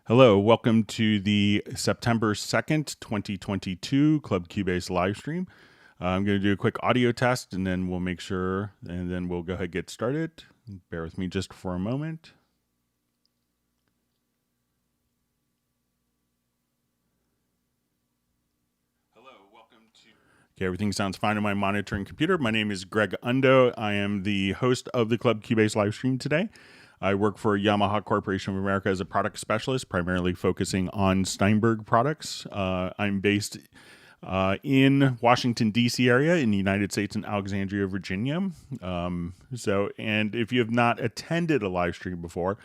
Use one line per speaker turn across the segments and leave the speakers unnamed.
Hello, welcome to the September 2nd, 2022 Club Cubase live stream. I'm going to do a quick audio test and then we'll make sure, and then we'll go ahead and get started. Bear with me just for a moment. Hello, welcome to... Okay, everything sounds fine on my monitoring computer. My name is Greg Undo. I am the host of the Club Cubase live stream today. I work for Yamaha Corporation of America as a product specialist, primarily focusing on Steinberg products. I'm based in Washington, D.C. area in the United States in Alexandria, Virginia. And if you have not attended a live stream before,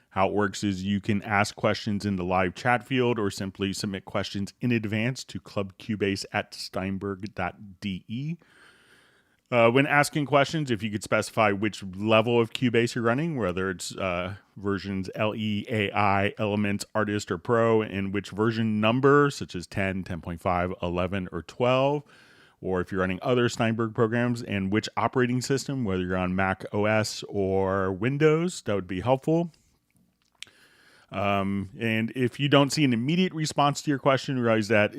how it works is you can ask questions in the live chat field or simply submit questions in advance to clubcubase@steinberg.de. When asking questions, if you could specify which level of Cubase you're running, whether it's versions LE, AI, Elements, Artist, or Pro, and which version number, such as 10, 10.5, 11, or 12, or if you're running other Steinberg programs, and which operating system, whether you're on Mac OS or Windows, that would be helpful. And if you don't see an immediate response to your question, realize that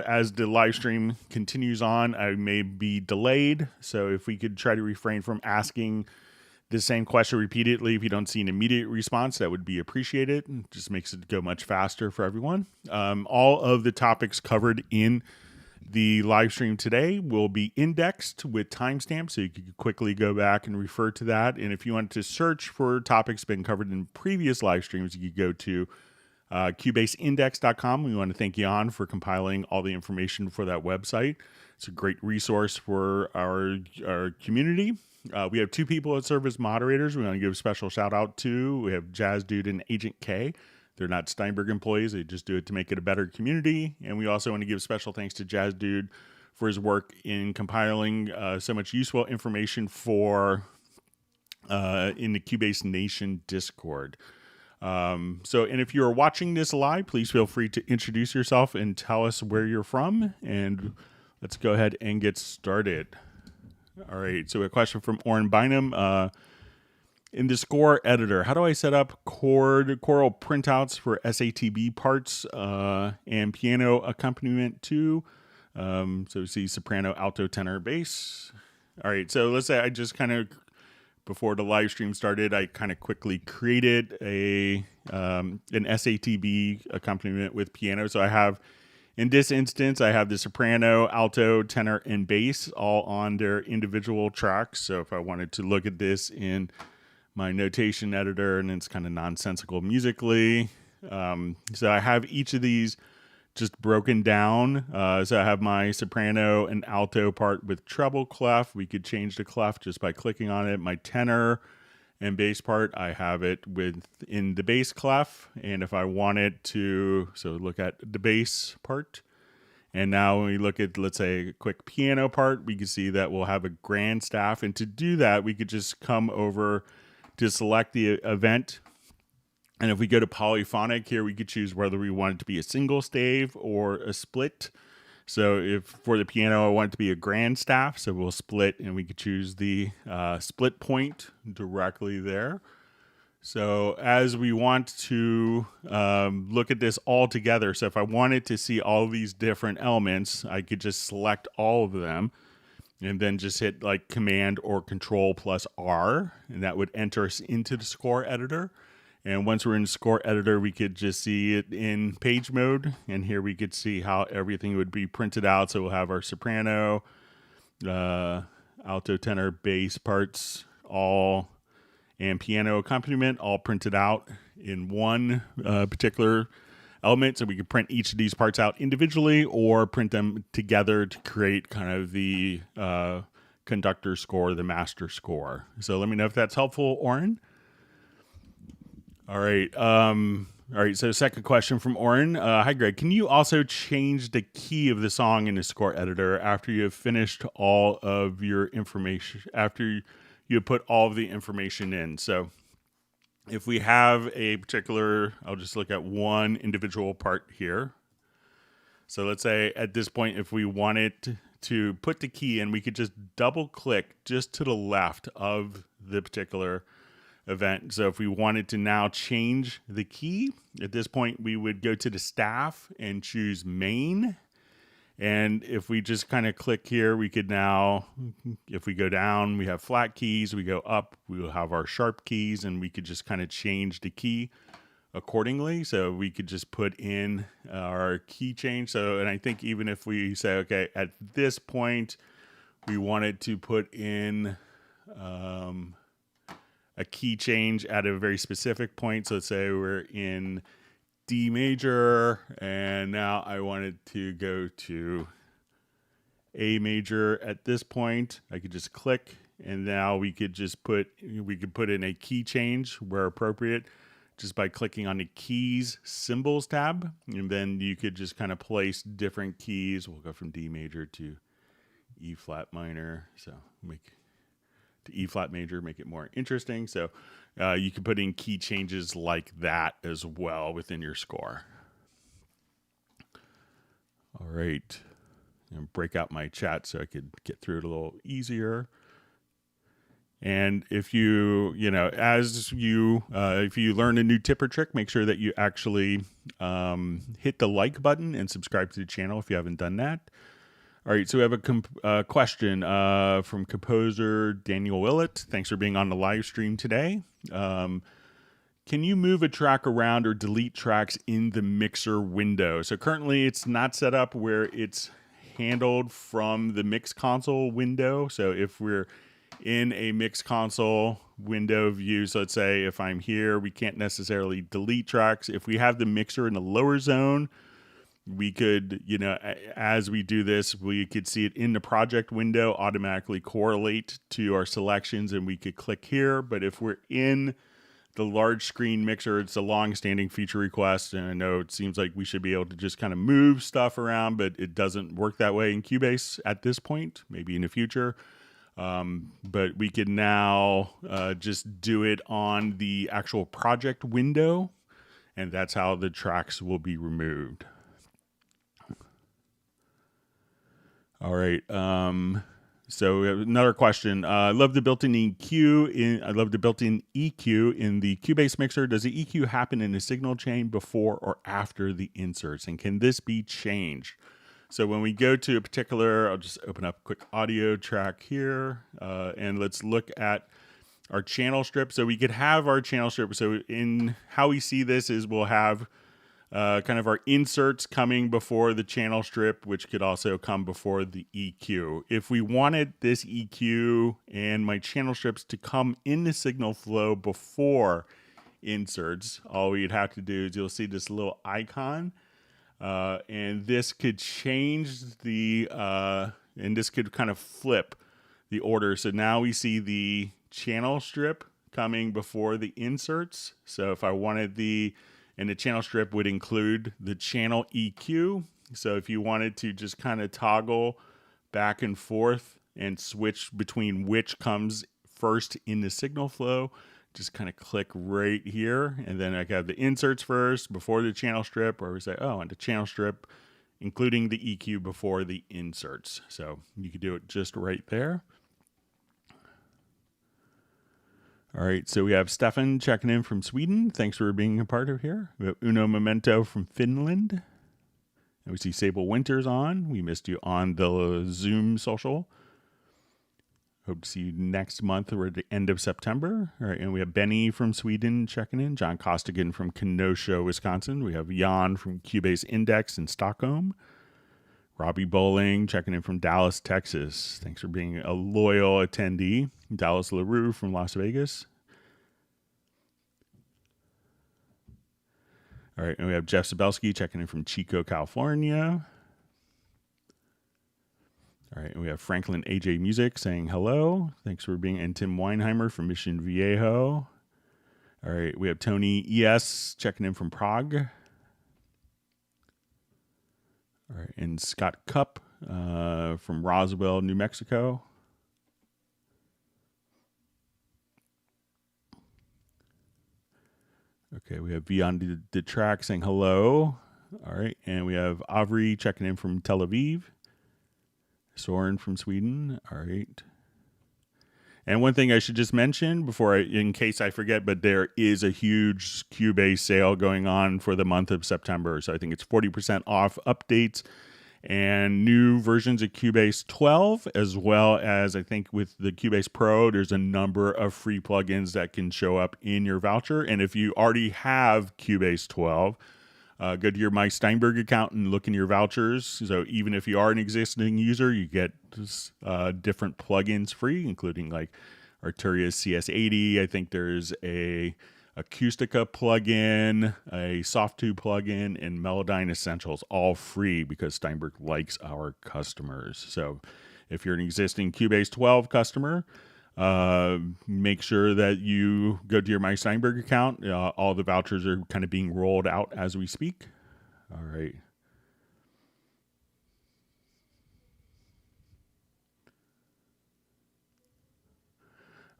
as the live stream continues on, I may be delayed. So if we could try to refrain from asking the same question repeatedly, if you don't see an immediate response, that would be appreciated. It just makes it go much faster for everyone. All of the topics covered in the live stream today will be indexed with timestamps, so you can quickly go back and refer to that. And if you want to search for topics been covered in previous live streams, you could go to cubaseindex.com. We want to thank Jan for compiling all the information for that website. It's a great resource for our community. We have two people that serve as moderators. We want to give a special shout out to. We have Jazz Dude and Agent K. They're not Steinberg employees. They just do it to make it a better community. And we also want to give special thanks to Jazz Dude for his work in compiling so much useful information for in the Cubase Nation Discord. And if you are watching this live, please feel free to introduce yourself and tell us where you're from. And let's go ahead and get started. All right. So a question from Oren Bynum. In the score editor, how do I set up choral printouts for SATB parts and piano accompaniment too? So we see soprano, alto, tenor, bass. All right, so let's say I just kind of, before the live stream started, I kind of quickly created an SATB accompaniment with piano. So I have, in this instance, I have the soprano, alto, tenor, and bass all on their individual tracks. So if I wanted to look at this in my notation editor, and it's kind of nonsensical musically. So I have each of these just broken down. So I have my soprano and alto part with treble clef. We could change the clef just by clicking on it. My tenor and bass part, I have it in the bass clef. And if I wanted to, so look at the bass part. And now when we look at, let's say, a quick piano part, we can see that we'll have a grand staff. And to do that, we could just come over to select the event. And if we go to polyphonic here, we could choose whether we want it to be a single stave or a split. So if for the piano, I want it to be a grand staff, so we'll split and we could choose the split point directly there. So as we want to look at this all together, so if I wanted to see all these different elements, I could just select all of them and then just hit like Command or Control plus R, and that would enter us into the score editor. And once we're in the score editor, we could just see it in page mode. And here we could see how everything would be printed out. So we'll have our soprano, alto, tenor, bass parts, all, and piano accompaniment all printed out in one particular element. So we could print each of these parts out individually or print them together to create kind of the conductor score, the master score. So let me know if that's helpful, Oren. All right. So second question from Oren. Hi, Greg. Can you also change the key of the song in the score editor after you have finished all of your information, after you put all of the information in? So if we have a particular, I'll just look at one individual part here. So let's say at this point, if we wanted to put the key in, we could just double click just to the left of the particular event. So if we wanted to now change the key, at this point we would go to the staff and choose main. And if we just kind of click here, we could now, if we go down, we have flat keys. We go up, we will have our sharp keys, and we could just kind of change the key accordingly. So we could just put in our key change. So, and I think even if we say, okay, at this point, we wanted to put in a key change at a very specific point. So let's say we're in D major, and now I wanted to go to A major at this point. I could just click, and now we could put in a key change where appropriate, just by clicking on the keys symbols tab, and then you could just kind of place different keys. We'll go from D major to E flat minor, so to E flat major, make it more interesting. So you can put in key changes like that as well within your score. All right, I'm gonna break out my chat so I could get through it a little easier. And if you if you learn a new tip or trick, make sure that you actually hit the like button and subscribe to the channel if you haven't done that. All right, so we have a question from composer Daniel Willett. Thanks for being on the live stream today. Can you move a track around or delete tracks in the mixer window? So currently it's not set up where it's handled from the mix console window. So if we're in a mix console window view, so let's say if I'm here, we can't necessarily delete tracks. If we have the mixer in the lower zone, we could, as we do this, we could see it in the project window automatically correlate to our selections, and we could click here. But if we're in the large screen mixer, it's a long-standing feature request, and I know it seems like we should be able to just kind of move stuff around, but it doesn't work that way in Cubase at this point, maybe in the future. But we can now just do it on the actual project window, and that's how the tracks will be removed. All right. So we have another question. I love the built-in EQ. I love the built-in EQ in the Cubase mixer. Does the EQ happen in the signal chain before or after the inserts? And can this be changed? So when we go to a particular, I'll just open up a quick audio track here, and let's look at our channel strip. So we could have our channel strip. So in how we see this is we'll have kind of our inserts coming before the channel strip, which could also come before the EQ. If we wanted this EQ and my channel strips to come in the signal flow before inserts, all we'd have to do is you'll see this little icon, and this could change the, and this could kind of flip the order. So now we see the channel strip coming before the inserts. So if I wanted and the channel strip would include the channel EQ. So if you wanted to just kind of toggle back and forth and switch between which comes first in the signal flow, just kind of click right here. And then I have the inserts first before the channel strip, or we say, oh, and the channel strip, including the EQ before the inserts. So you could do it just right there. All right, so we have Stefan checking in from Sweden. Thanks for being a part of here. We have Uno Memento from Finland. And we see Sable Winters on. We missed you on the Zoom social. Hope to see you next month. We're at the end of September. All right, and we have Benny from Sweden checking in. John Costigan from Kenosha, Wisconsin. We have Jan from Cubase Index in Stockholm. Robbie Bowling checking in from Dallas, Texas. Thanks for being a loyal attendee. Dallas LaRue from Las Vegas. All right, and we have Jeff Sabelski checking in from Chico, California. All right, and we have Franklin AJ Music saying hello. Thanks for being, and Tim Weinheimer from Mission Viejo. All right, we have Tony ES checking in from Prague. All right, and Scott Cupp from Roswell, New Mexico. Okay, we have Beyond the Track saying hello. All right, and we have Avri checking in from Tel Aviv. Soren from Sweden. All right. And one thing I should just mention before in case I forget, but there is a huge Cubase sale going on for the month of September. So I think it's 40% off updates and new versions of Cubase 12, as well as I think with the Cubase Pro, there's a number of free plugins that can show up in your voucher. And if you already have Cubase 12, go to your My Steinberg account and look in your vouchers. So even if you are an existing user, you get different plugins free, including like Arturia's CS80. I think there's a Acoustica plugin, a Soft2 plugin, and Melodyne Essentials, all free because Steinberg likes our customers. So if you're an existing Cubase 12 customer, make sure that you go to your My Steinberg account. All the vouchers are kind of being rolled out as we speak. All right.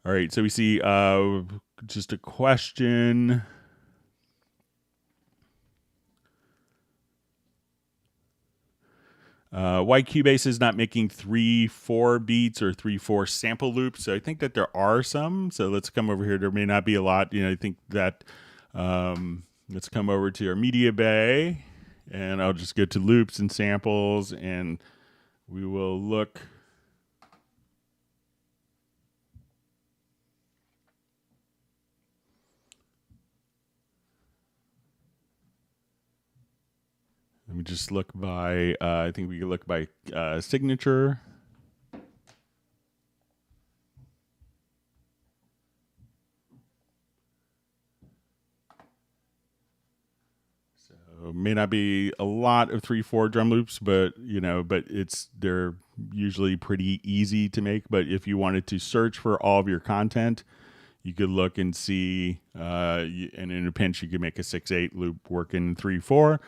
All right, so we see just a question. Why Cubase is not making 3/4 beats or 3/4 sample loops? So I think that there are some. So let's come over here. There may not be a lot. I think that let's come over to our media bay, and I'll just go to loops and samples, and we will look. Let me just look by, I think we can look by signature. So may not be a lot of 3/4 drum loops, but they're usually pretty easy to make. But if you wanted to search for all of your content, you could look and see, and in a pinch, you could make a 6/8 loop work in 3/4.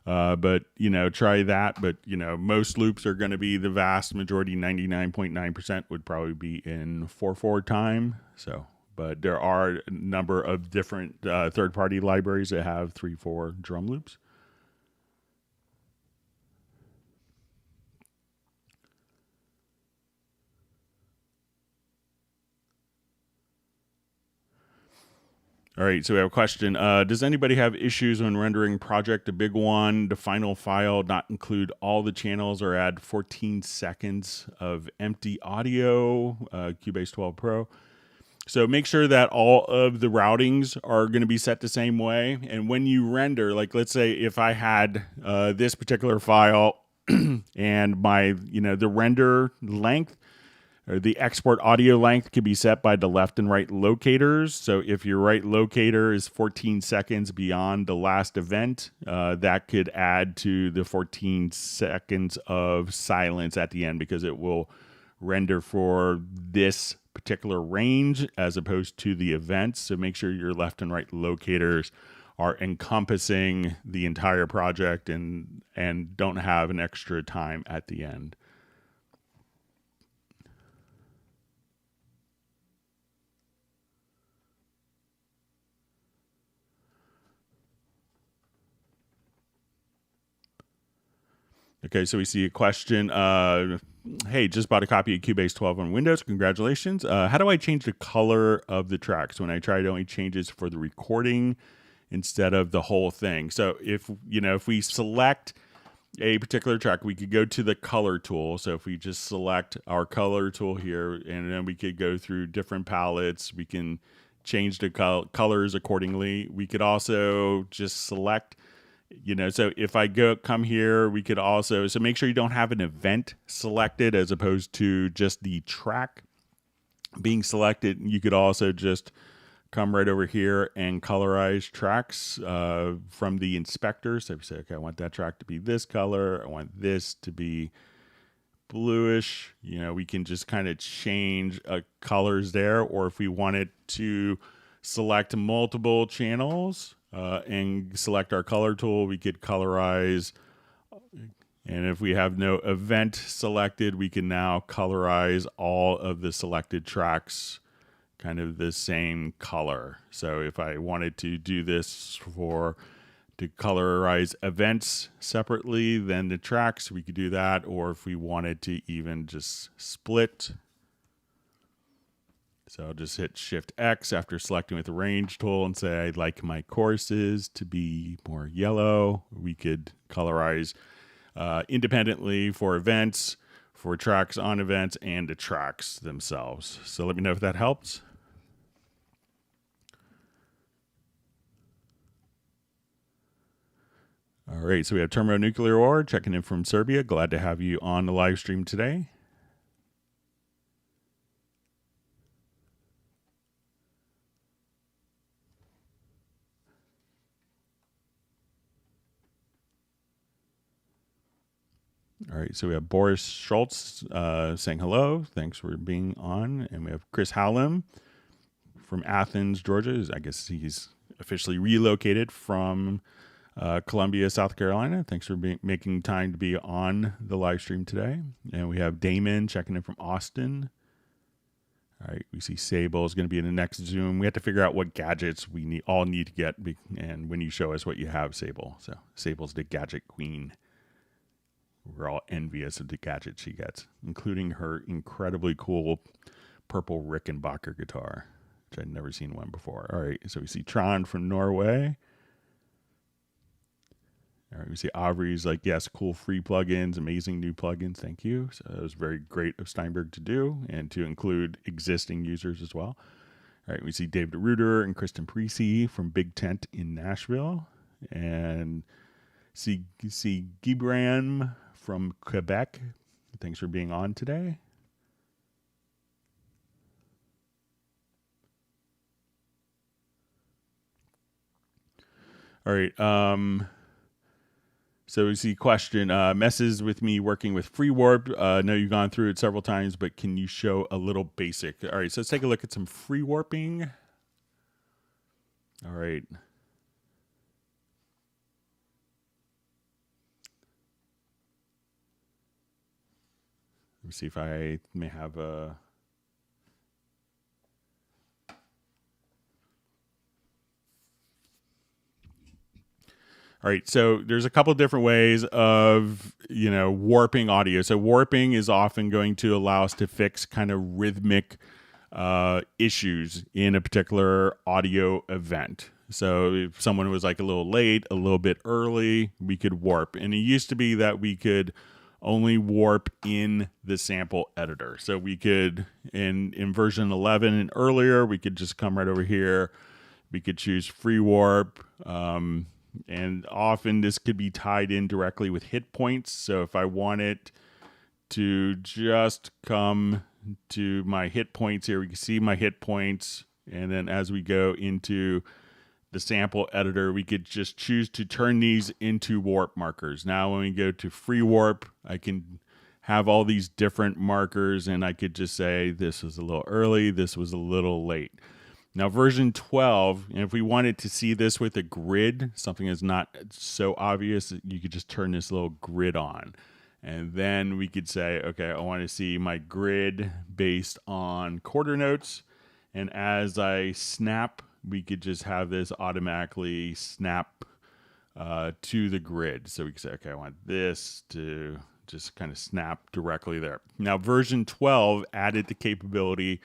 But try that. But most loops are going to be, the vast majority, 99.9% would probably be in 4/4 time. So, but there are a number of different third-party libraries that have 3/4 drum loops. All right, so we have a question. Does anybody have issues when rendering project, a big one, the final file not include all the channels or add 14 seconds of empty audio, Cubase 12 Pro? So make sure that all of the routings are going to be set the same way. And when you render, like let's say if I had this particular file and my, the render length, or the export audio length can be set by the left and right locators. So if your right locator is 14 seconds beyond the last event, that could add to the 14 seconds of silence at the end, because it will render for this particular range as opposed to the events. So make sure your left and right locators are encompassing the entire project and don't have an extra time at the end. Okay, so we see a question. Hey, just bought a copy of Cubase 12 on Windows. Congratulations. How do I change the color of the tracks when I try to only changes for the recording instead of the whole thing? So if we select a particular track, we could go to the color tool. So if we just select our color tool here, and then we could go through different palettes, we can change the colors accordingly. We could also just select, so if I come here, we could also, so make sure you don't have an event selected as opposed to just the track being selected. You could also just come right over here and colorize tracks from the inspector. So if you say, okay, I want that track to be this color, I want this to be bluish, we can just kind of change colors there. Or if we wanted to select multiple channels, and select our color tool, we could colorize. And if we have no event selected, we can now colorize all of the selected tracks kind of the same color. So if I wanted to do this to colorize events separately than the tracks, we could do that. Or if we wanted to even just split So I'll just hit Shift X after selecting with the range tool and say I'd like my choruses to be more yellow. We could colorize independently for events, for tracks on events, and the tracks themselves. So let me know if that helps. All right, so we have Thermonuclear Ore checking in from Serbia. Glad to have you on the live stream today. All right, so we have Boris Schultz saying hello. Thanks for being on. And we have Chris Hallam from Athens, Georgia. I guess he's officially relocated from Columbia, South Carolina. Thanks for making time to be on the live stream today. And we have Damon checking in from Austin. All right, we see Sable is going to be in the next Zoom. We have to figure out what gadgets we all need to get, and when you show us what you have, Sable. So Sable's the gadget queen. We're all envious of the gadgets she gets, including her incredibly cool purple Rickenbacker guitar, which I'd never seen one before. All right, so we see Tron from Norway. All right, we see Aubrey's like, yes, cool free plugins, amazing new plugins, thank you. So it was very great of Steinberg to do and to include existing users as well. All right, we see David Reuter and Kristen Parisi from Big Tent in Nashville. And see Gibran from Quebec. Thanks for being on today. All right. So we see question, messes with me working with free warp. I know you've gone through it several times, but can you show a little basic? All right, so let's take a look at some free warping. All right. Let me see if I may have a... All right, so there's a couple different ways of, warping audio. So warping is often going to allow us to fix kind of rhythmic issues in a particular audio event. So if someone was like a little late, a little bit early, we could warp. And it used to be that we could only warp in the sample editor. So we could, in version 11 and earlier, we could just come right over here. We could choose free warp. And often this could be tied in directly with hit points. So if I wanted to just come to my hit points here, we can see my hit points. And then as we go into the sample editor, we could just choose to turn these into warp markers. Now when we go to free warp, I can have all these different markers and I could just say this was a little early, this was a little late. Now version 12, and if we wanted to see this with a grid, something that's not so obvious, you could just turn this little grid on. And then we could say, okay, I want to see my grid based on quarter notes. And as I snap, we could just have this automatically snap to the grid. So we can say, okay, I want this to just kind of snap directly there. Now version 12 added the capability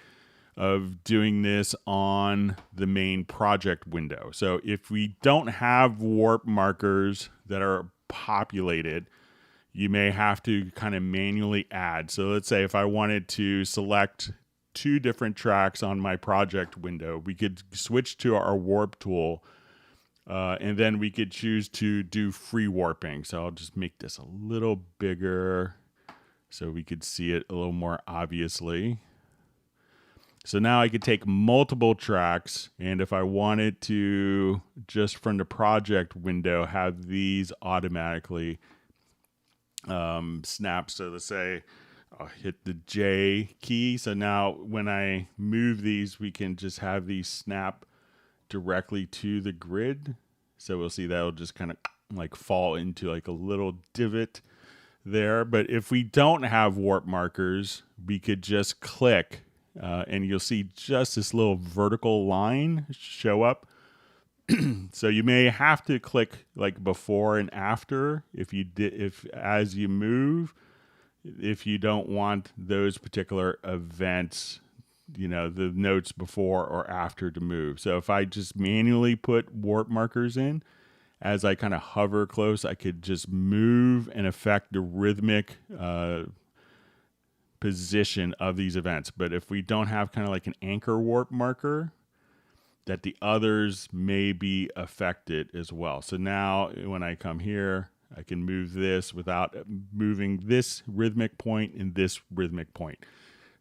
of doing this on the main project window. So if we don't have warp markers that are populated, you may have to kind of manually add. So let's say if I wanted to select 2 different tracks on my project window, we could switch to our warp tool and then we could choose to do free warping. So I'll just make this a little bigger so we could see it a little more obviously. So now I could take multiple tracks, and if I wanted to, just from the project window, have these automatically snap. So let's say I'll hit the J key. So now when I move these, we can just have these snap directly to the grid. So we'll see that'll just kind of like fall into like a little divot there. But if we don't have warp markers, we could just click and you'll see just this little vertical line show up. So you may have to click like before and after if as you move, if you don't want those particular events the notes before or after to move. So if I just manually put warp markers in, as I kind of hover close, I could just move and affect the rhythmic position of these events. But if we don't have kind of like an anchor warp marker, that the others may be affected as well. So now when I come here, I can move this without moving this rhythmic point and this rhythmic point.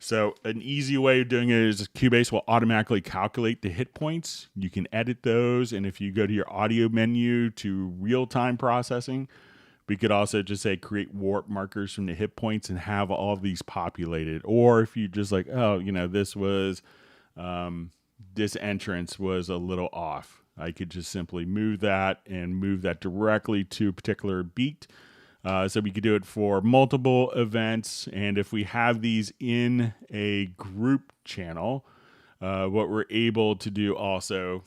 So an easy way of doing it is Cubase will automatically calculate the hit points. You can edit those. And if you go to your audio menu to real-time processing, we could also just say create warp markers from the hit points and have all of these populated. Or if you just like, oh, this was, this entrance was a little off, I could just simply move that and move that directly to a particular beat. So we could do it for multiple events. And if we have these in a group channel, what we're able to do also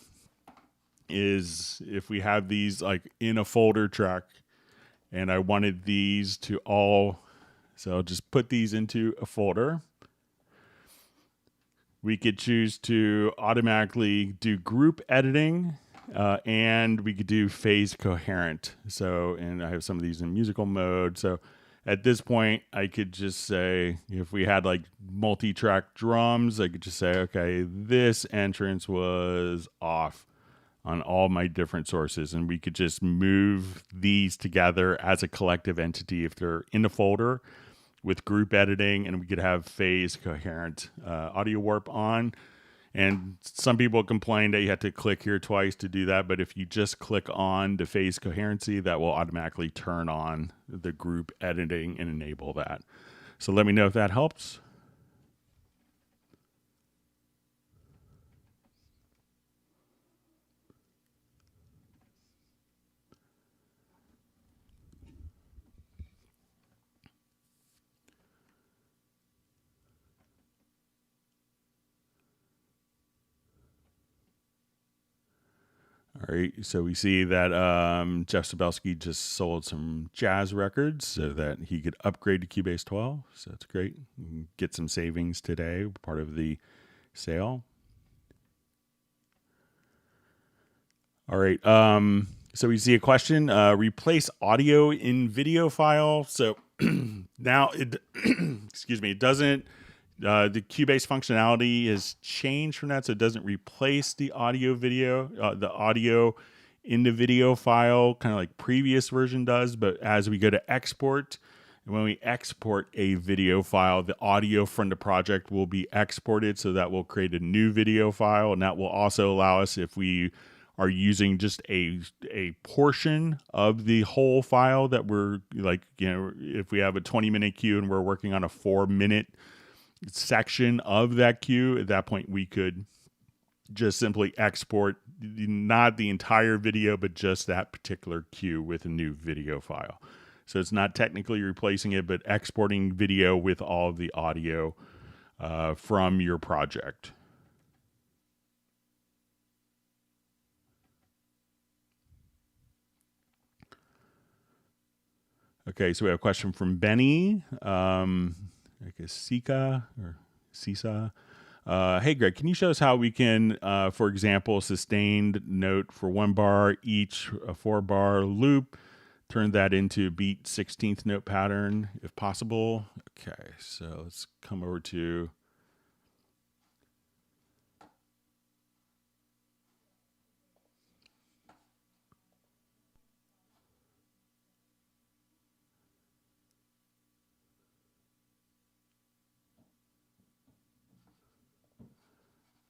is if we have these like in a folder track and I wanted these to all, so I'll just put these into a folder. We could choose to automatically do group editing. And we could do phase coherent. So, and I have some of these in musical mode. So at this point, I could just say, if we had like multi-track drums, I could just say, okay, this entrance was off on all my different sources. And we could just move these together as a collective entity if they're in the folder with group editing, and we could have phase coherent audio warp on. And some people complain that you have to click here twice to do that. But if you just click on the phase coherency, that will automatically turn on the group editing and enable that. So let me know if that helps. All right, so we see that Jeff Sabelsky just sold some jazz records so that he could upgrade to Cubase 12. So that's great. You can get some savings today, part of the sale. All right, so we see a question, replace audio in video file. So now it, excuse me, it doesn't, the Cubase functionality has changed from that, so it doesn't replace the audio in the video file, kind of like previous version does. But as we go to export, when we export a video file, the audio from the project will be exported, so that will create a new video file, and that will also allow us, if we are using just a portion of the whole file that we're like, if we have a 20-minute cue and we're working on a 4-minute section of that cue, at that point we could just simply export not the entire video but just that particular cue with a new video file. So it's not technically replacing it, but exporting video with all of the audio from your project. Okay, so we have a question from Benny. I guess Sika or Sisa. Hey, Greg, can you show us how we can, for example, sustained note for 1 bar each, a 4-bar loop, turn that into beat 16th note pattern if possible? Okay, so let's come over to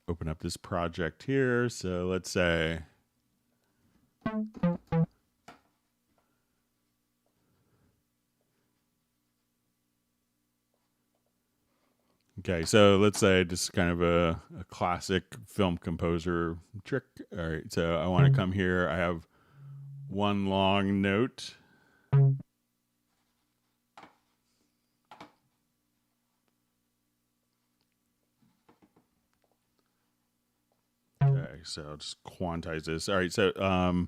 open up this project here. So let's say okay, so let's say this is kind of a classic film composer trick. All right, so I want to come here. I have one long note. Okay, so I'll just quantize this. All right, so all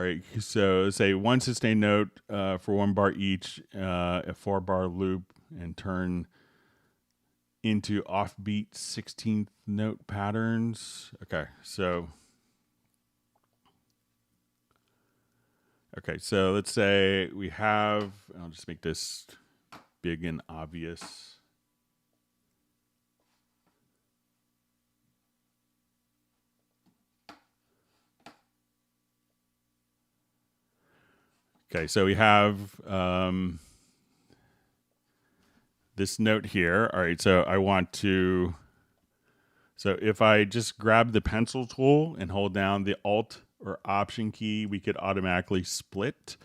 right, so say one sustained note for 1 bar each, a 4-bar loop, and turn into offbeat 16th note patterns. Okay, so let's say we have, I'll just make this big and obvious. Okay, so we have this note here. All right, so I want to, so if I just grab the pencil tool and hold down the Alt or Option key, we could automatically split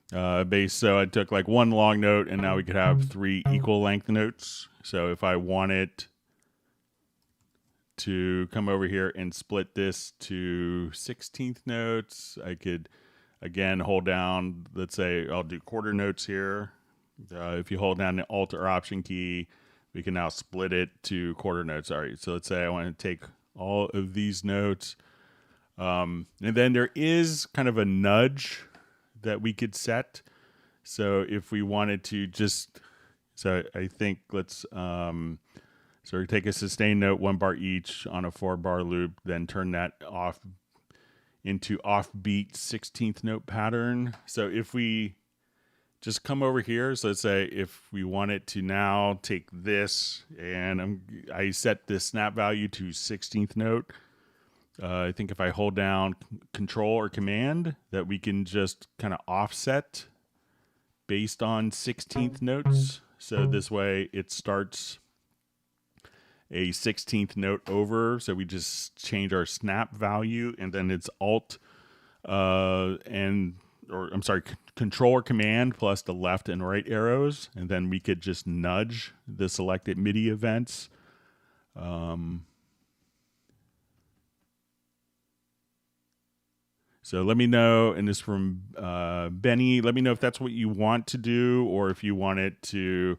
bass. So I took like one long note and now we could have 3 equal length notes. So if I wanted to come over here and split this to 16th notes, I could again hold down, let's say I'll do quarter notes here. If you hold down the Alt or Option key, we can now split it to quarter notes. All right, so let's say I want to take all of these notes. And then there is kind of a nudge that we could set. So if we wanted to just, so I think let's, so we take a sustained note, 1 bar each on a 4-bar loop, then turn that off into offbeat 16th note pattern. So if we just come over here, so let's say if we wanted to now take this and I set the snap value to 16th note. I think if I hold down Control or Command, that we can just kind of offset based on 16th notes. So this way it starts a 16th note over. So we just change our snap value and then it's Alt Control or Command plus the left and right arrows. And then we could just nudge the selected MIDI events. So let me know, and this is from Benny, let me know if that's what you want to do or if you want it to,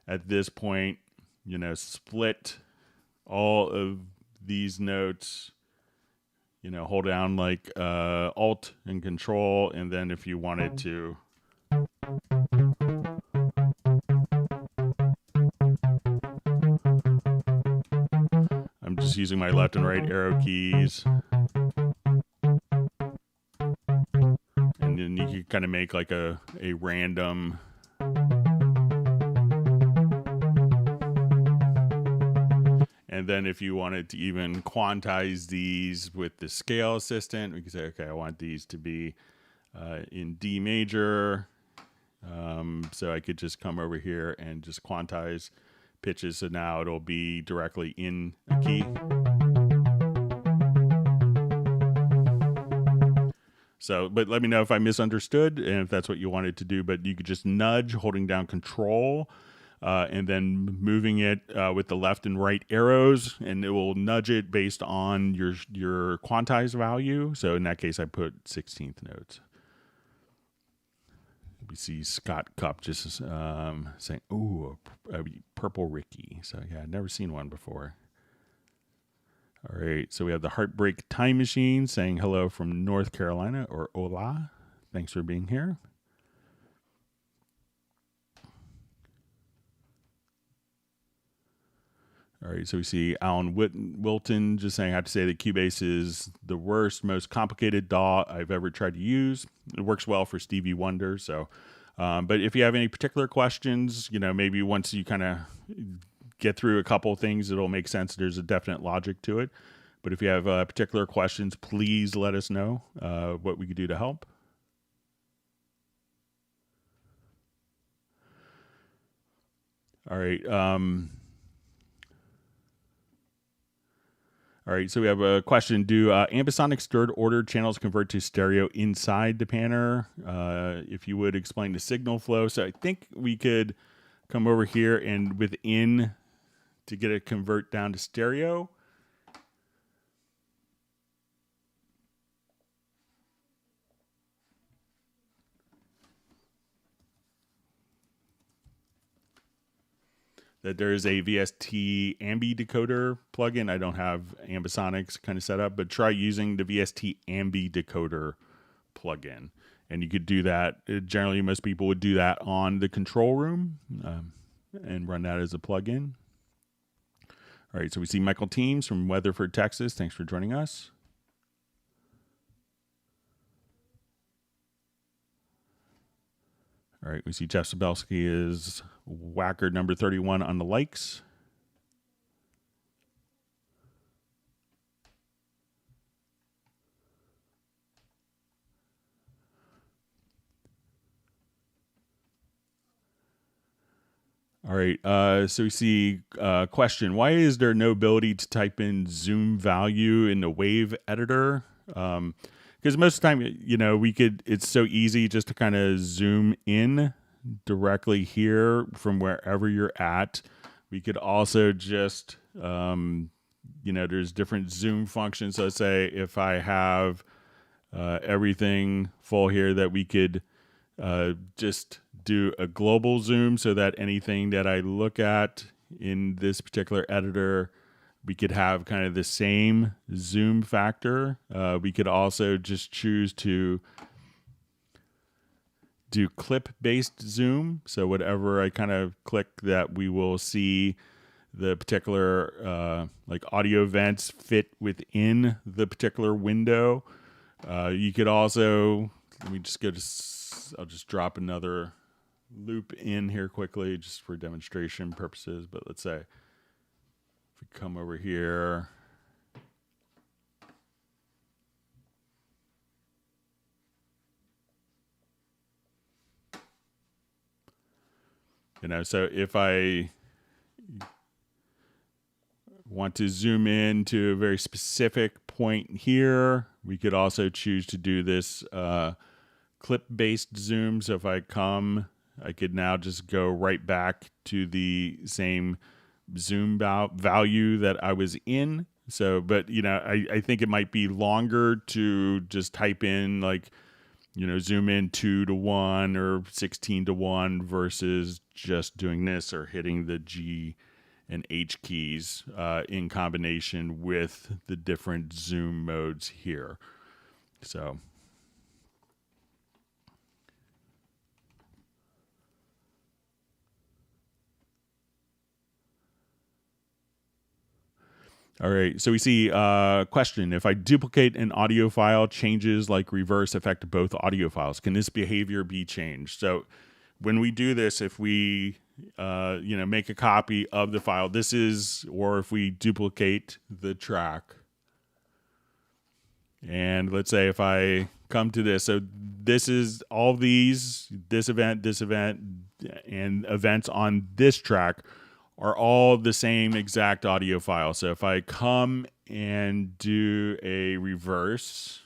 at this point, you know, split all of these notes, you know, hold down like Alt and Control, and then if you wanted to, I'm just using my left and right arrow keys. And then you can kind of make like a random and then if you wanted to even quantize these with the scale assistant, we can say, okay, I want these to be in D major. So I could just come over here and just quantize pitches. So now it'll be directly in a key. So, but let me know if I misunderstood and if that's what you wanted to do. But you could just nudge, holding down Control, and then moving it with the left and right arrows, and it will nudge it based on your quantized value. So in that case, I put 16th notes. We see Scott Cup just saying, "Ooh, a Purple Ricky." So yeah, I've never seen one before. All right, so we have the Heartbreak Time Machine saying hello from North Carolina, or hola. Thanks for being here. All right, so we see Alan Wilton just saying, I have to say that Cubase is the worst, most complicated DAW I've ever tried to use. It works well for Stevie Wonder. So, but if you have any particular questions, you know, maybe once you kind of get through a couple of things, it'll make sense. There's a definite logic to it. But if you have particular questions, please let us know what we could do to help. All right. All right, so we have a question. Do Ambisonics third order channels convert to stereo inside the panner? If you would explain the signal flow. So I think we could come over here and within to get it convert down to stereo. That there is a VST Ambi decoder plugin. I don't have Ambisonics kind of set up, but try using the VST Ambi decoder plugin. And you could do that. Generally, most people would do that on the control room and run that as a plugin. All right, so we see Michael Teams from Weatherford, Texas. Thanks for joining us. All right, we see Jeff Sabelski is Whacker number 31 on the likes. All right, so we see question. Why is there no ability to type in zoom value in the wave editor? Because most of the time, it's so easy just to kind of zoom in directly here from wherever you're at. We could also just, there's different zoom functions. So let's say if I have everything full here, that we could just do a global zoom so that anything that I look at in this particular editor, we could have kind of the same zoom factor. We could also just choose to do clip-based zoom. So whatever I kind of click, that we will see the particular like audio events fit within the particular window. You could also, let me just go to, I'll just drop another loop in here quickly just for demonstration purposes. But let's say if we come over here, so if I want to zoom in to a very specific point here, we could also choose to do this clip-based zoom. So if I come, I could now just go right back to the same zoom value that I was in. So, but, I think it might be longer to just type in like, zoom in 2:1 or 16:1 versus just doing this or hitting the G and H keys in combination with the different zoom modes here. So. All right, so we see question. If I duplicate an audio file, changes like reverse affect both audio files. Can this behavior be changed? So when we do this, if we make a copy of the file, or if we duplicate the track, and let's say if I come to this, so this is all these, this event, and events on this track are all the same exact audio file. So if I come and do a reverse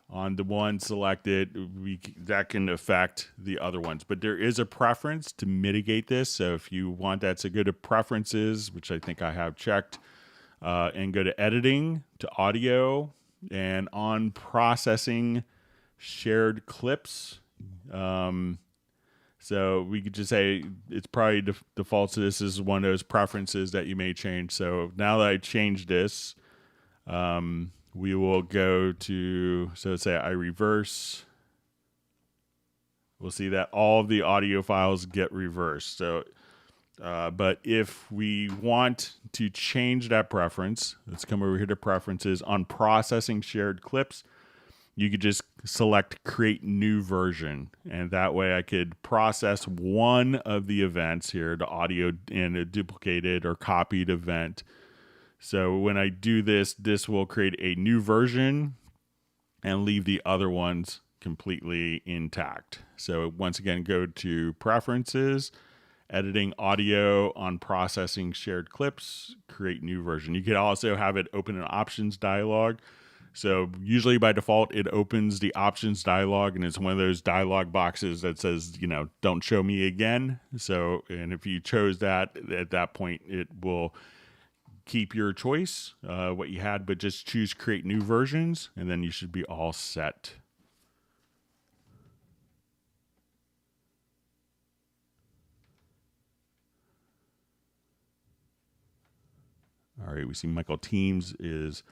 on the one selected, that can affect the other ones. But there is a preference to mitigate this. So if you want that, so go to preferences, which I think I have checked, and go to editing, to audio, and on processing shared clips. So we could just say it's probably defaults to this is one of those preferences that you may change. So now that I changed this, we will go to, so let's say I reverse. We'll see that all of the audio files get reversed. So, but if we want to change that preference, let's come over here to preferences. On processing shared clips, you could just select create new version, and that way I could process one of the events here, the audio in a duplicated or copied event. So when I do this, this will create a new version and leave the other ones completely intact. So once again, go to preferences, editing audio, on processing shared clips, create new version. You could also have it open an options dialog. So usually by default, it opens the options dialog, and it's one of those dialog boxes that says, don't show me again. So, and if you chose that, at that point, it will keep your choice, what you had, but just choose create new versions, and then you should be all set. All right, we see Michael Teams is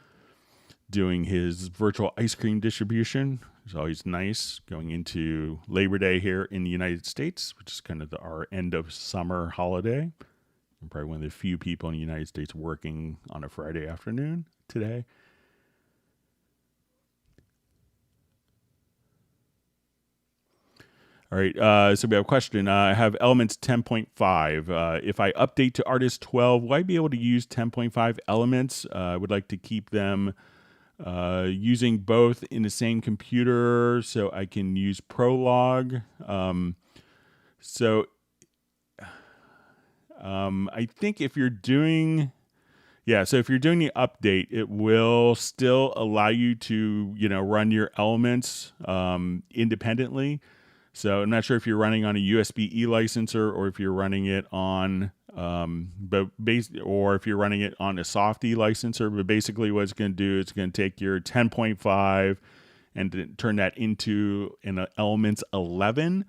doing his virtual ice cream distribution. It's always nice going into Labor Day here in the United States, which is kind of our end of summer holiday. I'm probably one of the few people in the United States working on a Friday afternoon today. All right, so we have a question. I have Elements 10.5. If I update to Artist 12, will I be able to use 10.5 Elements? I would like to keep them using both in the same computer so I can use Prologue. I think if you're doing... Yeah, so if you're doing the update, it will still allow you to, run your elements independently. So I'm not sure if you're running on a USB-E licenser or if you're running it on, or if you're running it on a Softie licenser. But basically, what it's going to do is it's going to take your 10.5 and turn that into an Elements 11,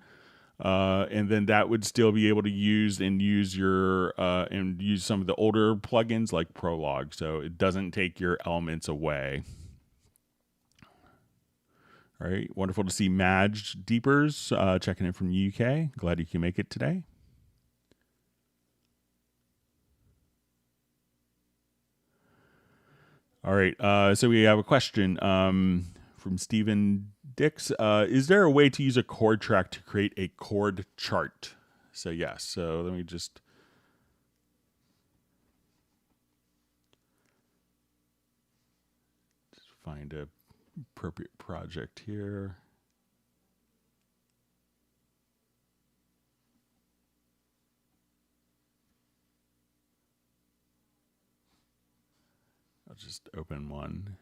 and then that would still be able to use your and use some of the older plugins like Prologue. So it doesn't take your elements away. All right, wonderful to see Madge Deepers checking in from the UK. Glad you can make it today. All right, so we have a question from Stephen Dix. Is there a way to use a chord track to create a chord chart? So yes, so let me just... find a appropriate project here. I'll just open one.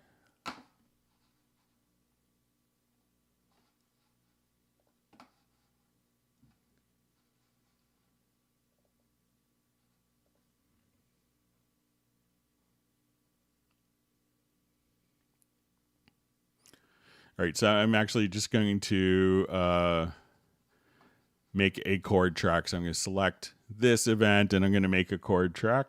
All right, so I'm actually just going to make a chord track. So I'm going to select this event and I'm going to make a chord track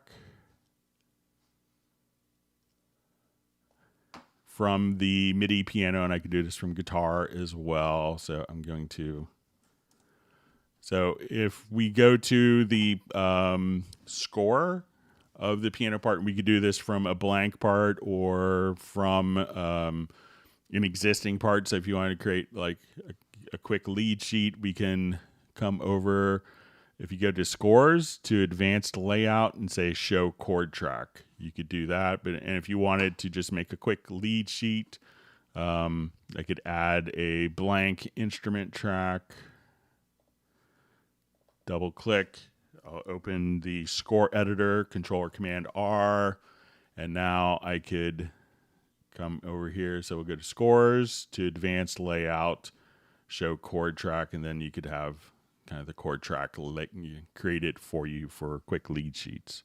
from the MIDI piano, and I could do this from guitar as well. So I'm going to... So if we go to the score of the piano part, we could do this from a blank part or from an existing part. So if you want to create like a quick lead sheet, we can come over. If you go to scores to advanced layout and say show chord track, you could do that. And if you wanted to just make a quick lead sheet, I could add a blank instrument track. Double click, I'll open the score editor, Control or Command R, and now I could come over here. So we'll go to scores, to advanced layout, show chord track, and then you could have kind of the chord track create it for you for quick lead sheets.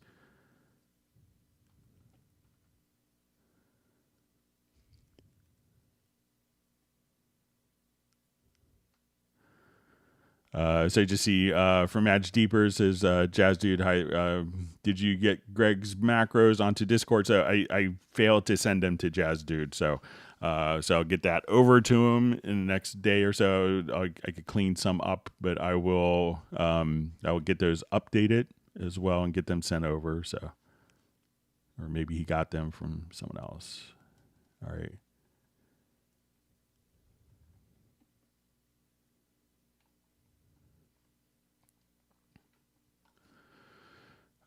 So you just see from Madge Deepers says, Jazz Dude, hi, did you get Greg's macros onto Discord? So I failed to send them to Jazz Dude. So I'll get that over to him in the next day or so. I could clean some up, but I will get those updated as well and get them sent over. So, or maybe he got them from someone else. All right.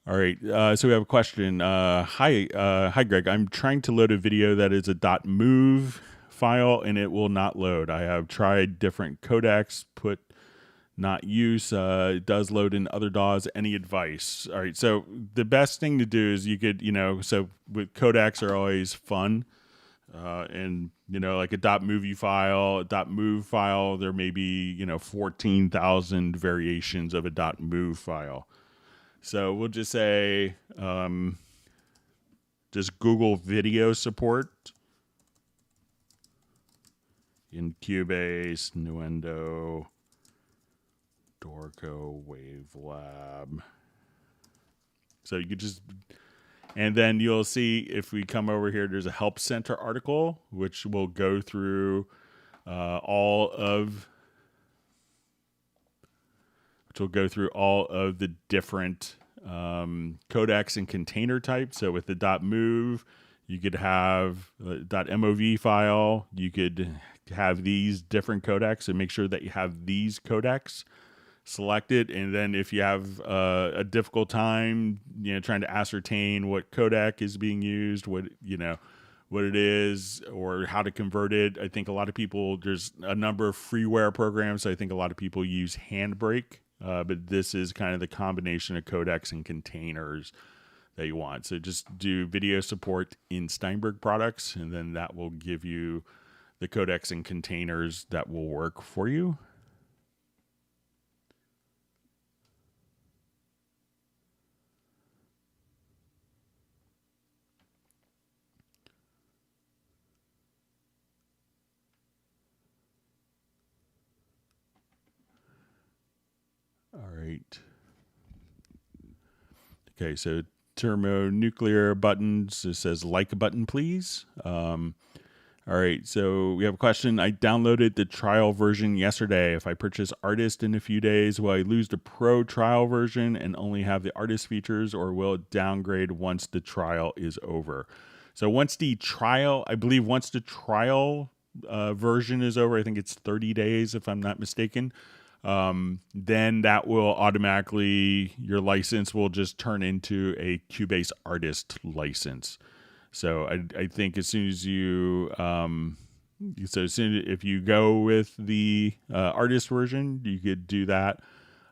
All right, so we have a question. Hi, Greg. I'm trying to load a video that is a .move file, and it will not load. I have tried different codecs, put not use. It does load in other DAWs. Any advice? All right, so the best thing to do is you could, so with codecs are always fun. And, like a .move file, there may be, 14,000 variations of a .move file. So we'll just say, just Google video support in Cubase, Nuendo, Dorco, Wavelab. So you could just, and then you'll see if we come over here, there's a Help Center article, which will go through all of the different codecs and container type. So with the .move, you could have .mov file. You could have these different codecs and make sure that you have these codecs selected. And then if you have a difficult time, trying to ascertain what codec is being used, what it is or how to convert it. I think a lot of people, there's a number of freeware programs. I think a lot of people use Handbrake, but this is kind of the combination of codecs and containers that you want. So just do video support in Steinberg products, and then that will give you the codecs and containers that will work for you. All right. Okay, so thermonuclear buttons. It says like a button, please. All right, so we have a question. I downloaded the trial version yesterday. If I purchase Artist in a few days, will I lose the Pro trial version and only have the Artist features, or will it downgrade once the trial is over? So once the trial version is over, I think it's 30 days if I'm not mistaken, then that will automatically, your license will just turn into a Cubase Artist license. So I think as soon as if you go with the Artist version, you could do that.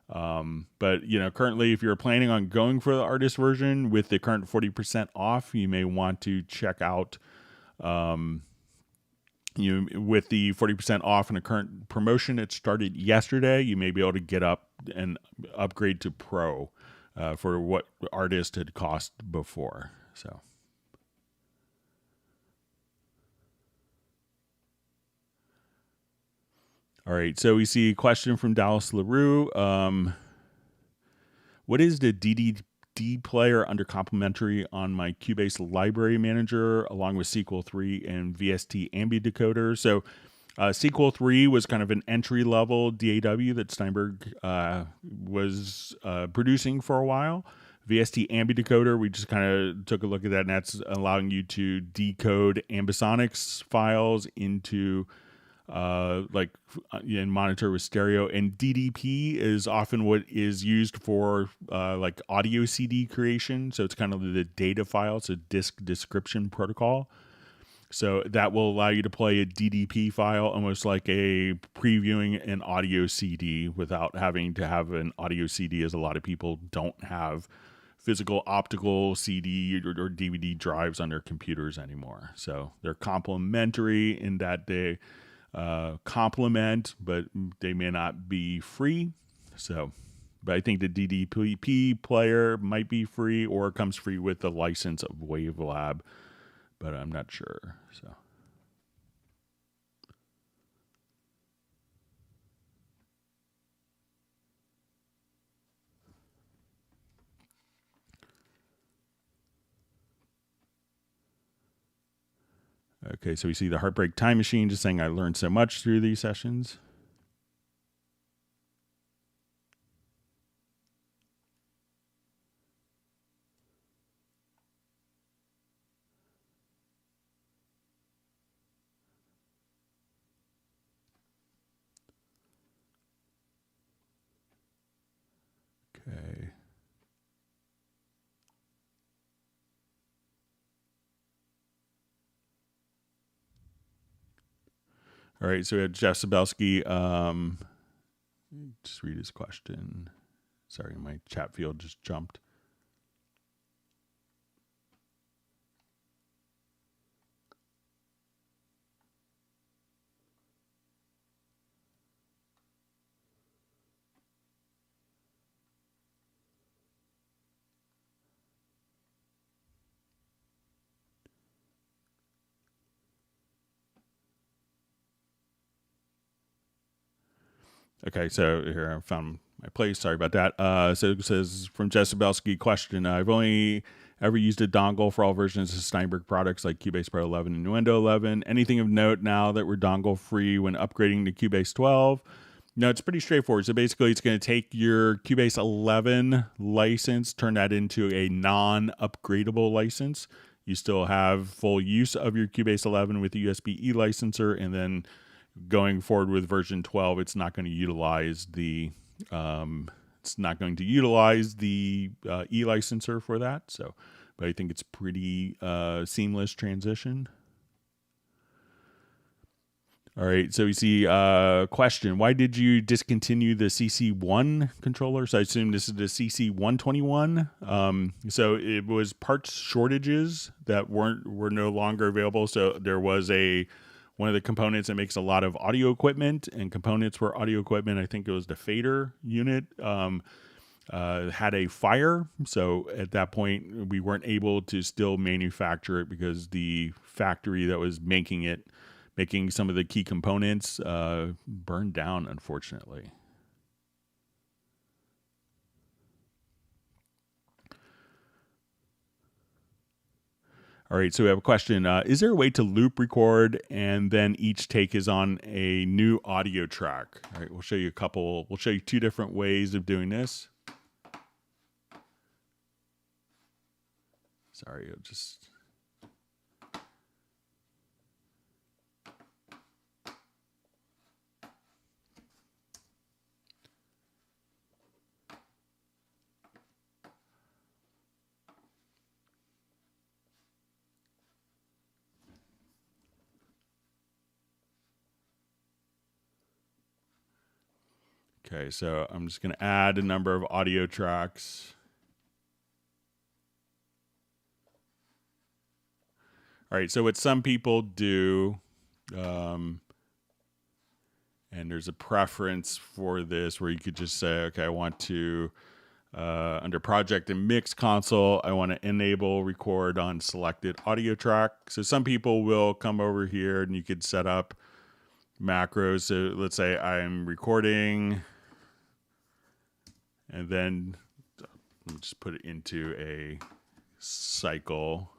But currently, if you're planning on going for the Artist version with the current 40% off, you may want to check out. With the 40% off and a current promotion, it started yesterday. You may be able to get up and upgrade to Pro for what Artist had cost before. So. All right, so we see a question from Dallas LaRue. What is the DDD player under complementary on my Cubase Library Manager, along with Sequel 3 and VST Ambi decoder? So Sequel 3 was kind of an entry-level DAW that Steinberg was producing for a while. VST Ambi decoder, we just kind of took a look at that, and that's allowing you to decode Ambisonics files into and monitor with stereo. And DDP is often what is used for like audio CD creation. So it's kind of the data file. It's a disk description protocol. So that will allow you to play a DDP file almost like a previewing an audio CD without having to have an audio CD, as a lot of people don't have physical optical CD or DVD drives on their computers anymore. So they're complementary in that they complement, but they may not be free. So, but I think the DDP player might be free, or comes free with the license of Wavelab, but I'm not sure. So. Okay, so we see the Heartbreak Time Machine just saying, I learned so much through these sessions. Okay. All right, so we have Jeff Sabelski. Just read his question. Sorry, my chat field just jumped. Okay, so here I found my place. Sorry about that. So it says from Jezebelski question, I've only ever used a dongle for all versions of Steinberg products like Cubase Pro 11 and Nuendo 11. Anything of note now that we're dongle free when upgrading to Cubase 12? No, it's pretty straightforward. So basically, it's going to take your Cubase 11 license, turn that into a non-upgradable license. You still have full use of your Cubase 11 with the USB-E licenser, and then going forward with version 12, it's not going to utilize the E licenser for that. So, but I think it's pretty seamless transition. All right, so we see question. Why did you discontinue the CC1 controller? So I assume this is the CC121. So it was parts shortages that were no longer available. So there was one of the components that makes a lot of audio equipment, and components for audio equipment, I think it was the fader unit, had a fire. So at that point, we weren't able to still manufacture it because the factory that was making some of the key components burned down, unfortunately. All right, so we have a question. Is there a way to loop record and then each take is on a new audio track? All right, we'll show you two different ways of doing this. Sorry, I'll just... Okay, so I'm just going to add a number of audio tracks. All right, so what some people do, and there's a preference for this where you could just say, okay, I want to, under project and mix console, I want to enable record on selected audio track. So some people will come over here and you could set up macros. So let's say I'm recording, and then let me just put it into a cycle.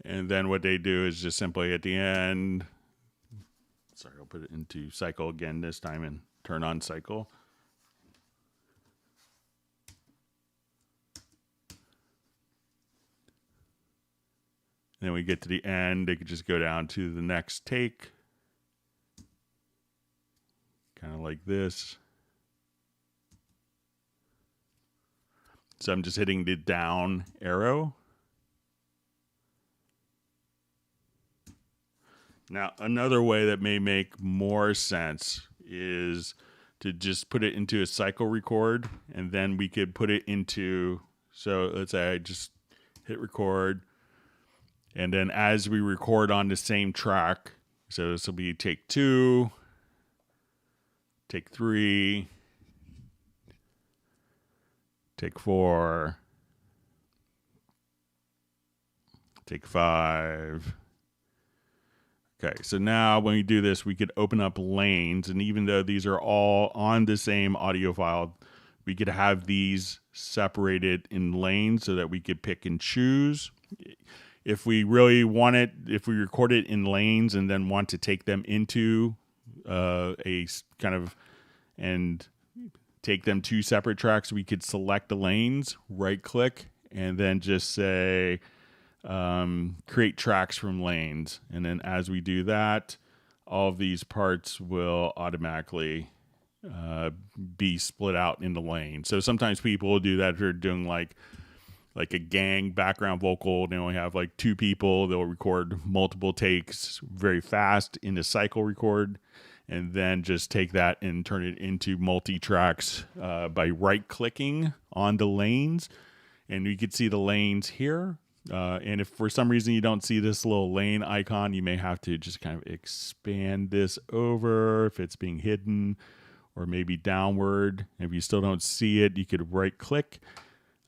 And then what they do is just simply at the end, sorry, I'll put it into cycle again this time and turn on cycle. And then we get to the end, they could just go down to the next take. Kind of like this. So I'm just hitting the down arrow. Now, another way that may make more sense is to just put it into a cycle record, and then we could put it into, so let's say I just hit record, and then as we record on the same track, so this will be take 2, take 3, take 4, take 5. Okay, so now when we do this, we could open up lanes, and even though these are all on the same audio file, we could have these separated in lanes so that we could pick and choose. If we really want it, if we record it in lanes and then want to take them into a kind of, and take them to separate tracks, we could select the lanes, right click, and then just say, create tracks from lanes. And then as we do that, all of these parts will automatically be split out into lanes. So sometimes people will do that if they're doing like a gang background vocal. They only have like 2 people. They'll record multiple takes very fast in the cycle record, and then just take that and turn it into multi-tracks by right-clicking on the lanes. And you can see the lanes here. And if for some reason you don't see this little lane icon, you may have to just kind of expand this over if it's being hidden, or maybe downward. If you still don't see it, you could right-click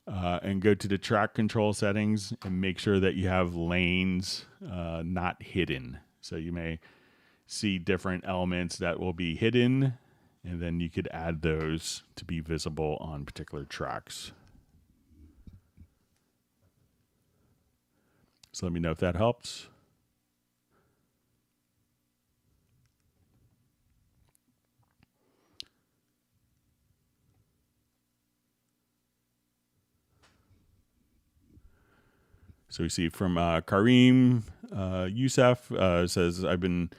and go to the track control settings and make sure that you have lanes not hidden. So you may see different elements that will be hidden, and then you could add those to be visible on particular tracks. So let me know if that helps. So we see from Kareem Youssef says, I've been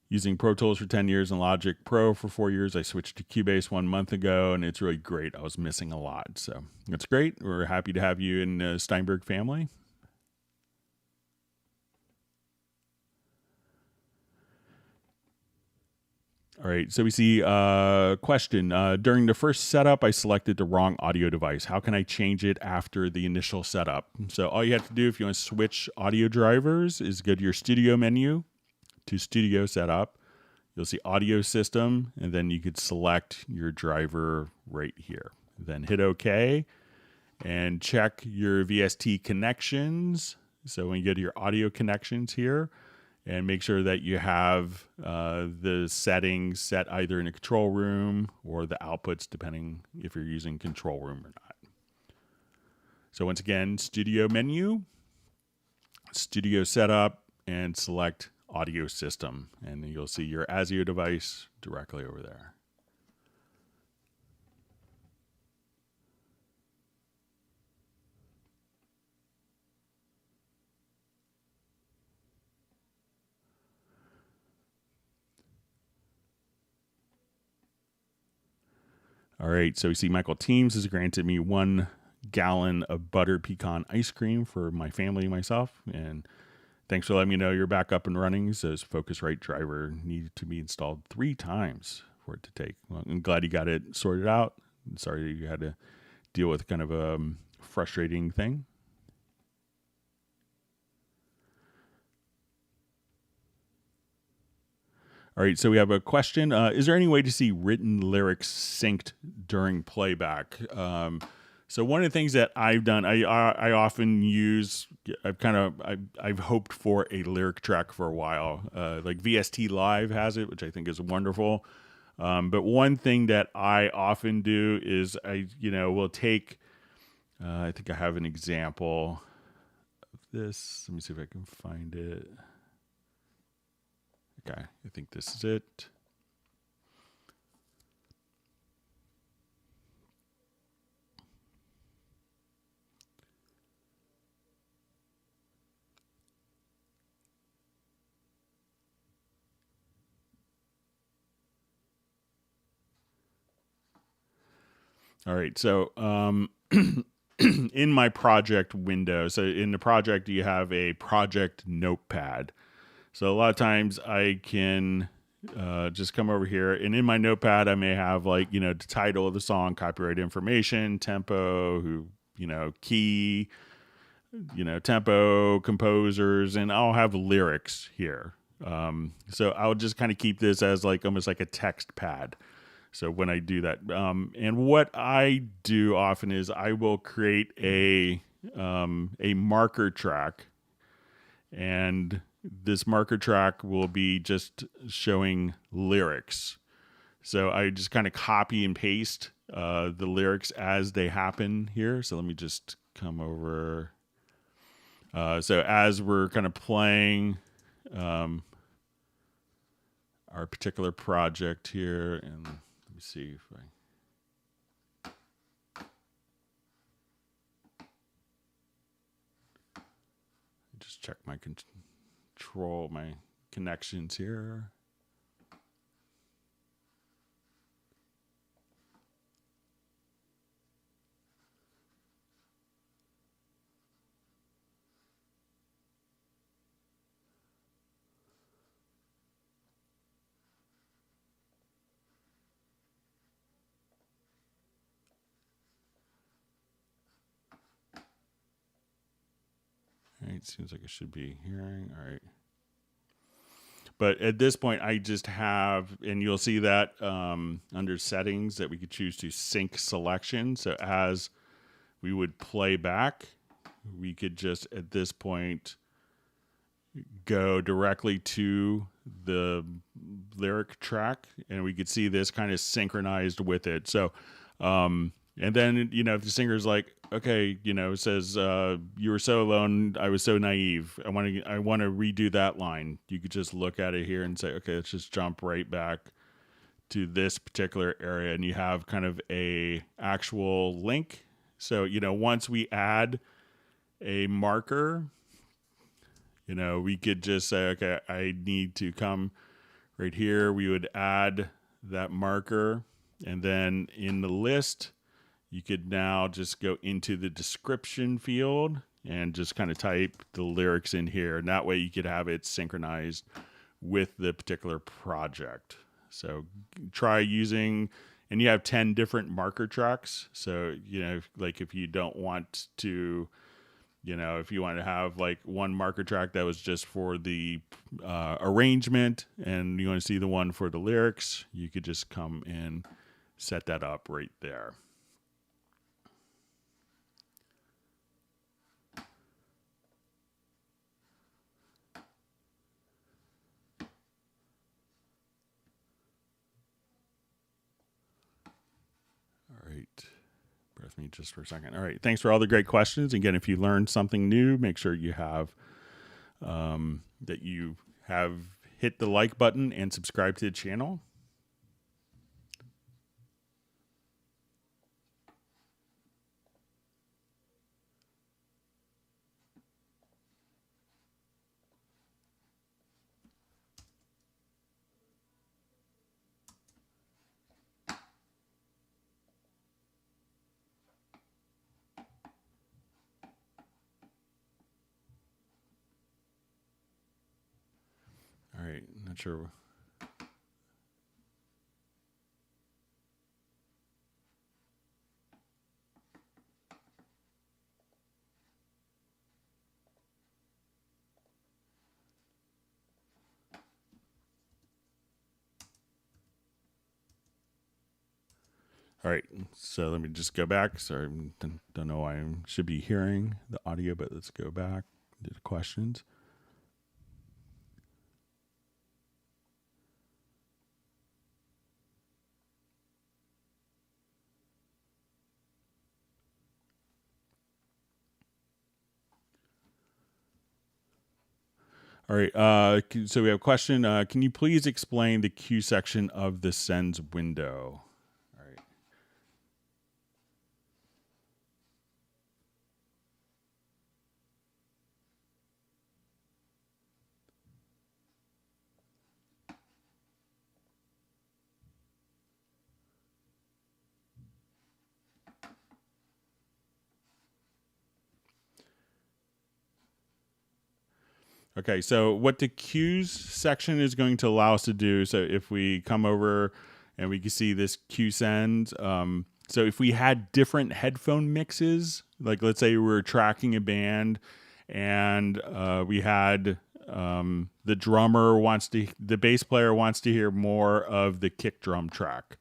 using Pro Tools for 10 years and Logic Pro for 4 years. I switched to Cubase 1 month ago, and it's really great. I was missing a lot. So that's great. We're happy to have you in the Steinberg family. All right, so we see a question. During the first setup, I selected the wrong audio device. How can I change it after the initial setup? So all you have to do if you want to switch audio drivers is go to your studio menu to studio setup. You'll see audio system, and then you could select your driver right here. Then hit OK and check your VST connections. So when you go to your audio connections here, and make sure that you have the settings set either in the control room or the outputs, depending if you're using control room or not. So once again, studio menu, studio setup, and select audio system. And you'll see your ASIO device directly over there. All right, so we see Michael Teams has granted me 1 gallon of butter pecan ice cream for my family and myself. And thanks for letting me know you're back up and running. Says Focusrite driver needed to be installed 3 times for it to take. Well, I'm glad you got it sorted out. Sorry you had to deal with kind of a frustrating thing. All right, so we have a question. Is there any way to see written lyrics synced during playback? So one of the things that I've done, I often use, I've hoped for a lyric track for a while. Like VST Live has it, which I think is wonderful. But one thing that I often do is will take, I think I have an example of this. Let me see if I can find it. Okay, I think this is it. All right, so in my project window, so in the project you have a project notepad. So a lot of times I can just come over here, and in my notepad I may have the title of the song, copyright information, tempo, key, tempo, composers, and I'll have lyrics here. So I'll just kind of keep this as almost like a text pad. So when I do that, and what I do often is I will create a marker track, and this marker track will be just showing lyrics. So I just kind of copy and paste the lyrics as they happen here. So let me just come over. So as we're kind of playing our particular project here, and let me see if I just check my control, my connections here. All right, seems like it should be hearing. All right. But at this point, I just have, and you'll see that under settings that we could choose to sync selection. So as we would play back, we could just at this point go directly to the lyric track, and we could see this kind of synchronized with it. So And then, if the singer's like, okay, says, you were so alone, I was so naive. I want to redo that line. You could just look at it here and say, okay, let's just jump right back to this particular area, and you have kind of a actual link. So, once we add a marker, we could just say, okay, I need to come right here. We would add that marker, and then in the list, you could now just go into the description field and just kind of type the lyrics in here. And that way you could have it synchronized with the particular project. So try using, and you have 10 different marker tracks. So, like if you don't want to, if you want to have like one marker track that was just for the arrangement and you want to see the one for the lyrics, you could just come and set that up right there. All right. Bear with me just for a second. All right. Thanks for all the great questions. Again, if you learned something new, make sure you have that you have hit the like button and subscribe to the channel. All right. Not sure. All right, so let me just go back. Sorry, don't know why I should be hearing the audio, but let's go back to the questions. All right, so we have a question. Can you please explain the Q section of the sends window? All right. Okay, so what the cues section is going to allow us to do, so if we come over and we can see this cue send, so if we had different headphone mixes, like let's say we were tracking a band and we had the bass player wants to hear more of the kick drum track.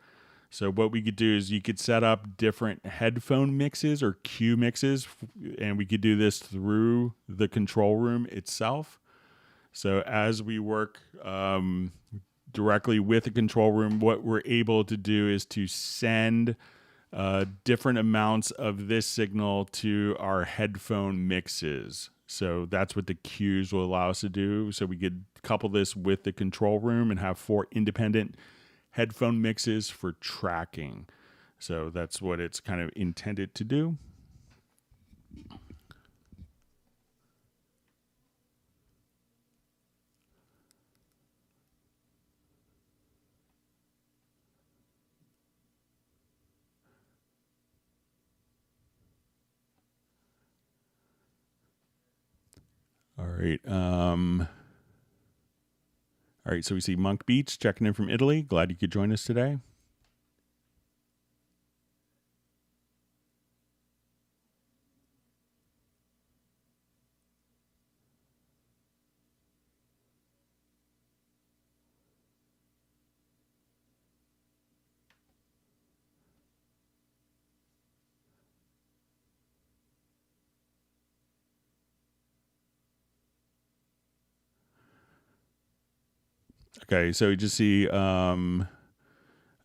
So what we could do is you could set up different headphone mixes or cue mixes, and we could do this through the control room itself. So as we work directly with the control room, what we're able to do is to send different amounts of this signal to our headphone mixes. So that's what the cues will allow us to do. So we could couple this with the control room and have 4 independent headphone mixes for tracking. So that's what it's kind of intended to do. All right. All right. So we see Monk Beach checking in from Italy. Glad you could join us today. Okay, so you just see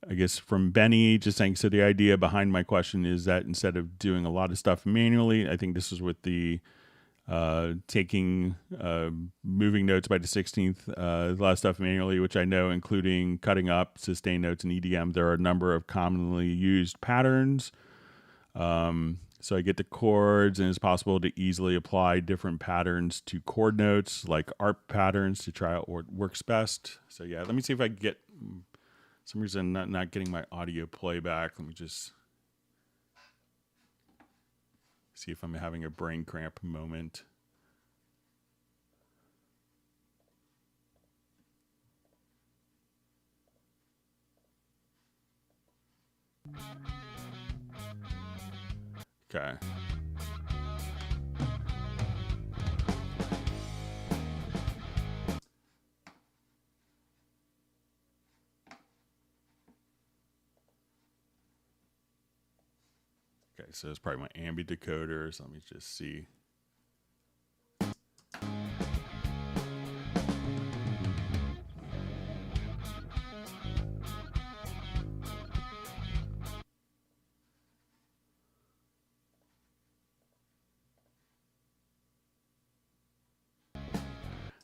I guess from Benny, just saying, so the idea behind my question is that instead of doing a lot of stuff manually, I think this is with the taking moving notes by the 16th, a lot of stuff manually, which I know, including cutting up sustained notes and EDM, there are a number of commonly used patterns. So I get the chords, and it's possible to easily apply different patterns to chord notes, like ARP patterns, to try out what works best. So yeah, let me see if I can get, some reason not getting my audio playback. Let me just see if I'm having a brain cramp moment. Okay. Okay, so it's probably my ambi decoder. So let me just see.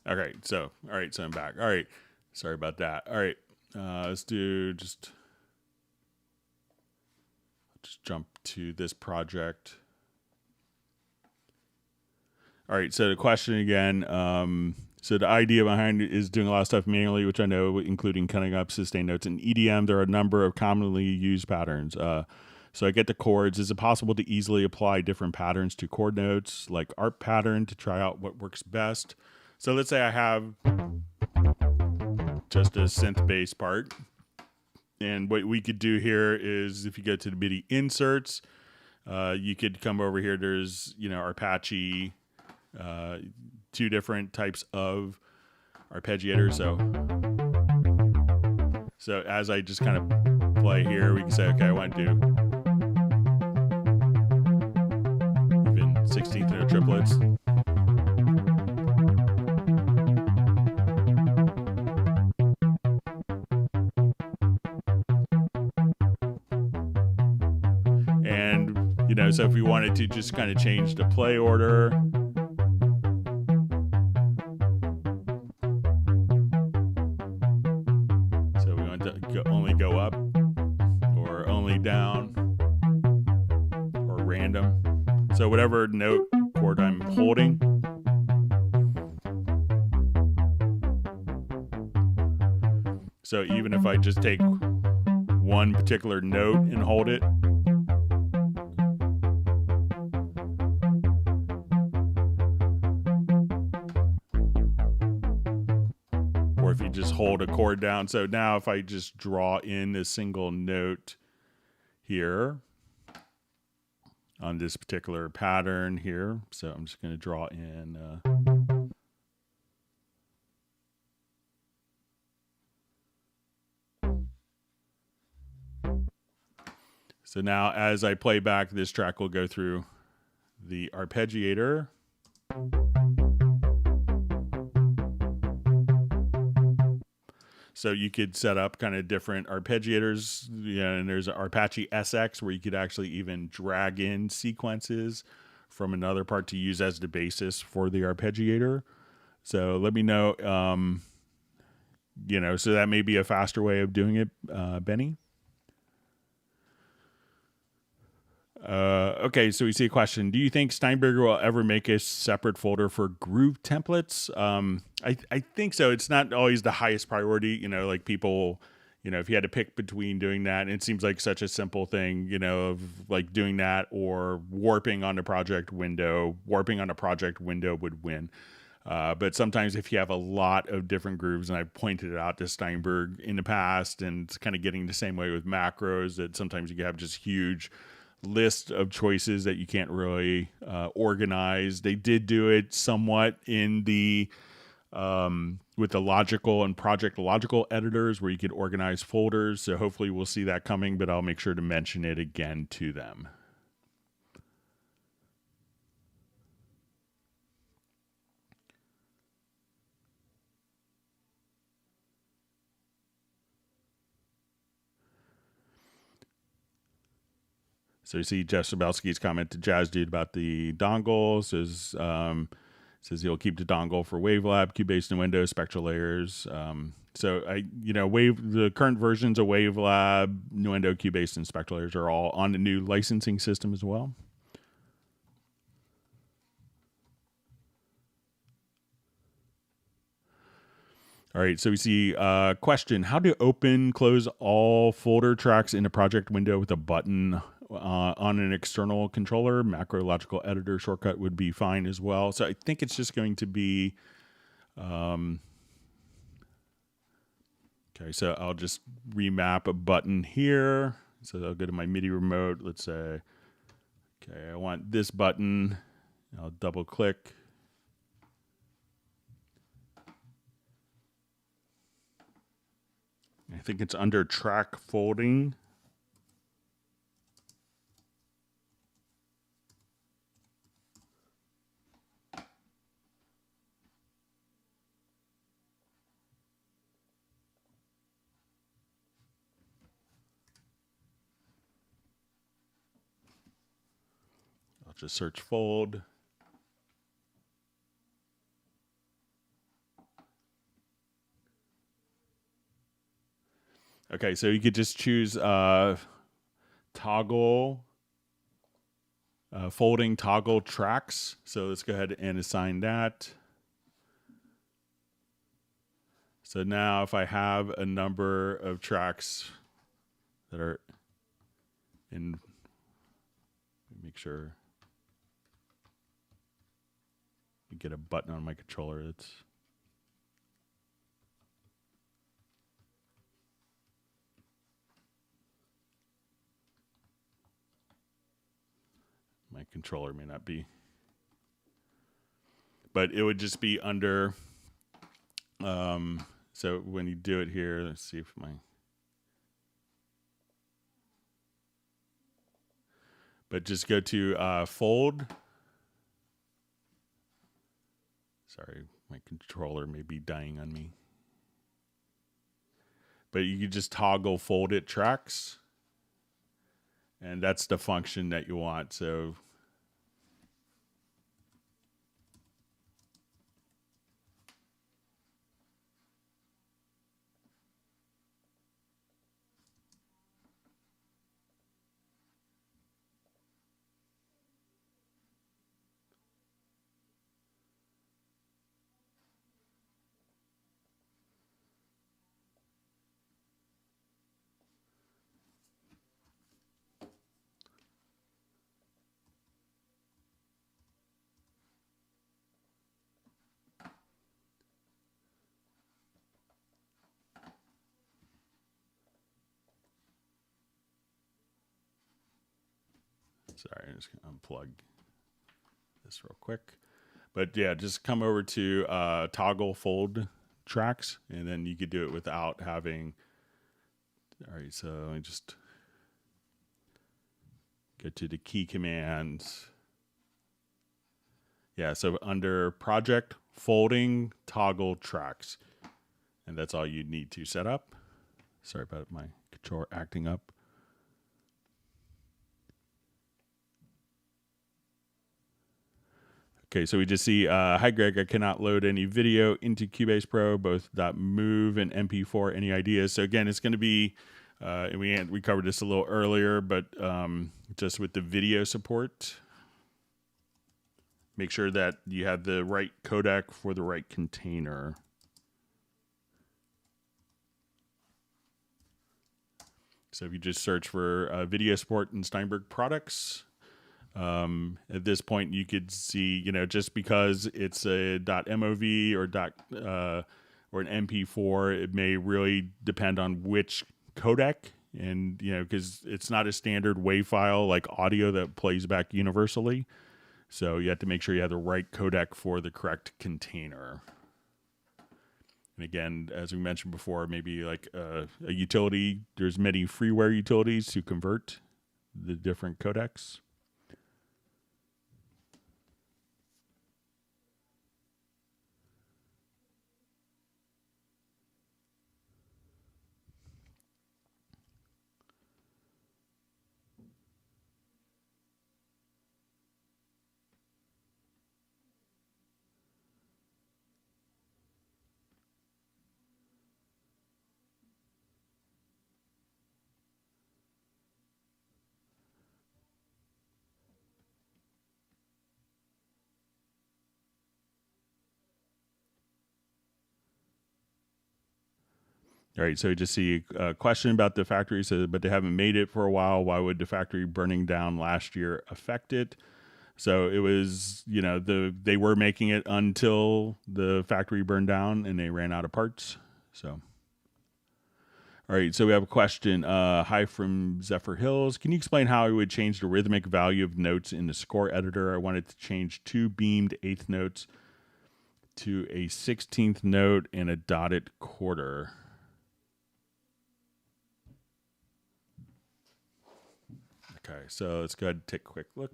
Okay, so all right, so I'm back. All right, sorry about that. All right, let's do just jump to this project. All right, so the question again. So the idea behind it is doing a lot of stuff manually, which I know, including cutting up sustained notes and EDM. There are a number of commonly used patterns. So I get the chords. Is it possible to easily apply different patterns to chord notes, like ARP pattern, to try out what works best? So let's say I have just a synth bass part. And what we could do here is, if you go to the MIDI inserts, you could come over here. There's, Apache, two different types of arpeggiators. So as I just kind of play here, we can say, okay, I want to do even 16th note triplets. And, so if we wanted to just kind of change the play order, so we want to only go up or only down or random. So whatever note chord I'm holding. So even if I just take one particular note and hold it, or if you just hold a chord down. So now if I just draw in a single note here on this particular pattern here, so I'm just going to draw in so now as I play back, this track will go through the arpeggiator. So you could set up kind of different arpeggiators, and there's an Apache SX where you could actually even drag in sequences from another part to use as the basis for the arpeggiator. So let me know, so that may be a faster way of doing it, Benny. Okay, so we see a question. Do you think Steinberg will ever make a separate folder for groove templates? I think so. It's not always the highest priority, like people, if you had to pick between doing that, and it seems like such a simple thing, of like doing that or warping on the project window. Warping on a project window would win. But sometimes if you have a lot of different grooves, and I've pointed it out to Steinberg in the past, and it's kind of getting the same way with macros, that sometimes you have just huge list of choices that you can't really organize. They did do it somewhat in the with the logical and project logical editors where you could organize folders. So hopefully we'll see that coming, but I'll make sure to mention it again to them. So you see Jeff Sabelski's comment to Jazz Dude about the dongle. Says he'll keep the dongle for Wavelab, Cubase and Windows, Spectral layers. So the current versions of Wavelab, Nuendo, Cubase, and Spectral layers are all on the new licensing system as well. All right, so we see question: how to open, close all folder tracks in a project window with a button on an external controller. Macro logical editor shortcut would be fine as well. So I think it's just going to be, okay, so I'll just remap a button here. So I'll go to my MIDI remote. Let's say, okay, I want this button. I'll double click. I think it's under track folding. I'll just search fold. Okay, so you could just choose toggle, folding toggle tracks. So let's go ahead and assign that. So now if I have a number of tracks that are in, make sure you get a button on my controller that's my controller may not be, but it would just be under, so when you do it here, let's see if but just go to fold. Sorry, my controller may be dying on me. But you can just toggle fold it tracks. And that's the function that you want. So sorry, I'm just going to unplug this real quick. But yeah, just come over to toggle fold tracks, and then you could do it without having. All right, so I just go to the key commands. Yeah, so under project, folding, toggle tracks. And that's all you need to set up. Sorry about my controller acting up. Okay, so we just see, hi Greg, I cannot load any video into Cubase Pro, both .move and MP4. Any ideas? So again, it's going to be, we covered this a little earlier, but just with the video support, make sure that you have the right codec for the right container. So if you just search for video support in Steinberg products, at this point you could see, just because it's a .mov or an MP4, it may really depend on which codec, and because it's not a standard WAV file like audio that plays back universally. So you have to make sure you have the right codec for the correct container. And again, as we mentioned before, maybe like a utility, there's many freeware utilities to convert the different codecs. All right, so you just see a question about the factory. So, but they haven't made it for a while. Why would the factory burning down last year affect it? So it was, you know, they were making it until the factory burned down and they ran out of parts. So, all right, so we have a question. Hi from Zephyr Hills. Can you explain how I would change the rhythmic value of notes in the score editor? I wanted to change 2 beamed eighth notes to a 16th note and a dotted quarter. Okay, so let's go ahead and take a quick look.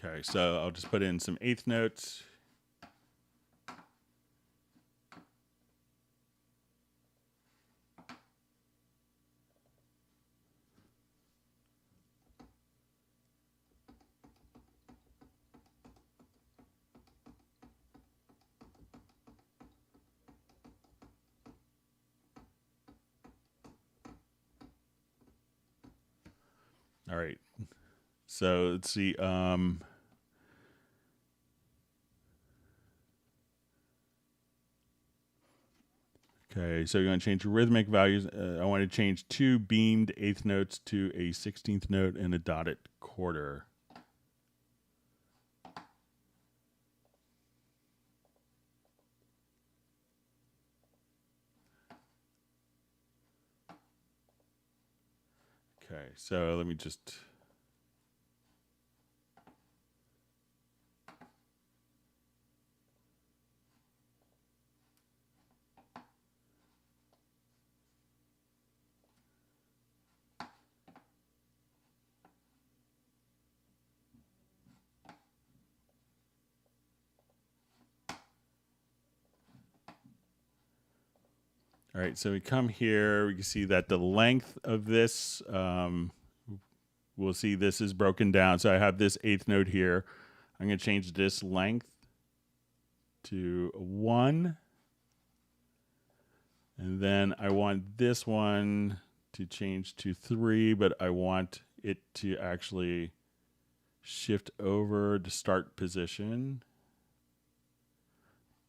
Okay, so I'll just put in some eighth notes. All right, so let's see. Okay, so you're going to change your rhythmic values. I want to change 2 beamed eighth notes to a 16th note and a dotted quarter. Okay, so let me just... All right, so we come here, we can see that the length of this, we'll see this is broken down. So I have this eighth note here. I'm going to change this length to 1. And then I want this one to change to 3, but I want it to actually shift over to start position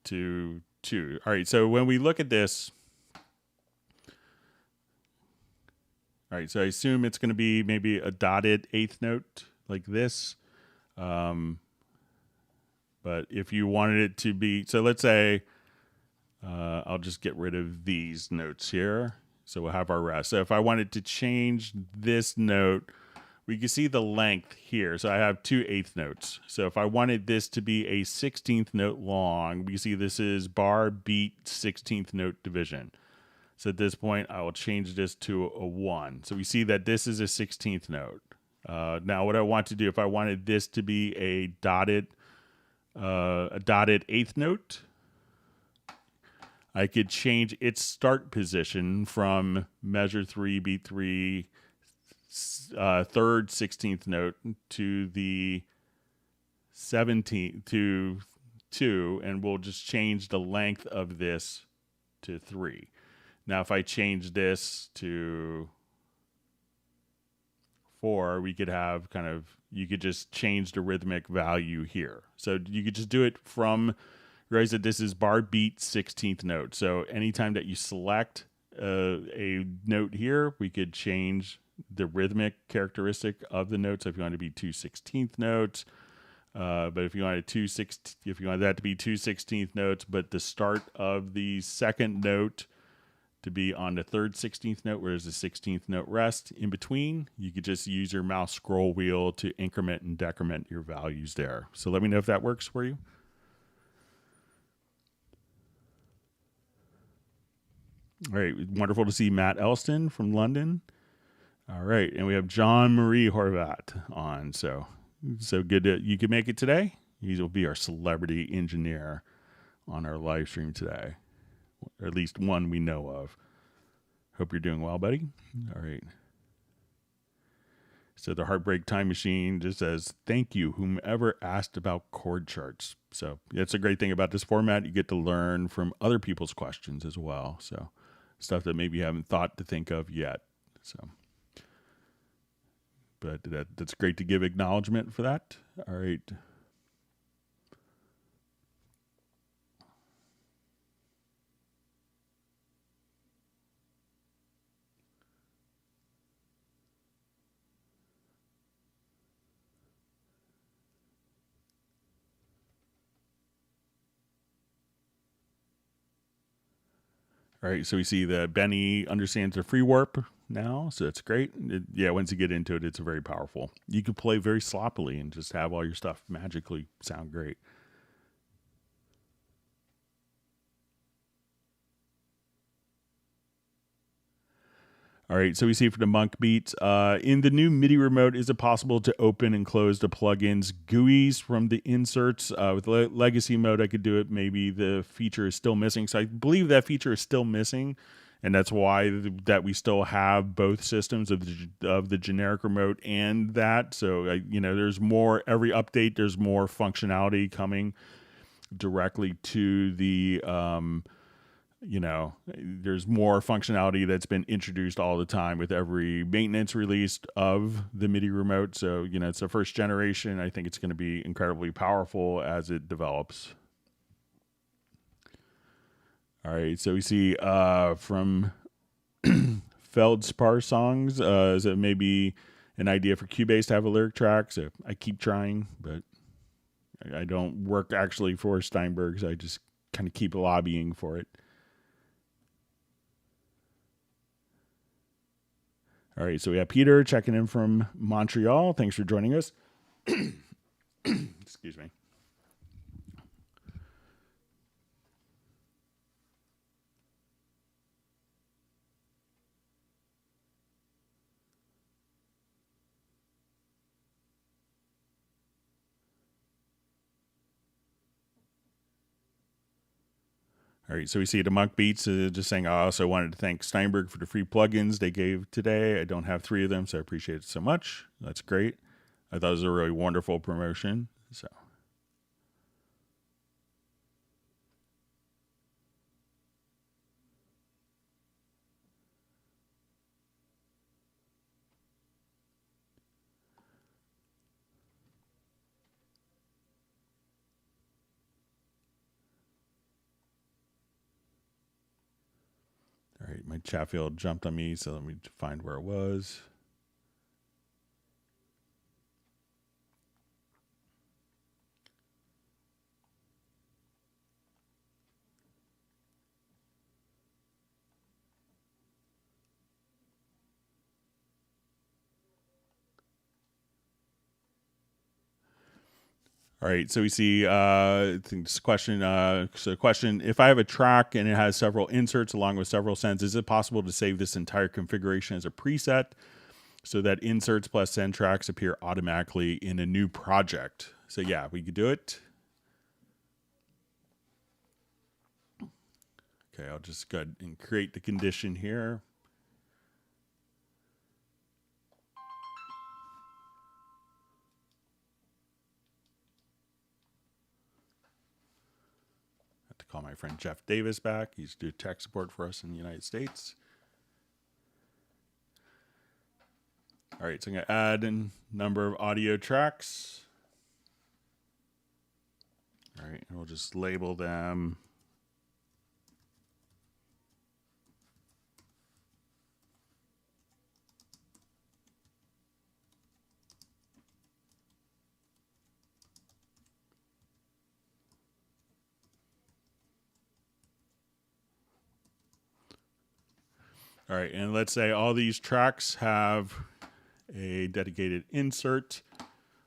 to 2. All right, so when we look at this, all right, so I assume it's going to be maybe a dotted eighth note like this. But if you wanted it to be, so let's say, I'll just get rid of these notes here. So we'll have our rest. So if I wanted to change this note, we can see the length here. So I have 2 eighth notes. So if I wanted this to be a 16th note long, we can see this is bar, beat, 16th note division. So at this point, I will change this to a 1. So we see that this is a 16th note. Now, what I want to do, if I wanted this to be a dotted eighth note, I could change its start position from measure 3, beat 3, third 16th note to the 17th to 2, and we'll just change the length of this to 3. Now, if I change this to 4, we could have kind of, you could just change the rhythmic value here. So you could just do it from, realize that this is bar beat 16th note. So anytime that you select a note here, we could change the rhythmic characteristic of the note. So if you want it to be 2 16th notes, but if you wanted if you wanted that to be 2 16th notes, but the start of the second note to be on the third 16th note, whereas the 16th note rest in between, you could just use your mouse scroll wheel to increment and decrement your values there. So let me know if that works for you. All right, wonderful to see Matt Elston from London. All right, and we have John Marie Horvat on. So good that you could make it today. He will be our celebrity engineer on our live stream today, or at least one we know of. Hope you're doing well, buddy. All right. So the Heartbreak Time Machine just says, thank you, whomever asked about chord charts. So that's a great thing about this format. You get to learn from other people's questions as well. So stuff that maybe you haven't thought to think of yet. So, but that's great to give acknowledgement for that. All right. All right, so we see that Benny understands the free warp now, so that's great. Yeah, once you get into it, it's very powerful. You can play very sloppily and just have all your stuff magically sound great. All right, so we see for the Monk Beats, in the new MIDI remote, is it possible to open and close the plugins GUIs from the inserts? With legacy mode, I could do it. Maybe the feature is still missing. So I believe that feature is still missing, and that's why that we still have both systems of the generic remote and that. So there's more every update. There's more functionality coming directly to the. There's more functionality that's been introduced all the time with every maintenance release of the MIDI remote. So, it's the first generation. I think it's going to be incredibly powerful as it develops. All right. So we see from Feldspar songs, is it maybe an idea for Cubase to have a lyric track? So I keep trying, but I don't work actually for Steinberg. So I just kind of keep lobbying for it. All right, so we have Peter checking in from Montreal. Thanks for joining us. Excuse me. All right, so we see the Monk Beats just saying, I also wanted to thank Steinberg for the free plugins they gave today. I don't have 3 of them, so I appreciate it so much. That's great. I thought it was a really wonderful promotion. So. All right, my chat field jumped on me, so let me find where it was. All right, so we see I think this question. Question: if I have a track and it has several inserts along with several sends, is it possible to save this entire configuration as a preset so that inserts plus send tracks appear automatically in a new project? So yeah, we could do it. Okay, I'll just go ahead and create the condition here. Call my friend Jeff Davis back. He's doing tech support for us in the United States. All right, so I'm going to add a number of audio tracks. All right, and we'll just label them. All right, and let's say all these tracks have a dedicated insert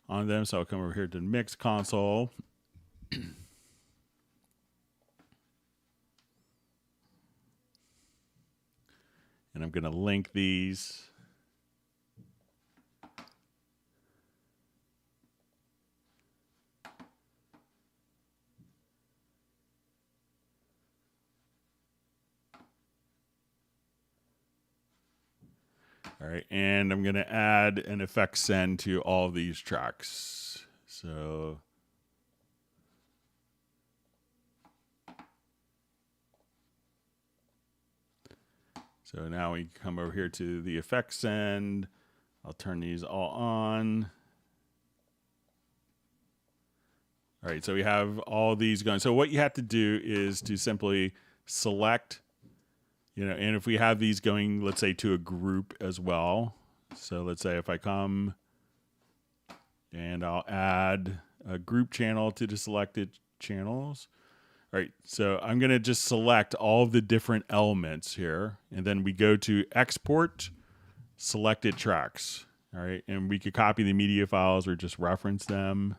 on them. So I'll come over here to the mix console. And I'm going to link these. All right, and I'm going to add an effect send to all of these tracks. So now we come over here to the effect send. I'll turn these all on. All right, so we have all these going. So what you have to do is to simply select, and if we have these going, let's say to a group as well. So let's say if I come and I'll add a group channel to the selected channels. All right, so I'm going to just select all of the different elements here, and then we go to export selected tracks. All right, and we could copy the media files or just reference them.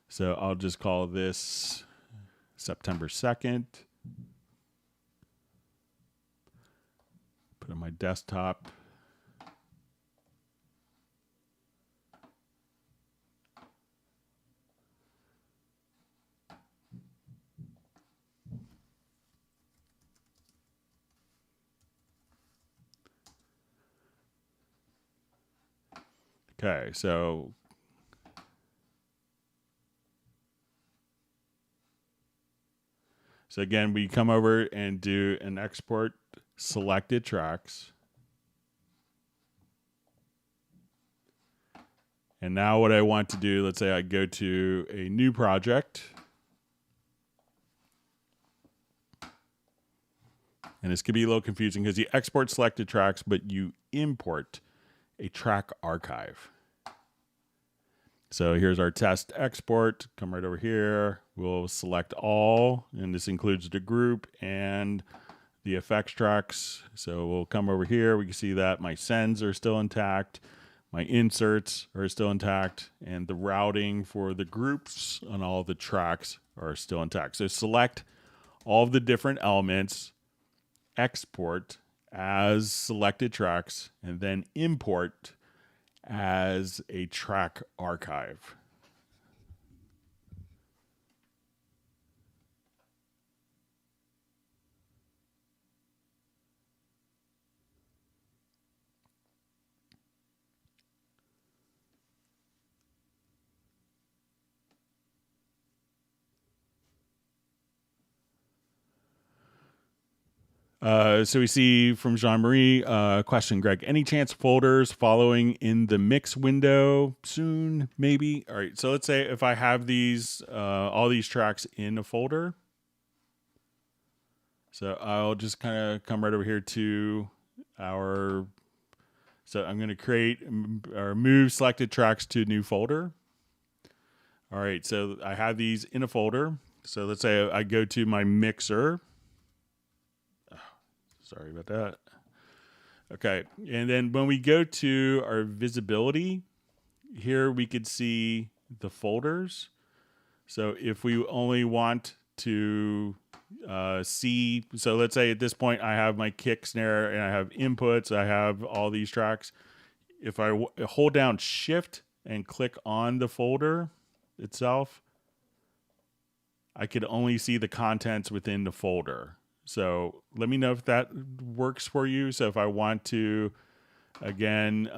So I'll just call this September 2nd. Put it on my desktop. Okay, so again, we come over and do an export selected tracks. And now what I want to do, let's say I go to a new project. And this could be a little confusing because you export selected tracks, but you import a track archive. So here's our test export. Come right over here. We'll select all, and this includes the group and the effects tracks. So we'll come over here. We can see that my sends are still intact. My inserts are still intact, and the routing for the groups on all the tracks are still intact. So select all of the different elements, export as selected tracks, and then import as a track archive. So we see from Jean-Marie, question, Greg, any chance folders following in the mix window soon, maybe? All right, so let's say if I have these, all these tracks in a folder. So I'll just kind of come right over here to our, so I'm going to create or move selected tracks to new folder. All right, so I have these in a folder. So let's say I go to my mixer. Sorry about that. Okay, and then when we go to our visibility, here we could see the folders. So if we only want to see, so let's say at this point I have my kick, snare, and I have inputs, I have all these tracks. If I hold down Shift and click on the folder itself, I could only see the contents within the folder. So let me know if that works for you. So if I want to, again,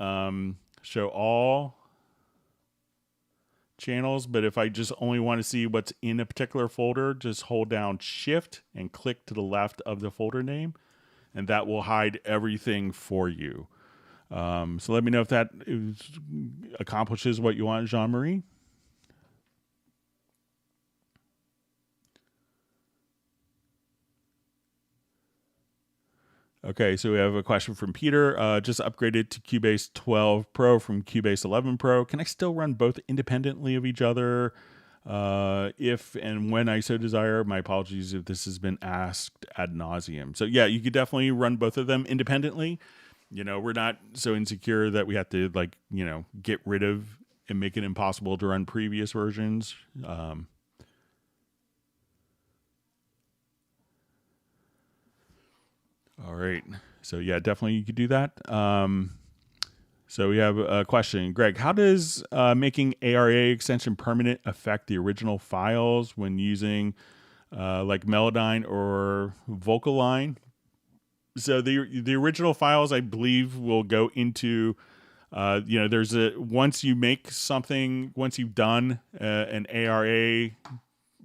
show all channels, but if I just only want to see what's in a particular folder, just hold down Shift and click to the left of the folder name, and that will hide everything for you. So let me know if that accomplishes what you want, Jean-Marie. Okay, so we have a question from Peter. Just upgraded to Cubase 12 Pro from Cubase 11 Pro. Can I still run both independently of each other if and when I so desire? My apologies if this has been asked ad nauseum. So yeah, you could definitely run both of them independently. We're not so insecure that we have to get rid of and make it impossible to run previous versions. All right. So yeah, definitely you could do that. So we have a question. Greg, how does making ARA extension permanent affect the original files when using like Melodyne or Vocaline? So the original files, I believe, will go into, there's once you make something, once you've done an ARA,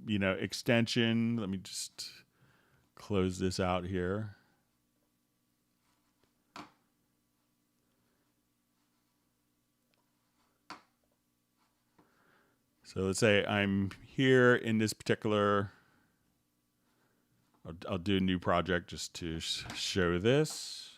extension. Let me just close this out here. So let's say I'm here in this particular, I'll do a new project just to show this.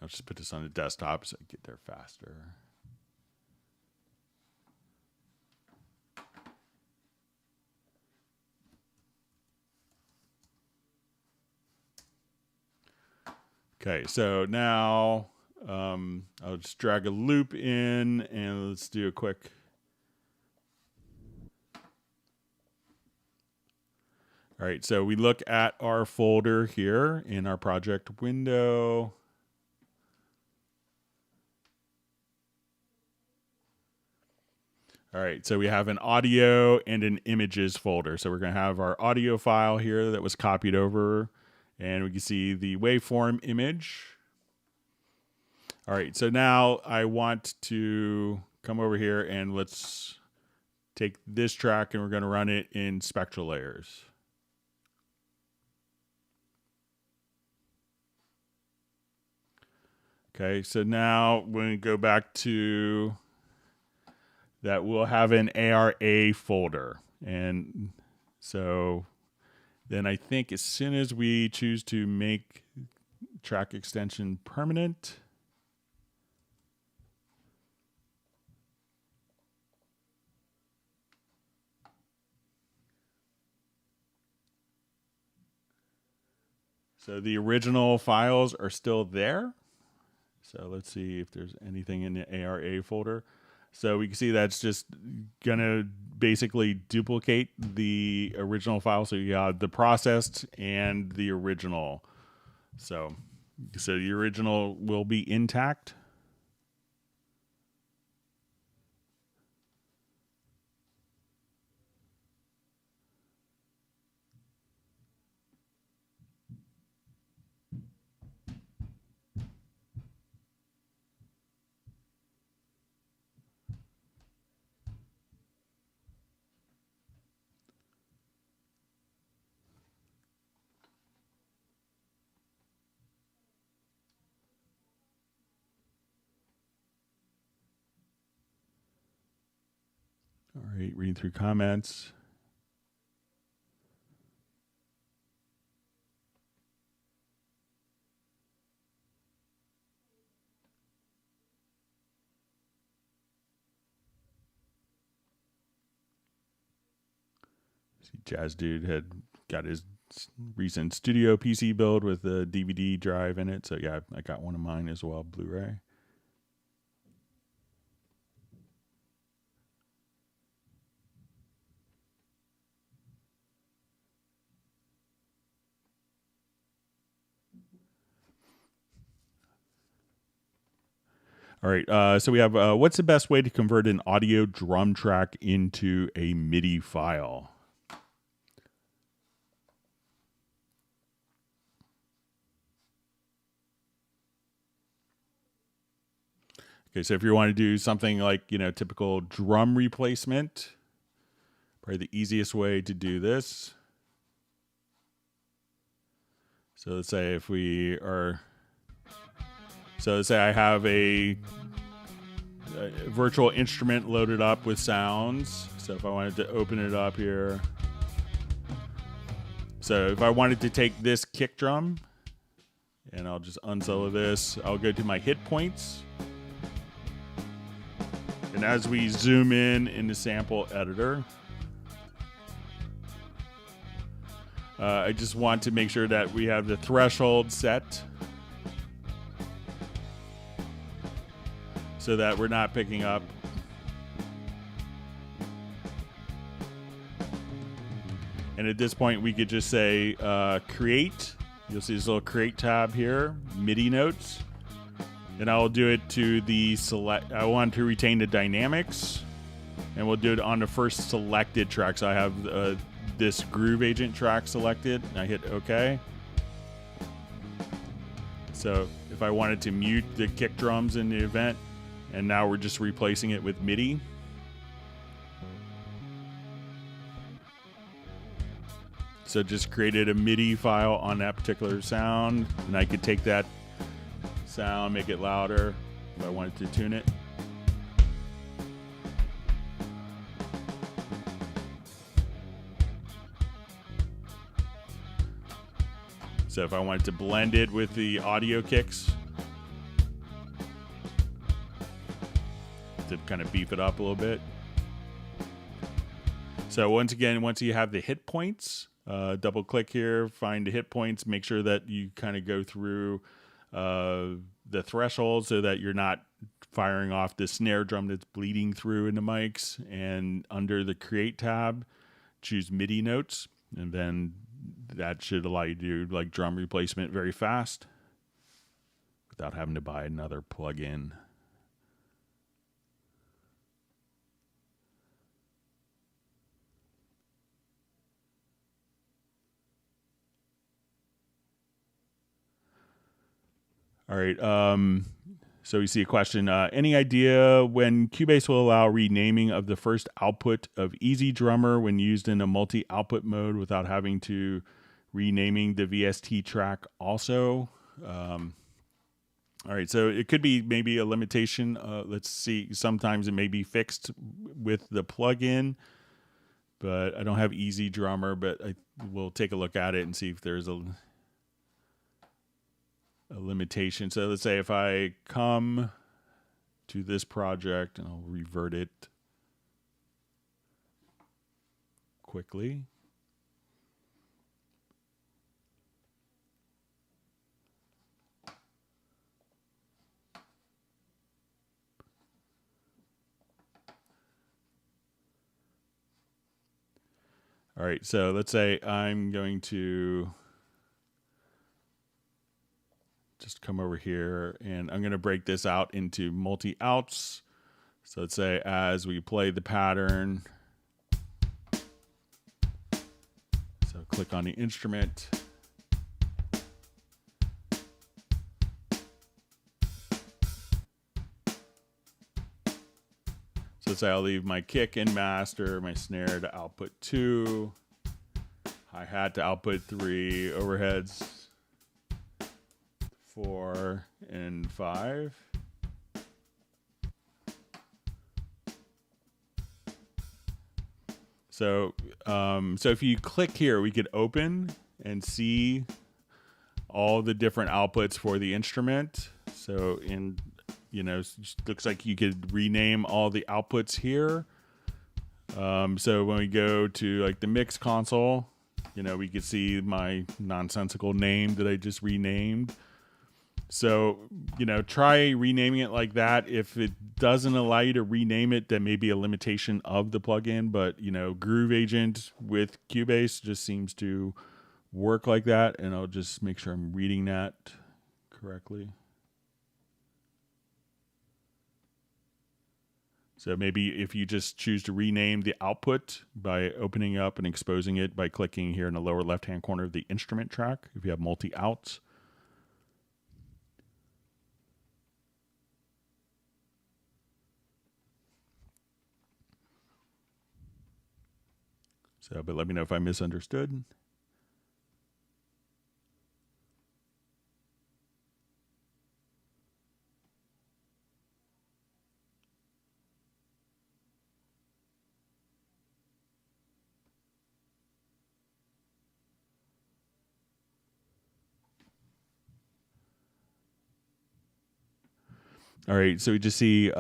I'll just put this on the desktop so I get there faster. Okay, so now I'll just drag a loop in and let's do a quick. All right, so we look at our folder here in our project window. All right, so we have an audio and an images folder. So we're going to have our audio file here that was copied over, and we can see the waveform image. All right, so now I want to come over here and let's take this track and we're going to run it in Spectral layers. Okay, so now when we go back to that, we'll have an ARA folder. And so then I think as soon as we choose to make track extension permanent, so the original files are still there. So let's see if there's anything in the ARA folder. So we can see that's just going to basically duplicate the original file. So you got the processed and the original. So the original will be intact. All right, reading through comments. See, Jazz Dude had got his recent studio PC build with a DVD drive in it. So yeah, I got one of mine as well, Blu-ray. All right, so we have what's the best way to convert an audio drum track into a MIDI file? Okay, so if you want to do something like, typical drum replacement, probably the easiest way to do this. So let's say let's say I have a virtual instrument loaded up with sounds. So if I wanted to open it up here. So if I wanted to take this kick drum, and I'll just unsolo this, I'll go to my hit points. And as we zoom in the sample editor, I just want to make sure that we have the threshold set so that we're not picking up. And at this point, we could just say create. You'll see this little create tab here, MIDI notes. And I'll do it to the select. I want to retain the dynamics, and we'll do it on the first selected track. So I have this groove agent track selected. And I hit OK. So if I wanted to mute the kick drums in the event, and now we're just replacing it with MIDI. So just created a MIDI file on that particular sound, and I could take that sound, make it louder if I wanted to tune it. So if I wanted to blend it with the audio kicks to kind of beef it up a little bit. So once again, once you have the hit points, double click here, find the hit points, make sure that you kind of go through the threshold so that you're not firing off the snare drum that's bleeding through in the mics. And under the create tab, choose MIDI notes, and then that should allow you to do like drum replacement very fast without having to buy another plugin. All right. So we see a question. Any idea when Cubase will allow renaming of the first output of Easy Drummer when used in a multi-output mode without having to renaming the VST track also? All right. So it could be maybe a limitation. Let's see. Sometimes it may be fixed with the plugin, but I don't have Easy Drummer, but I will take a look at it and see if there's a limitation. So let's say if I come to this project and I'll revert it quickly. All right, so let's say I'm going to just come over here and I'm going to break this out into multi-outs. So let's say as we play the pattern, so click on the instrument. So let's say I'll leave my kick in master, my snare to output 2, hi-hat to output 3, overheads 4 and 5. So if you click here, we could open and see all the different outputs for the instrument. So looks like you could rename all the outputs here. So when we go to like the mix console, we could see my nonsensical name that I just renamed. So, try renaming it like that. If it doesn't allow you to rename it, that may be a limitation of the plugin. But, Groove Agent with Cubase just seems to work like that. And I'll just make sure I'm reading that correctly. So maybe if you just choose to rename the output by opening up and exposing it by clicking here in the lower left-hand corner of the instrument track, if you have multi-outs. So, but let me know if I misunderstood. All right, so we just see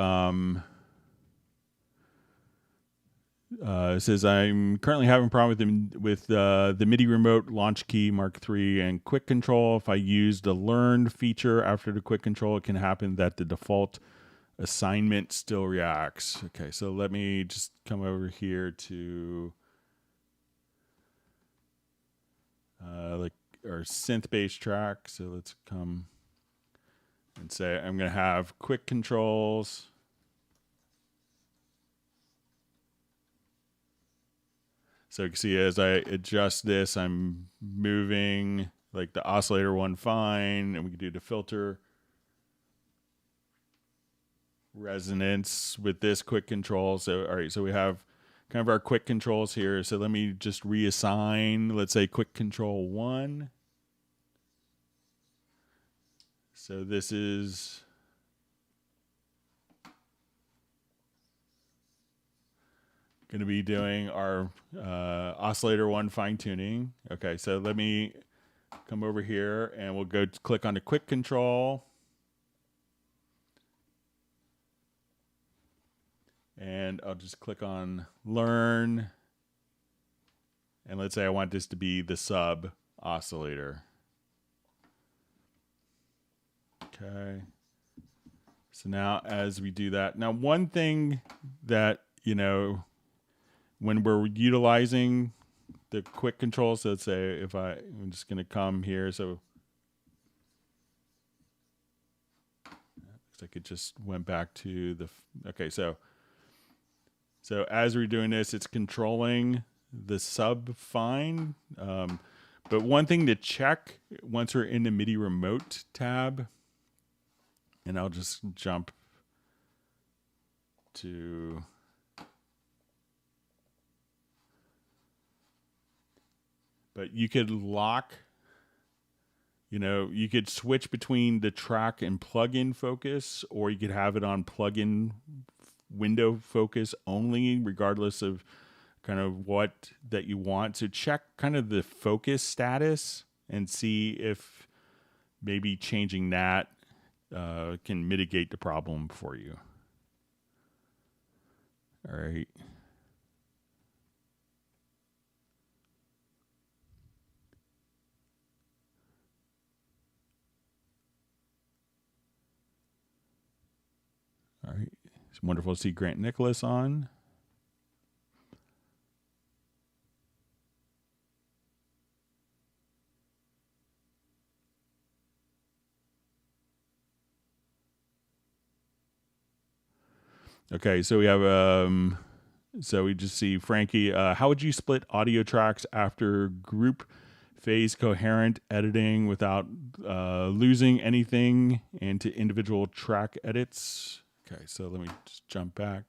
it says I'm currently having a problem with the MIDI remote launch key Mark III and quick control. If I use the learned feature after the quick control, it can happen that the default assignment still reacts. Okay, so let me just come over here to like our synth bass track. So let's come and say I'm going to have quick controls. So you can see as I adjust this, I'm moving like the oscillator one fine, and we can do the filter resonance with this quick control. So, all right, so we have kind of our quick controls here. So let me just reassign, let's say quick control 1. So this is going to be doing our oscillator 1 fine tuning. Okay, so let me come over here and we'll go click on the quick control. And I'll just click on learn. And let's say I want this to be the sub oscillator. Okay. So now as we do that, now one thing that, you know, when we're utilizing the quick control, so let's say if I'm just going to come here. So looks like it just went back to the, okay. So as we're doing this, it's controlling the sub fine. But one thing to check once we're in the MIDI remote tab, and I'll just jump to, but you could lock, you know, you could switch between the track and plugin focus, or you could have it on plugin window focus only, regardless of kind of what that you want. So check kind of the focus status and see if maybe changing that can mitigate the problem for you. All right. All right. It's wonderful to see Grant Nicholas on. Okay, so we have so we just see Frankie. How would you split audio tracks after group phase coherent editing without losing anything into individual track edits? Okay, so let me just jump back.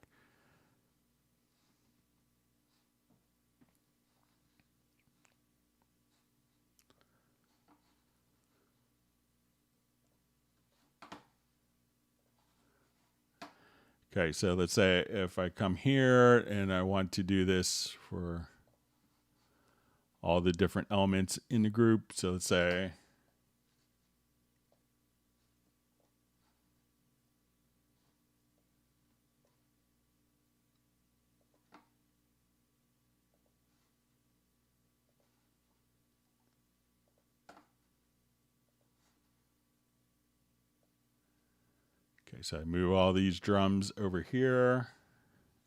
Okay, so let's say if I come here and I want to do this for all the different elements in the group. So let's say okay, so I move all these drums over here.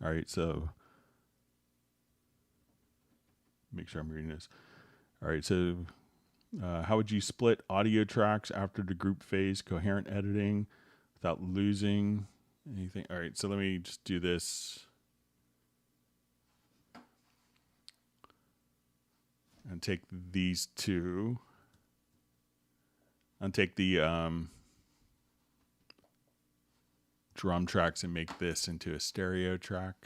All right, so make sure I'm reading this. All right, so how would you split audio tracks after the group phase coherent editing without losing anything? All right, so let me just do this. And take these two. And take the drum tracks and make this into a stereo track.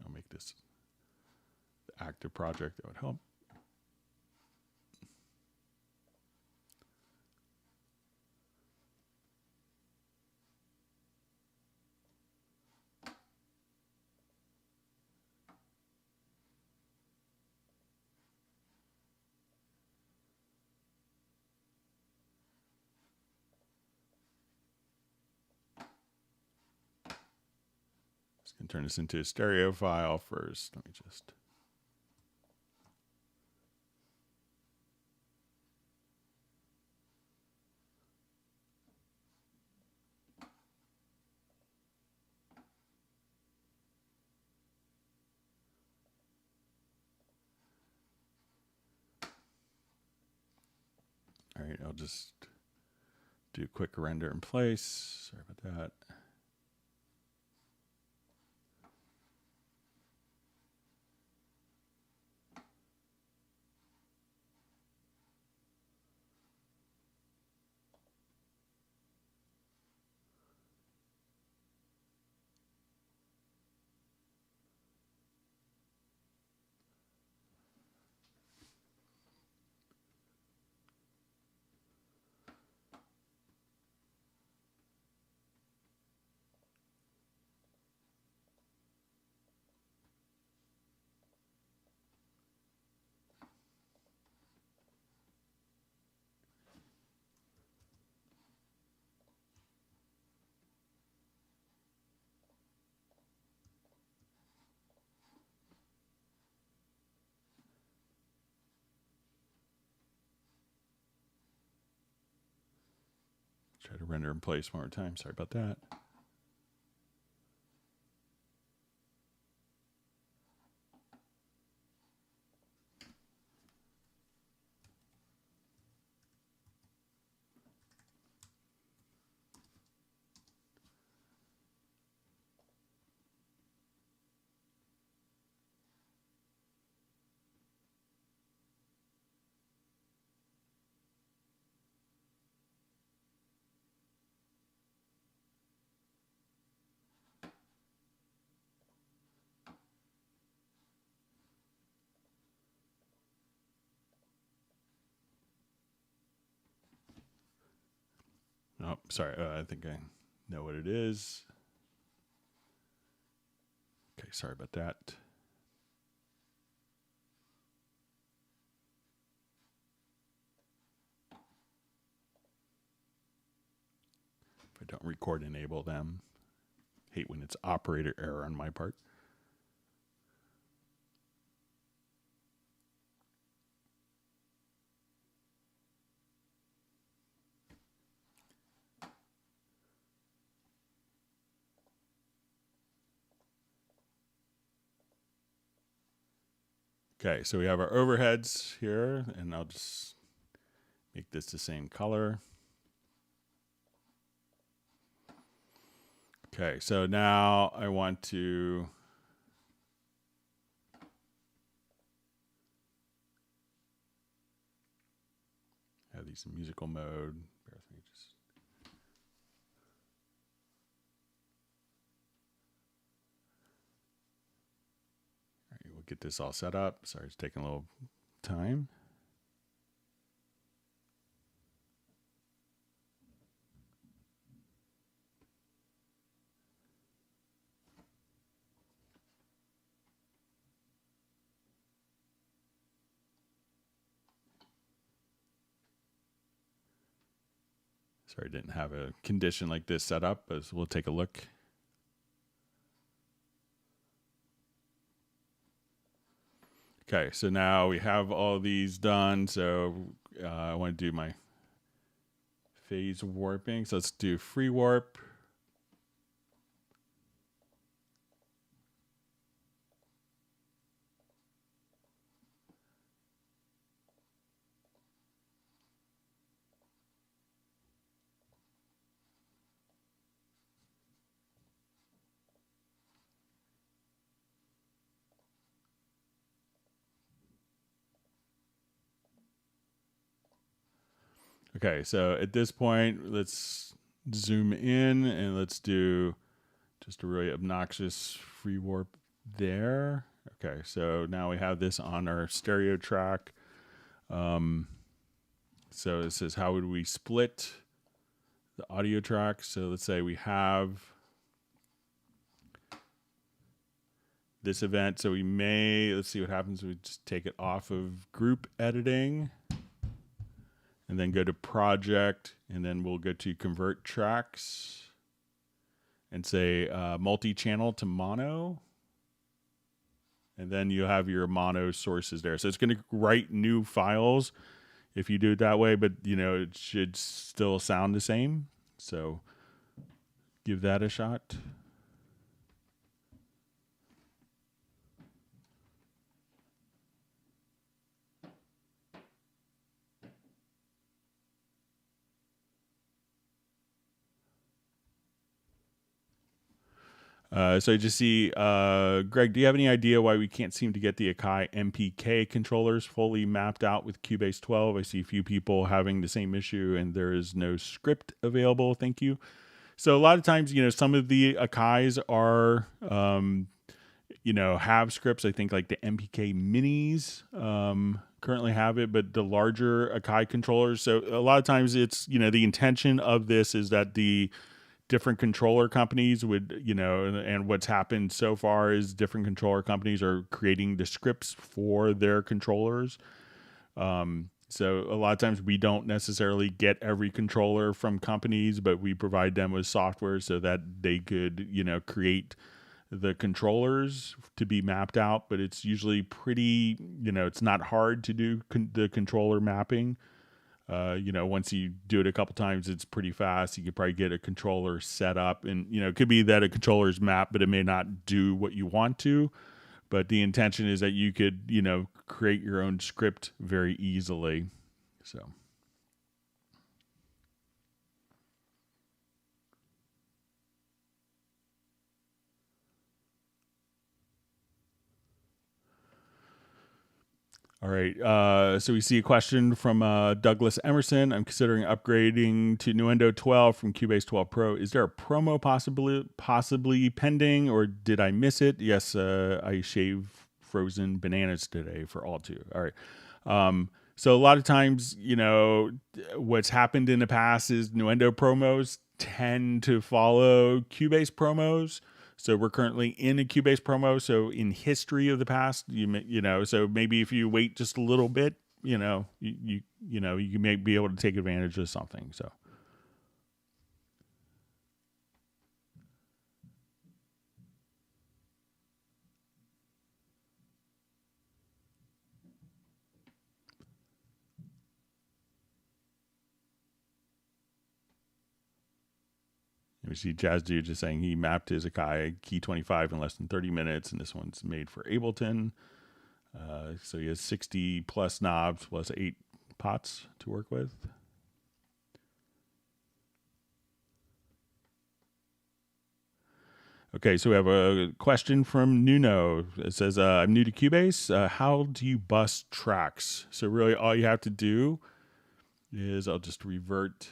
I'll make this the active project. That would help. Just gonna turn this into a stereo file first. Let me just. right, I'll just do a quick render in place. Sorry about that. Try to render in place one more time. Sorry about that. Oh, sorry. I think I know what it is. Okay, sorry about that. If I don't record enable them, hate when it's operator error on my part. Okay, so we have our overheads here, and I'll just make this the same color. Okay, so now I want to have these in musical mode. Bear with me just. All right, we'll get this all set up. Sorry, it's taking a little time. Sorry, I didn't have a condition like this set up, but we'll take a look. Okay, so now we have all these done. So I want to do my phase warping. So let's do free warp. Okay, so at this point, let's zoom in and let's do just a really obnoxious free warp there. Okay, so now we have this on our stereo track. So it says, how would we split the audio track? So let's say we have this event. So we may, let's see what happens. We just take it off of group editing and then go to project, and then we'll go to convert tracks and say multi-channel to mono. And then you have your mono sources there. So it's going to write new files if you do it that way, but you know, it should still sound the same. So give that a shot. So I just see, Greg, do you have any idea why we can't seem to get the Akai MPK controllers fully mapped out with Cubase 12? I see a few people having the same issue and there is no script available. Thank you. So a lot of times, some of the Akais are, have scripts. I think like the MPK minis currently have it, but the larger Akai controllers. So a lot of times it's, the intention of this is that the different controller companies would, and what's happened so far is different controller companies are creating the scripts for their controllers. So a lot of times we don't necessarily get every controller from companies, but we provide them with software so that they could, create the controllers to be mapped out. But it's usually pretty, it's not hard to do the controller mapping. Once you do it a couple times, it's pretty fast. You could probably get a controller set up and, it could be that a controller's mapped, but it may not do what you want to. But the intention is that you could, create your own script very easily. So. All right. So we see a question from Douglas Emerson. I'm considering upgrading to Nuendo 12 from Cubase 12 Pro. Is there a promo possibly pending, or did I miss it? Yes, I shaved frozen bananas today for all two. All right. So a lot of times, what's happened in the past is Nuendo promos tend to follow Cubase promos. So we're currently in a Cubase promo. So in history of the past, so maybe if you wait just a little bit, you may be able to take advantage of something. So. We see Jazz Dude just saying he mapped his Akai Key 25 in less than 30 minutes, and this one's made for Ableton. So he has 60 plus knobs plus 8 pots to work with. Okay, so we have a question from Nuno. It says, I'm new to Cubase. How do you bus tracks? So really all you have to do is, I'll just revert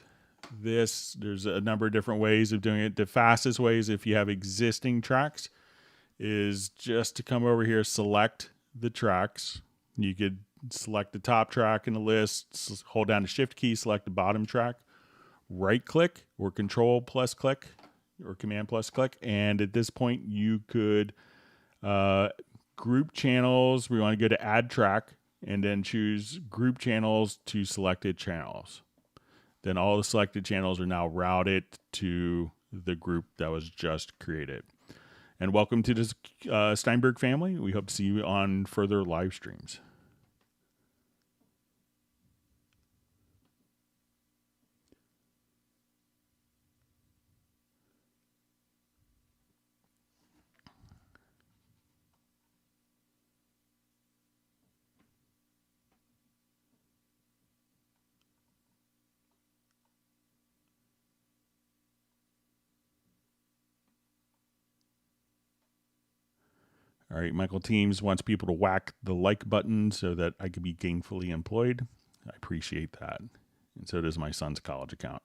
this. There's a number of different ways of doing it. The fastest way is if you have existing tracks is just to come over here, select the tracks. You could select the top track in the list, hold down the shift key, select the bottom track, right click or control plus click or command plus click. And at this point you could group channels. We want to go to add track and then choose group channels to selected channels. Then all the selected channels are now routed to the group that was just created. And welcome to this Steinberg family. We hope to see you on further live streams. All right, Michael Teams wants people to whack the like button so that I can be gainfully employed. I appreciate that. And so does my son's college account.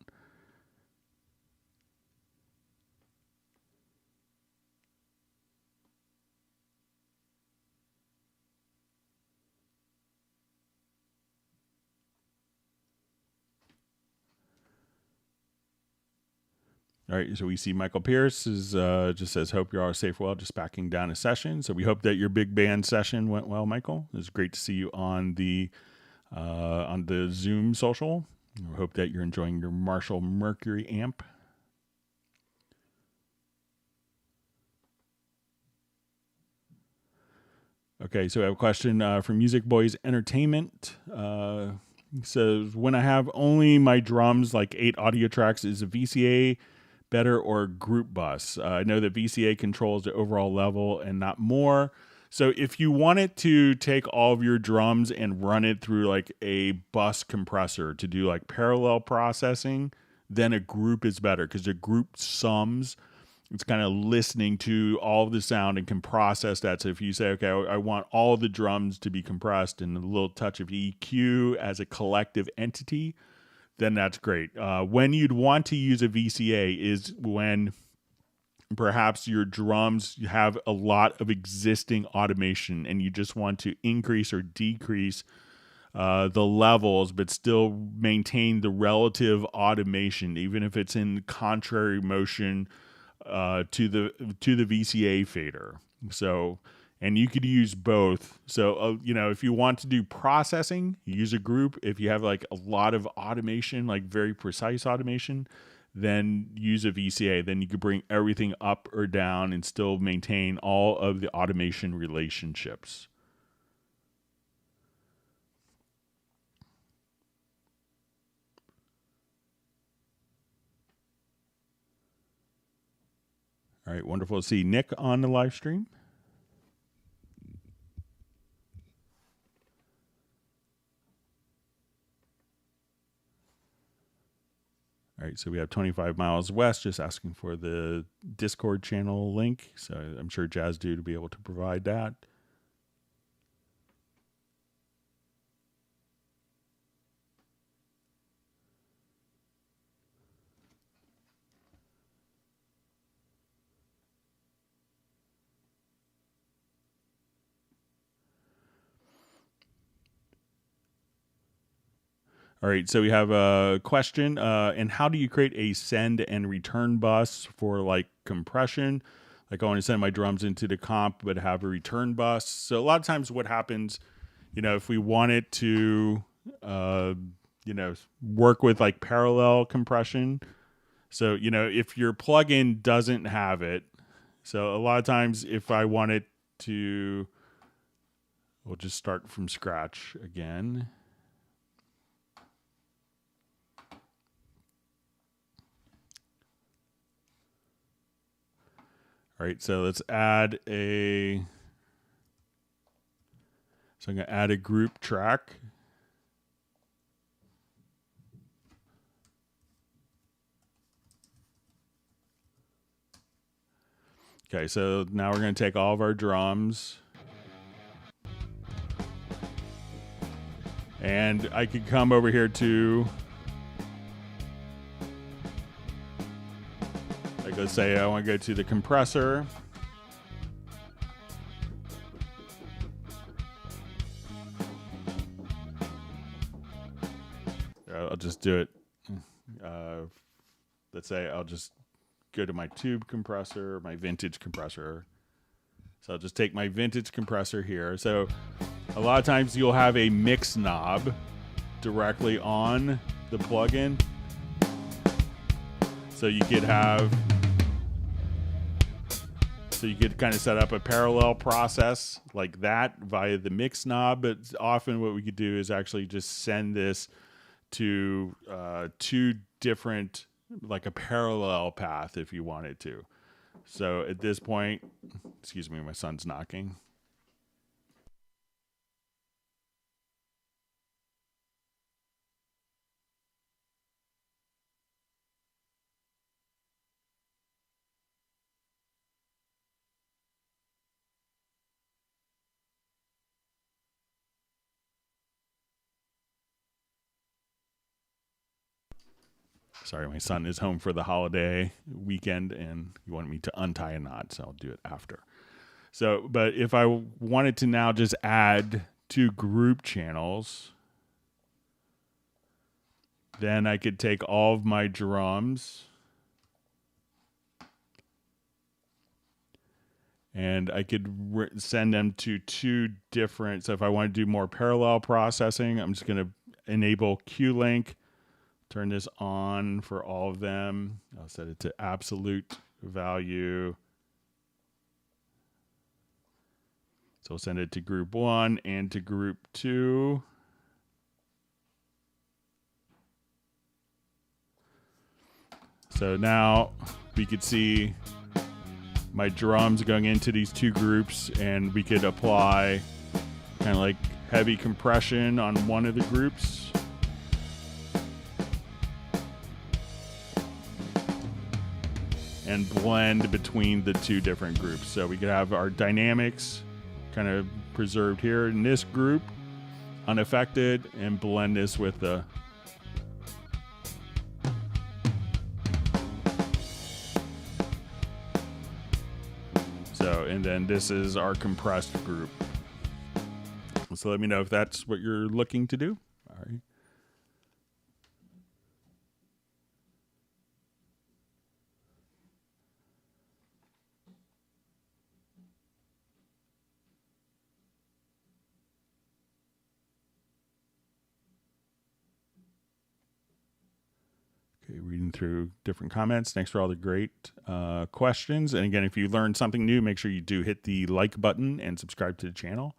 All right, so we see Michael Pierce is just says, hope you're all safe well, just backing down a session. So we hope that your big band session went well, Michael. It was great to see you on the Zoom social. We hope that you're enjoying your Marshall Mercury amp. Okay, so I have a question from Music Boys Entertainment. Says, when I have only my drums, like 8 audio tracks, is a VCA better or group bus? I know that VCA controls the overall level and not more. So if you wanted to take all of your drums and run it through like a bus compressor to do like parallel processing, then a group is better because the group sums it's kind of listening to all of the sound and can process that. So if you say, okay, I want all the drums to be compressed and a little touch of EQ as a collective entity, then that's great. When you'd want to use a VCA is when perhaps your drums have a lot of existing automation and you just want to increase or decrease the levels, but still maintain the relative automation, even if it's in contrary motion to the VCA fader. So, and you could use both. So, if you want to do processing, use a group. If you have like a lot of automation, like very precise automation, then use a VCA. Then you could bring everything up or down and still maintain all of the automation relationships. All right, wonderful to see Nick on the live stream. All right, so we have 25 Miles West just asking for the Discord channel link. So I'm sure Jazz Dude will be able to provide that. All right, so we have a question. And how do you create a send and return bus for like compression? Like I want to send my drums into the comp, but have a return bus. So a lot of times what happens, if we want it to, work with like parallel compression. So, if your plugin doesn't have it, so a lot of times if I want it to, we'll just start from scratch again. All right, so let's add so I'm going to add a group track. Okay, so now we're going to take all of our drums. And I could come over here to, like let's say I want to go to the compressor. I'll just do it. Let's say I'll just go to my tube compressor, my vintage compressor. So I'll just take my vintage compressor here. So a lot of times you'll have a mix knob directly on the plugin. So you could kind of set up a parallel process like that via the mix knob. But often what we could do is actually just send this to two different, like a parallel path if you wanted to. So at this point, excuse me, my son's knocking. Sorry, my son is home for the holiday weekend and he wanted me to untie a knot, so I'll do it after. So, but if I wanted to now just add two group channels, then I could take all of my drums and I could send them to two different. So if I want to do more parallel processing, I'm just going to enable Q-Link. Turn this on for all of them. I'll set it to absolute value. So I'll send it to group 1 and to group 2. So now we could see my drums going into these two groups, and we could apply kind of like heavy compression on one of the groups. and blend between the two different groups. So we could have our dynamics kind of preserved here in this group, unaffected, and blend this with the and then this is our compressed group. So let me know if that's what you're looking to do. All right. Okay, reading through different comments. Thanks for all the great questions. And again, if you learned something new, make sure you do hit the like button and subscribe to the channel.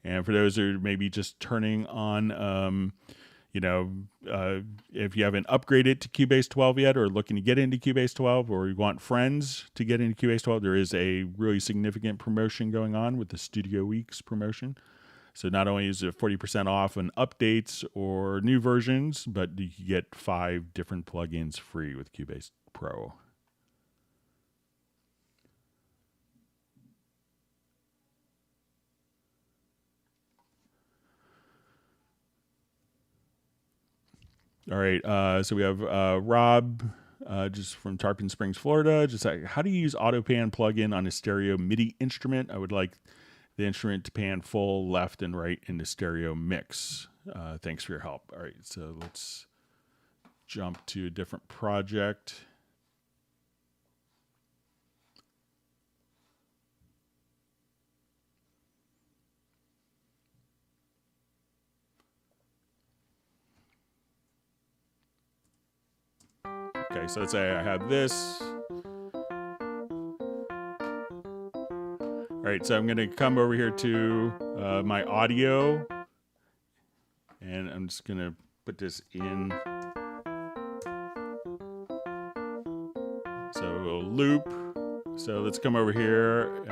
And for those who are maybe just turning on, if you haven't upgraded to Cubase 12 yet, or looking to get into Cubase 12, or you want friends to get into Cubase 12, there is a really significant promotion going on with the Studio Weeks promotion. So not only is it 40% off on updates or new versions, but you can get 5 different plugins free with Cubase Pro. All right, so we have Rob, just from Tarpon Springs, Florida. Just like, how do you use AutoPan plugin on a stereo MIDI instrument? I would like the instrument to pan full left and right in the stereo mix. Thanks for your help. All right, so let's jump to a different project. Okay, so let's say I have this. All right, so I'm going to come over here to my audio, and I'm just going to put this in. So we'll loop. So let's come over here.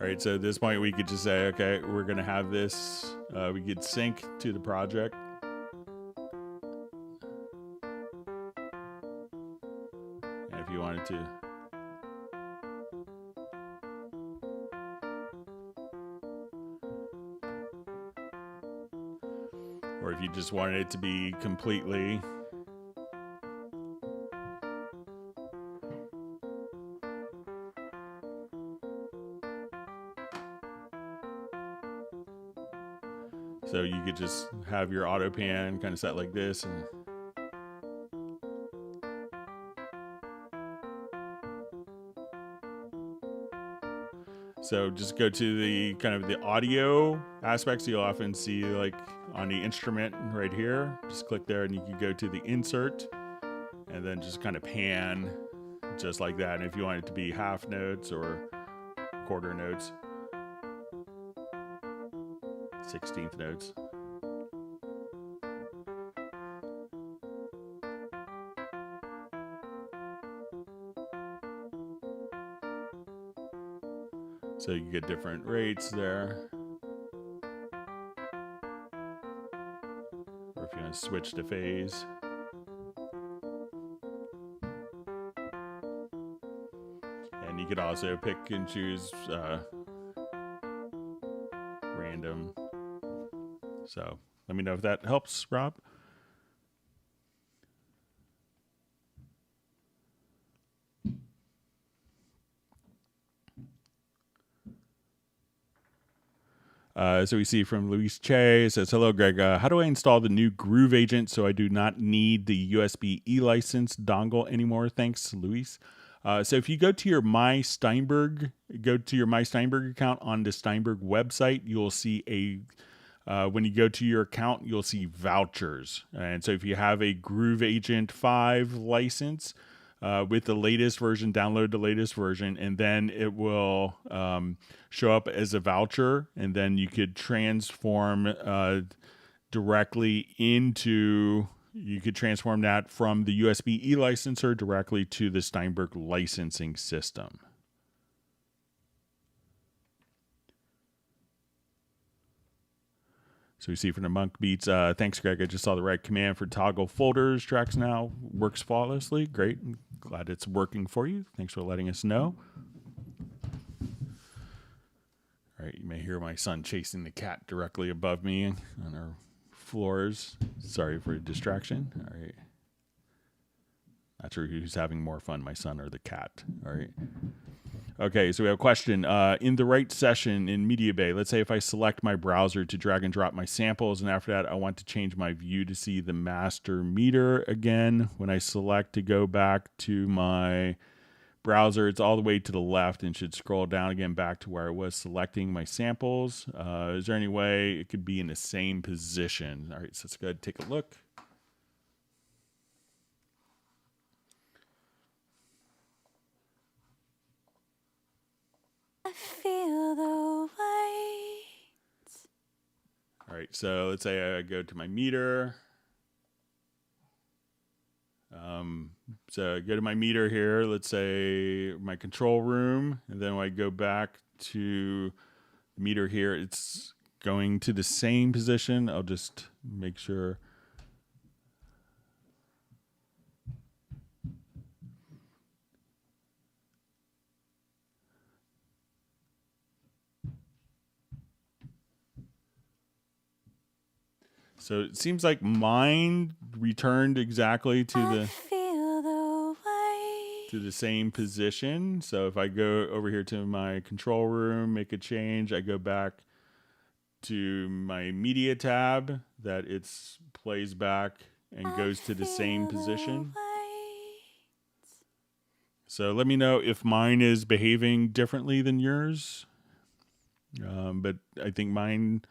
All right, so at this point we could just say, okay, we're going to have this. We could sync to the project. And if you wanted to. Or if you just wanted it to be completely. So you could just have your auto pan kind of set like this, and so just go to the kind of the audio aspects. You'll often see like on the instrument right here, just click there and you can go to the insert and then just kind of pan just like that. And if you want it to be half notes or quarter notes, 16th notes. So you get different rates there. Or if you want to switch to phase. And you could also pick and choose random. So let me know if that helps, Rob. So we see from Luis Che, says, hello, Greg. How do I install the new Groove Agent so I do not need the USB e-license dongle anymore? Thanks, Luis. So if you go to your My Steinberg account on the Steinberg website, you'll see when you go to your account, you'll see vouchers. And so if you have a Groove Agent 5 license, with the latest version, download the latest version, and then it will show up as a voucher, and then you could transform directly into, you could transform that from the USB e-licenser directly to the Steinberg licensing system. So we see from the Monk Beats, thanks, Greg. I just saw the right command for toggle folders. Tracks now works flawlessly. Great. I'm glad it's working for you. Thanks for letting us know. All right, you may hear my son chasing the cat directly above me on our floors. Sorry for a distraction. All right. Not sure who's having more fun, my son or the cat. All right. Okay, so we have a question. In the right session in Media Bay, let's say if I select my browser to drag and drop my samples, and after that I want to change my view to see the master meter again. When I select to go back to my browser, it's all the way to the left and should scroll down again back to where I was selecting my samples. Is there any way it could be in the same position? All right, so let's go ahead and take a look.
I feel the weight.
All right, so let's say I go to my meter. So I go to my meter here, let's say my control room, and then when I go back to the meter here, it's going to the same position. I'll just make sure. So it seems like mine returned exactly to the same position. So if I go over here to my control room, make a change, I go back to my media tab, that it's plays back and goes to the same position. So let me know if mine is behaving differently than yours. But I think mine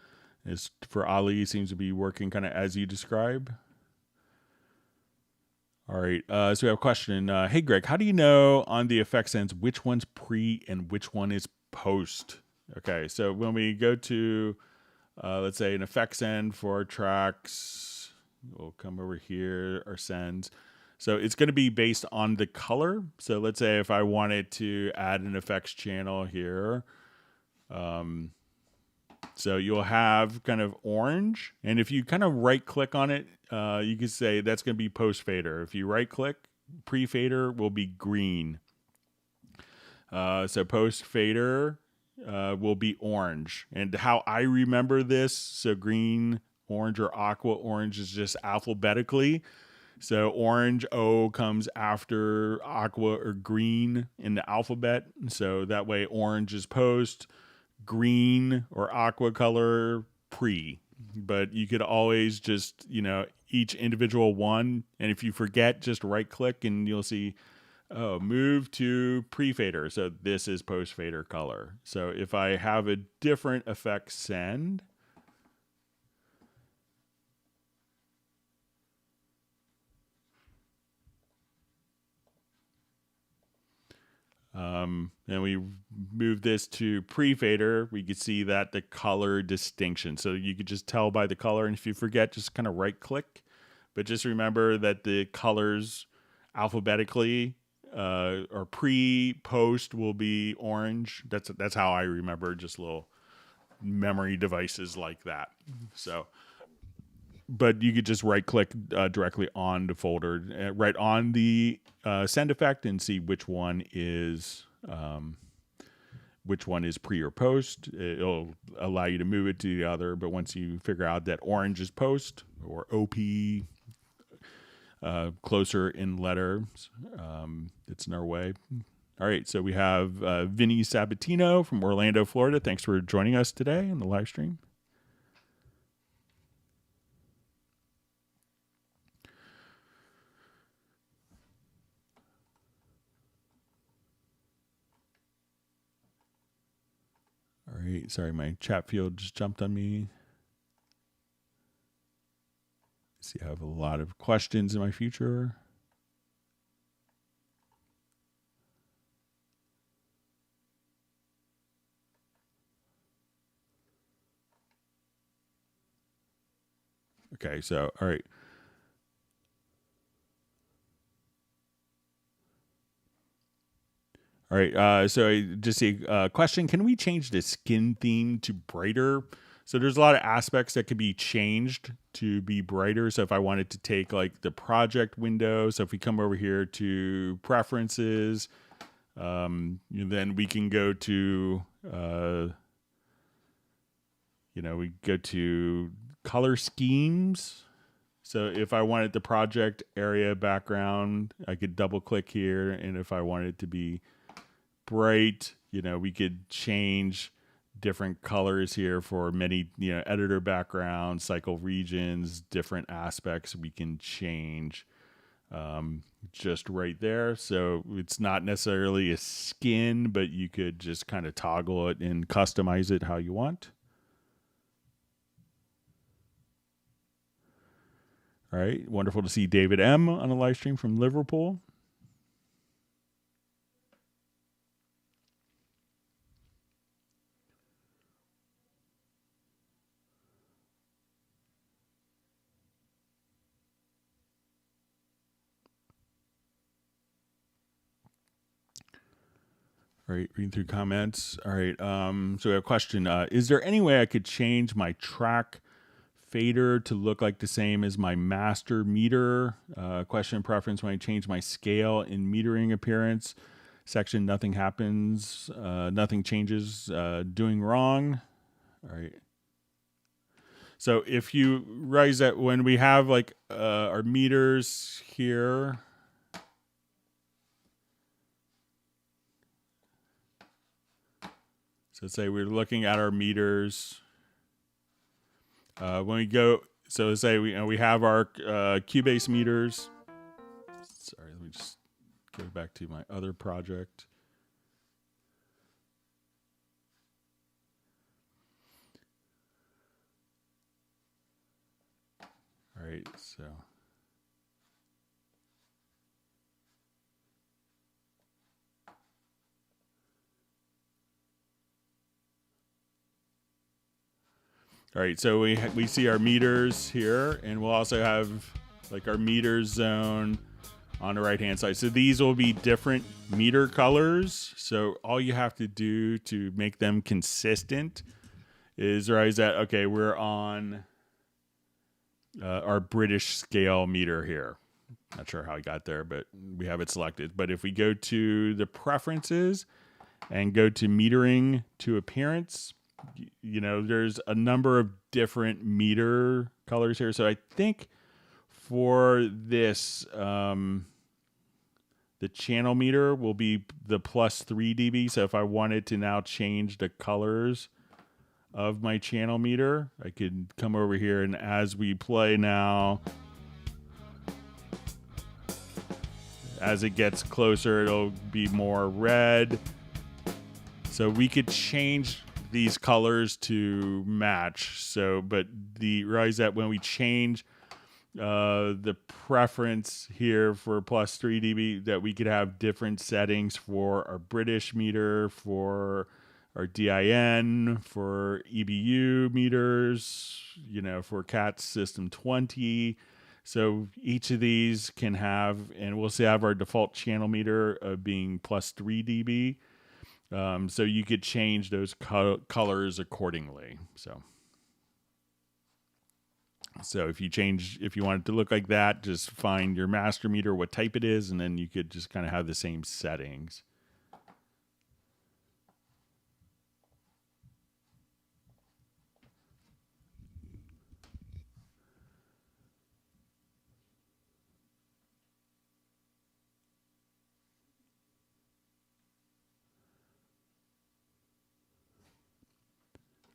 is, for Ali, seems to be working kind of as you describe. All right, so we have a question. Hey, Greg, how do you know on the effects ends which one's pre and which one is post? Okay, so when we go to, let's say, an effects end for our tracks, we'll come over here, our sends. So it's going to be based on the color. So let's say if I wanted to add an effects channel here, so you'll have kind of orange, and if you kind of right click on it, you can say that's going to be post fader. If you right click, pre fader will be green. So post fader will be orange. And how I remember this, so green, orange, or aqua orange is just alphabetically. So orange O comes after aqua or green in the alphabet. So that way orange is post, green or aqua color pre. But you could always just, each individual one. And if you forget, just right click and you'll see, move to pre-fader. So this is post-fader color. So if I have a different effect send, and we move this to pre-fader, we could see that the color distinction. So you could just tell by the color, and if you forget, just kind of right click. But just remember that the colors alphabetically or pre-post will be orange. That's how I remember, just little memory devices like that. So, but you could just right click directly on the folder, right on the send effect, and see which one is pre or post. It'll allow you to move it to the other, but once you figure out that orange is post or OP, closer in letters, it's in our way. All right, so we have Vinny Sabatino from Orlando, Florida. Thanks for joining us today in the live stream. All right, sorry, my chat field just jumped on me. See, I have a lot of questions in my future. Okay, so, all right. All right, so I just see a question. Can we change the skin theme to brighter? So there's a lot of aspects that could be changed to be brighter. So if I wanted to take like the project window, so if we come over here to preferences, then we can go to, we go to color schemes. So if I wanted the project area background, I could double click here. And if I wanted it to be bright, we could change different colors here for many, editor backgrounds, cycle regions, different aspects we can change just right there. So it's not necessarily a skin, but you could just kind of toggle it and customize it how you want. All right. Wonderful to see David M. on a live stream from Liverpool. All right, reading through comments. All right, so we have a question. Is there any way I could change my track fader to look like the same as my master meter? Question preference when I change my scale in metering appearance. Section, nothing happens, nothing changes, doing wrong. All right. So if you realize that when we have like our meters here, so say we're looking at our meters. When we go, so let's say we have our Cubase meters. Sorry, let me just go back to my other project. All right, so. All right, so we see our meters here, and we'll also have like our meter zone on the right-hand side. So these will be different meter colors. So all you have to do to make them consistent is realize that, okay, we're on our British scale meter here. Not sure how I got there, but we have it selected. But if we go to the preferences and go to metering to appearance, there's a number of different meter colors here. So I think for this, the channel meter will be the +3 dB. So if I wanted to now change the colors of my channel meter, I could come over here, and as we play now, as it gets closer, it'll be more red. So we could change these colors to match. So, but realize that when we change the preference here for +3 dB, that we could have different settings for our British meter, for our DIN, for EBU meters, for CAT System 20. So each of these can have, and we'll have our default channel meter of being +3 dB. So you could change those colors accordingly. So if you want it to look like that, just find your master meter, what type it is, and then you could just kind of have the same settings.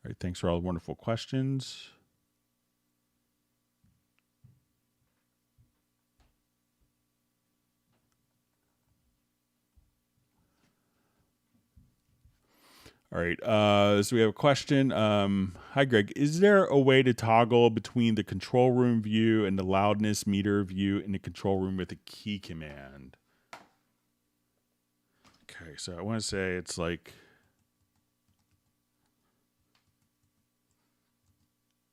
All right, thanks for all the wonderful questions. All right, so we have a question. Hi, Greg. Is there a way to toggle between the control room view and the loudness meter view in the control room with a key command? Okay, so I want to say it's like...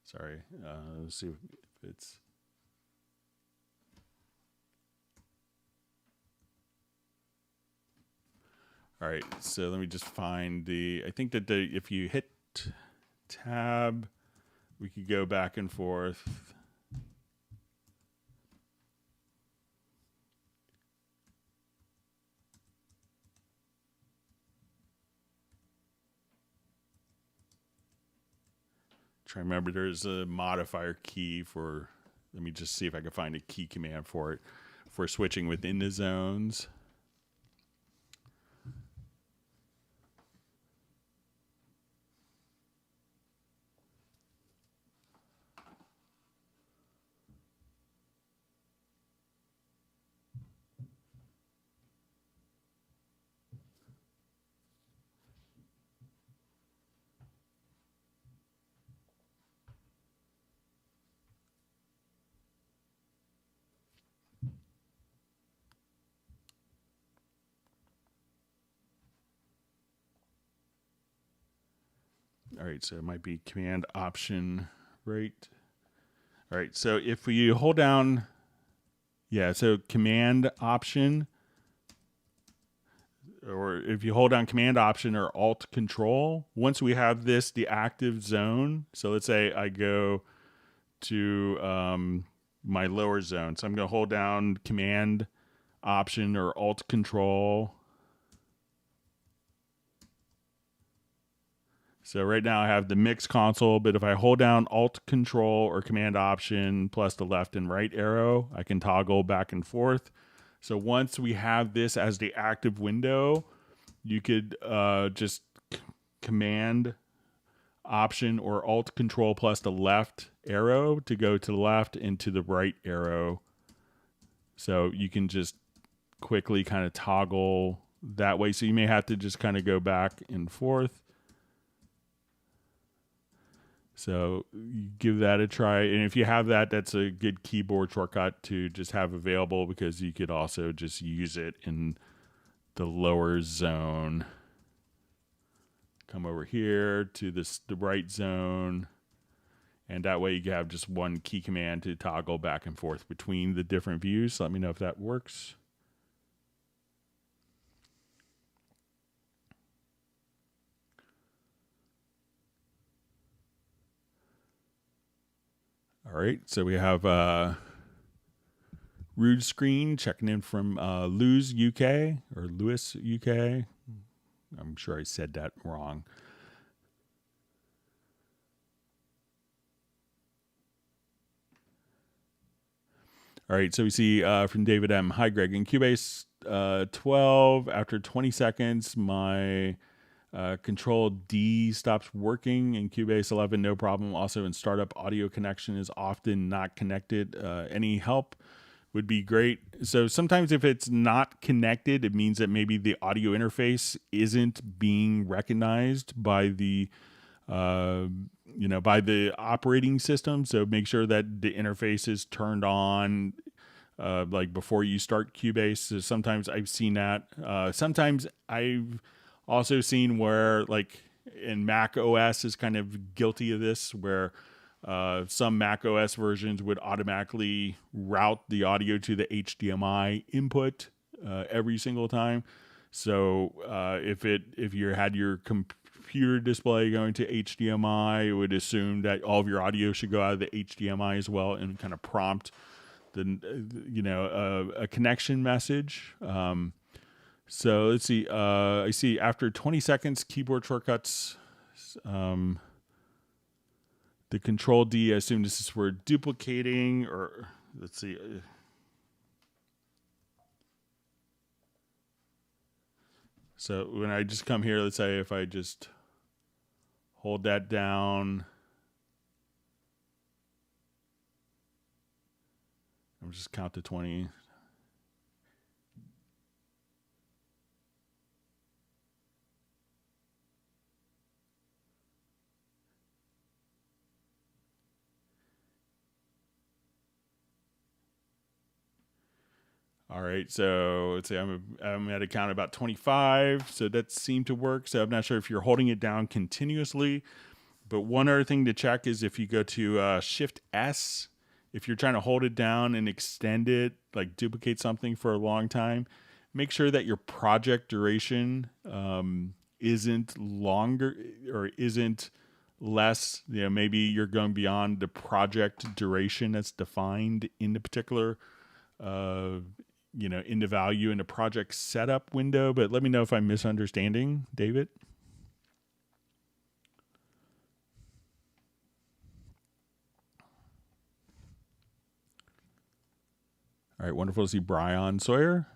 Sorry, let's see if it's... All right, so let me just find I think that if you hit tab, we could go back and forth. Try to remember there's a modifier key for, let me just see if I can find a key command for it, for switching within the zones. All right, so it might be command option, right? All right, so if we hold down, yeah, so command option, or if you hold down command option or alt control, once we have this, the active zone, so let's say I go to my lower zone. So I'm going to hold down command option or alt control. So right now I have the mix console, but if I hold down alt control or command option plus the left and right arrow, I can toggle back and forth. So once we have this as the active window, you could just command option or alt control plus the left arrow to go to the left and to the right arrow. So you can just quickly kind of toggle that way. So you may have to just kind of go back and forth. So you give that a try. And if you have that, that's a good keyboard shortcut to just have available, because you could also just use it in the lower zone. Come over here to the right zone. And that way you have just one key command to toggle back and forth between the different views. So let me know if that works. All right, so we have Rude Screen checking in from Lewis, UK, or Lewis, UK. I'm sure I said that wrong. All right, so we see from David M. Hi, Greg. In Cubase 12, after 20 seconds, my Control D stops working. In Cubase 11, no problem. Also in startup, audio connection is often not connected. Any help would be great. So sometimes if it's not connected, it means that maybe the audio interface isn't being recognized by the by the operating system. So make sure that the interface is turned on like before you start Cubase. So sometimes I've seen that. Sometimes I've also seen where, like, in Mac OS is kind of guilty of this, where some Mac OS versions would automatically route the audio to the HDMI input every single time. So if you had your computer display going to HDMI, it would assume that all of your audio should go out of the HDMI as well, and kind of prompt a connection message. So let's see. I see after 20 seconds, keyboard shortcuts. The Control D, I assume this is for duplicating, or let's see. So when I just come here, let's say if I just hold that down, I'm just count to 20. All right, so let's say I'm at a count about 25, so that seemed to work. So I'm not sure if you're holding it down continuously, but one other thing to check is if you go to Shift S, if you're trying to hold it down and extend it, like duplicate something for a long time, make sure that your project duration isn't longer, or isn't less, maybe you're going beyond the project duration that's defined in the particular, in the value in the project setup window. But let me know if I'm misunderstanding, David. All right, wonderful to see Brian Sawyer.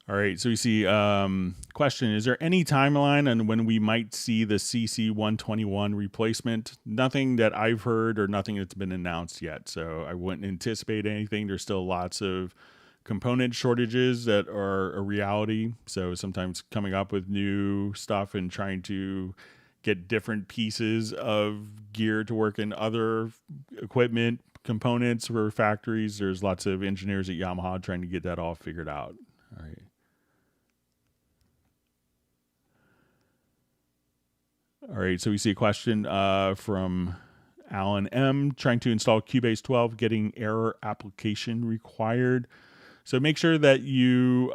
All right, so we see question, is there any timeline on when we might see the CC121 replacement? Nothing that I've heard or nothing that's been announced yet, so I wouldn't anticipate anything. There's still lots of component shortages that are a reality, so sometimes coming up with new stuff and trying to get different pieces of gear to work in other equipment, components for factories. There's lots of engineers at Yamaha trying to get that all figured out. All right. All right, so we see a question from Alan M. Trying to install Cubase 12, getting error application required. So make sure that you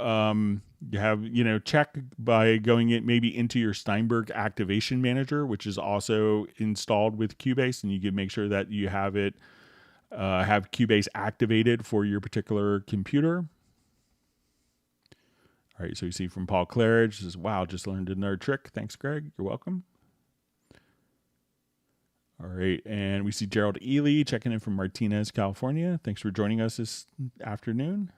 have, check by going maybe into your Steinberg activation manager, which is also installed with Cubase, and you can make sure that you have it, have Cubase activated for your particular computer. All right, so you see from Paul Claridge, says, wow, just learned another trick. Thanks, Greg. You're welcome. All right, and we see Gerald Ely checking in from Martinez, California. Thanks for joining us this afternoon.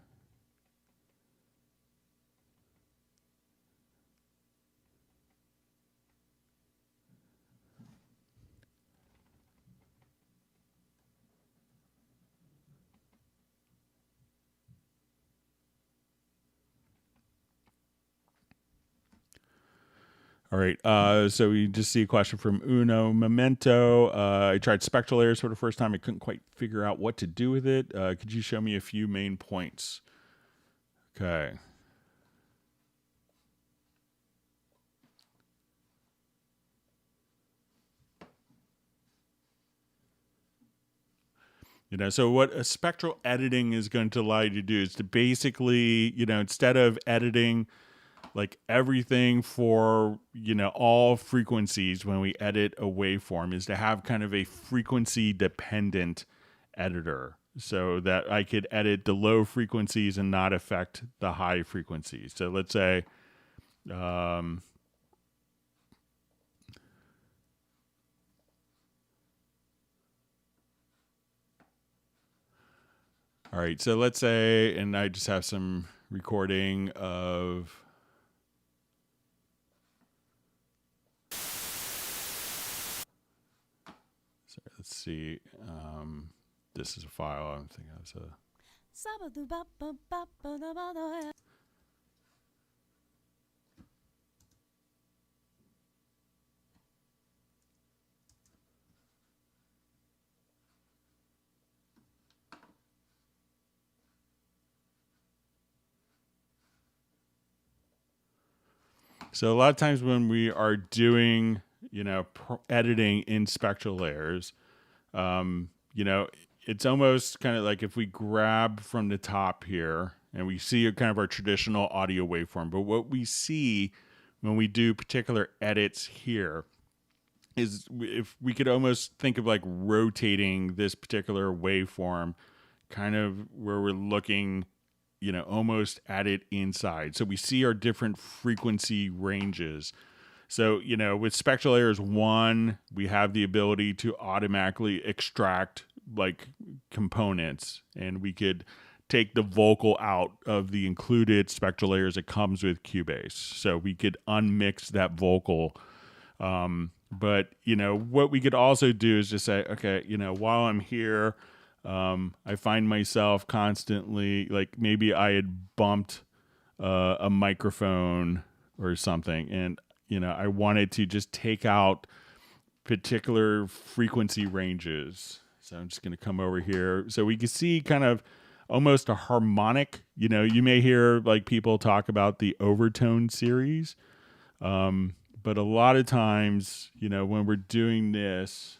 All right, so we just see a question from Uno Memento. I tried Spectral layers for the first time. I couldn't quite figure out what to do with it. Could you show me a few main points? Okay. So what a spectral editing is going to allow you to do is to basically, instead of editing like everything for, all frequencies when we edit a waveform, is to have kind of a frequency dependent editor so that I could edit the low frequencies and not affect the high frequencies. So let's say, all right, so let's say, and I just have some recording of, sorry, let's see, this is a file, I'm thinking it's a, so a lot of times when we are doing, editing in spectral layers, it's almost kind of like if we grab from the top here and we see kind of our traditional audio waveform. But what we see when we do particular edits here is if we could almost think of like rotating this particular waveform kind of where we're looking, almost at it inside. So we see our different frequency ranges. So, with spectral layers 1, we have the ability to automatically extract like components, and we could take the vocal out of the included spectral layers that comes with Cubase. So we could unmix that vocal. But, what we could also do is just say, okay, while I'm here, I find myself constantly, like maybe I had bumped a microphone or something, and I wanted to just take out particular frequency ranges. So I'm just going to come over here. So we can see kind of almost a harmonic, you may hear like people talk about the overtone series. But a lot of times, when we're doing this,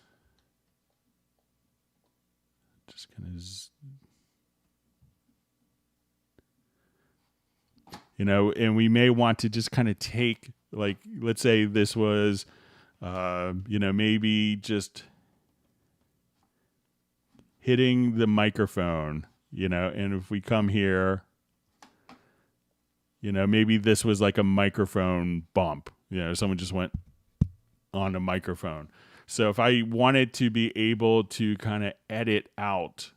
Just kind of, and we may want to just kind of take, like, let's say this was, maybe just hitting the microphone, and if we come here, maybe this was like a microphone bump, someone just went on a microphone. So if I wanted to be able to kind of edit out,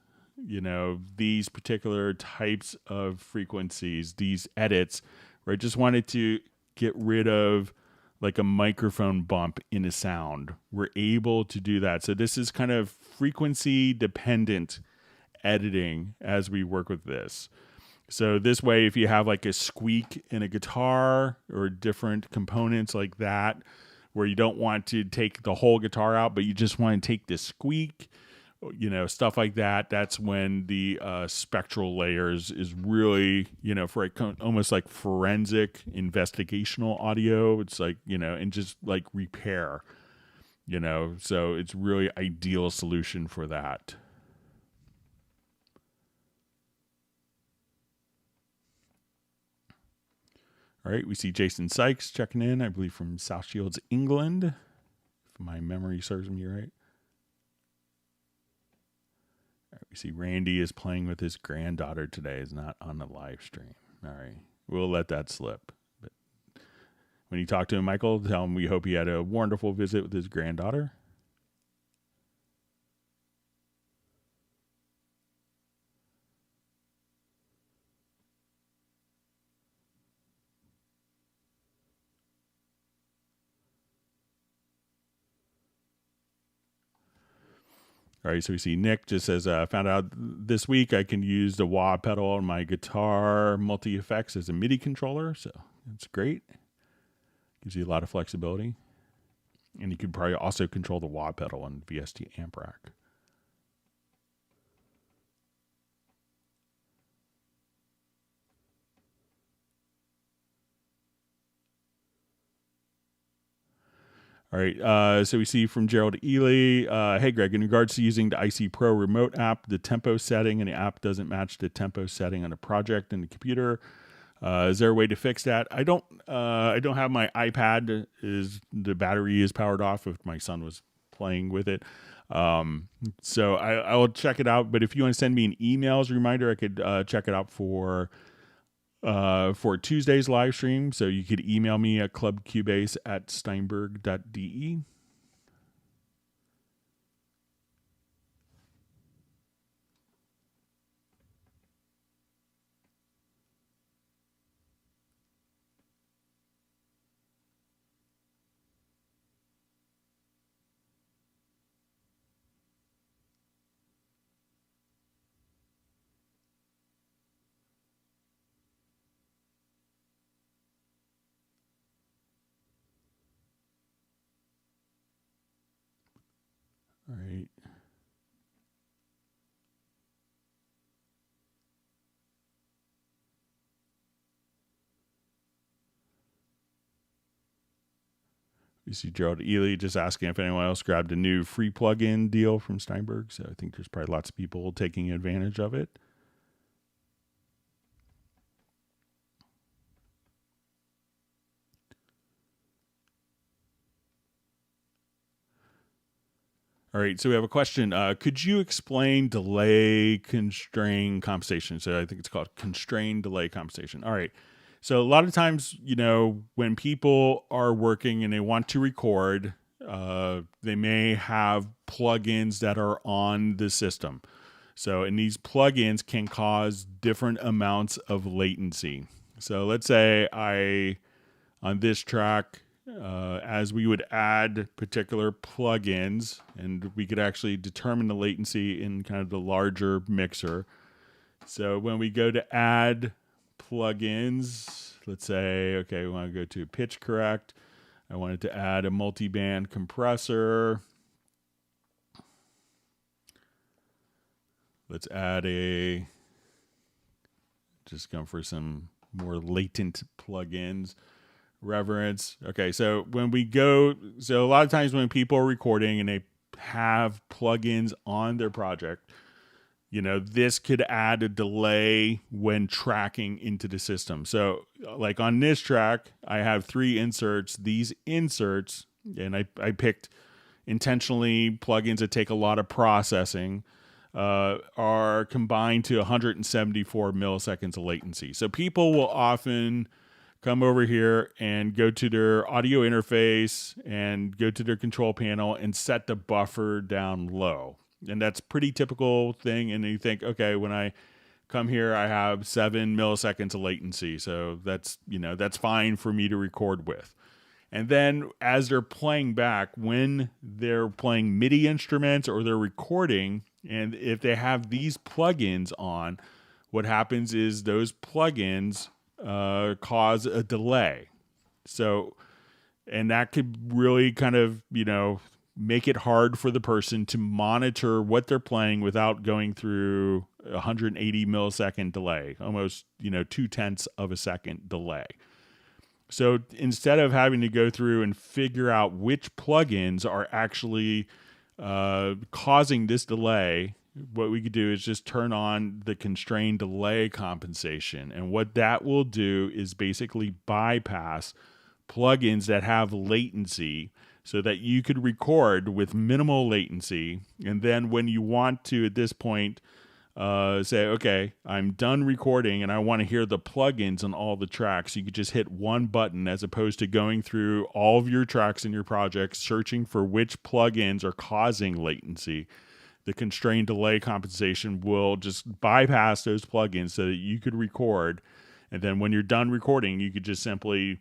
these particular types of frequencies, these edits, where I just wanted to get rid of like a microphone bump in a sound, we're able to do that. So this is kind of frequency dependent editing as we work with this. So this way, if you have like a squeak in a guitar or different components like that, where you don't want to take the whole guitar out, but you just want to take the squeak, stuff like that. That's when the spectral layers is really, for almost like forensic investigational audio. It's like, and just like repair, so it's really ideal solution for that. All right, we see Jason Sykes checking in, I believe from South Shields, England, if my memory serves me right. All right, we see Randy is playing with his granddaughter today, is not on the live stream. All right, we'll let that slip. But when you talk to him, Michael, tell him we hope he had a wonderful visit with his granddaughter. All right, so we see Nick just says, found out this week I can use the wah pedal on my guitar multi-effects as a MIDI controller. So that's great. Gives you a lot of flexibility. And you could probably also control the wah pedal on VST amp rack. All right, so we see from Gerald Ely, hey, Greg, in regards to using the IC Pro remote app, the tempo setting in the app doesn't match the tempo setting on the project in the computer. Is there a way to fix that? I don't have my iPad. The battery is powered off if my son was playing with it. So I will check it out. But if you want to send me an email as a reminder, I could check it out for Tuesday's live stream. So you could email me at clubcubase@steinberg.de. All right. You see Gerald Ely just asking if anyone else grabbed a new free plugin deal from Steinberg. So I think there's probably lots of people taking advantage of it. All right, so we have a question. Could you explain delay constraint compensation? So I think it's called constrained delay compensation. All right. So a lot of times, when people are working and they want to record, they may have plugins that are on the system. So, and these plugins can cause different amounts of latency. So let's say on this track, as we would add particular plugins, and we could actually determine the latency in kind of the larger mixer. So when we go to add plugins, let's say, okay, we want to go to pitch correct. I wanted to add a multi-band compressor. Let's add just go for some more latent plugins. Reverence. Okay, so a lot of times when people are recording and they have plugins on their project, this could add a delay when tracking into the system. So like on this track, I have 3 inserts. These inserts, and I picked intentionally plugins that take a lot of processing, are combined to 174 milliseconds of latency. So people will often come over here and go to their audio interface and go to their control panel and set the buffer down low. And that's pretty typical thing. And you think, okay, when I come here, I have 7 milliseconds of latency. So that's fine for me to record with. And then as they're playing back, when they're playing MIDI instruments or they're recording, and if they have these plugins on, what happens is those plugins cause a delay. So, and that could really kind of, make it hard for the person to monitor what they're playing without going through 180 millisecond delay, almost, 0.2 of a second delay. So instead of having to go through and figure out which plugins are actually causing this delay, what we could do is just turn on the constrained delay compensation. And what that will do is basically bypass plugins that have latency so that you could record with minimal latency. And then when you want to, at this point, say, okay, I'm done recording and I want to hear the plugins on all the tracks, you could just hit one button as opposed to going through all of your tracks in your project, searching for which plugins are causing latency. The constrained delay compensation will just bypass those plugins so that you could record. And then when you're done recording, you could just simply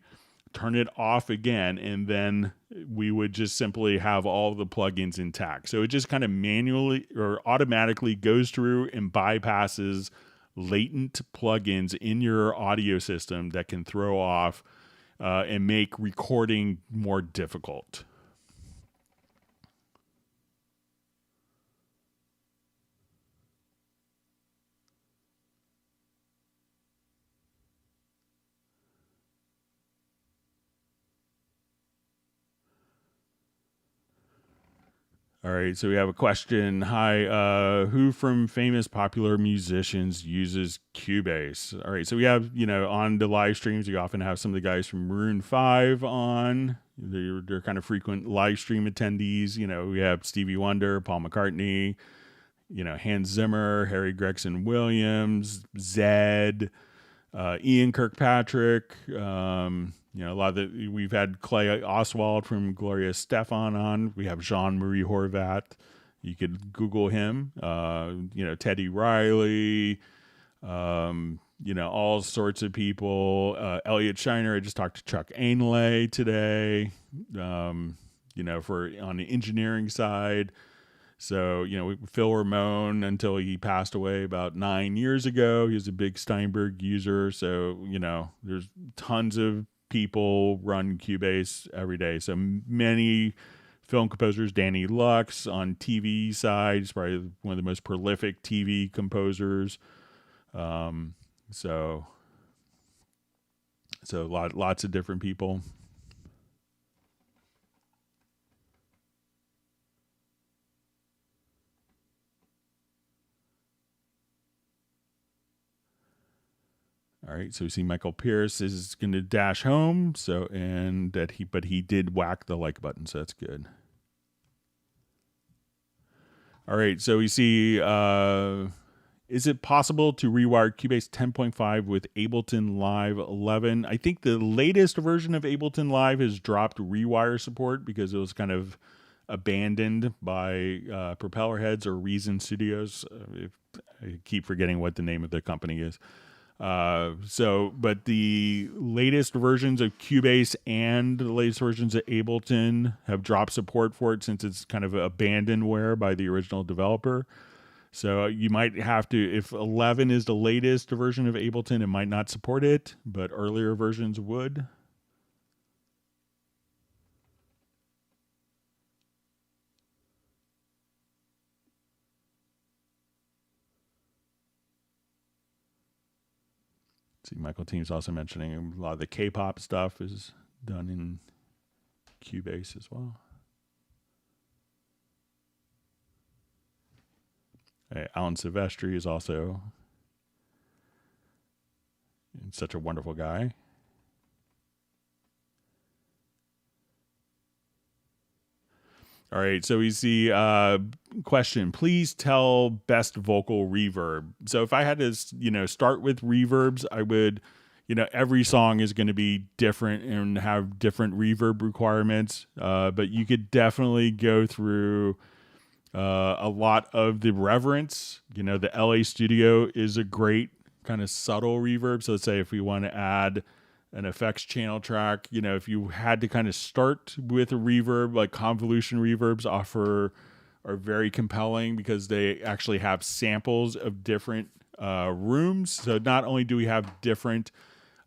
turn it off again, and then we would just simply have all the plugins intact. So it just kind of manually or automatically goes through and bypasses latent plugins in your audio system that can throw off and make recording more difficult. All right, so we have a question. Hi, who from famous popular musicians uses Cubase? All right, so we have, on the live streams, you often have some of the guys from Maroon 5 on. They're kind of frequent live stream attendees. We have Stevie Wonder, Paul McCartney, Hans Zimmer, Harry Gregson Williams, Zed, Ian Kirkpatrick, a lot of we've had Clay Oswald from Gloria Stefan on. We have Jean-Marie Horvat. You could Google him. Teddy Riley, all sorts of people. Elliot Shiner. I just talked to Chuck Ainlay today, for on the engineering side. So, Phil Ramone, until he passed away about 9 years ago, he was a big Steinberg user. So, there's tons of people run Cubase every day. So many film composers. Danny Lux on TV side is probably one of the most prolific TV composers. So lots of different people. All right, so we see Michael Pierce is going to dash home. But he did whack the like button, so that's good. All right, so we see, is it possible to rewire Cubase 10.5 with Ableton Live 11? I think the latest version of Ableton Live has dropped rewire support because it was kind of abandoned by Propellerheads or Reason Studios. I keep forgetting what the name of the company is. But the latest versions of Cubase and the latest versions of Ableton have dropped support for it since it's kind of abandonware by the original developer. So you might have to, if 11 is the latest version of Ableton, it might not support it, but earlier versions would. See, Michael Team's also mentioning a lot of the K-pop stuff is done in Cubase as well. Alan Silvestri is also such a wonderful guy. All right, so we see question. Please tell best vocal reverb. So if I had to, start with reverbs, I would, every song is going to be different and have different reverb requirements. But you could definitely go through a lot of the Reverence. The LA Studio is a great kind of subtle reverb. So let's say if we want to add an effects channel track, if you had to kind of start with a reverb, like convolution reverbs are very compelling because they actually have samples of different rooms. So not only do we have different,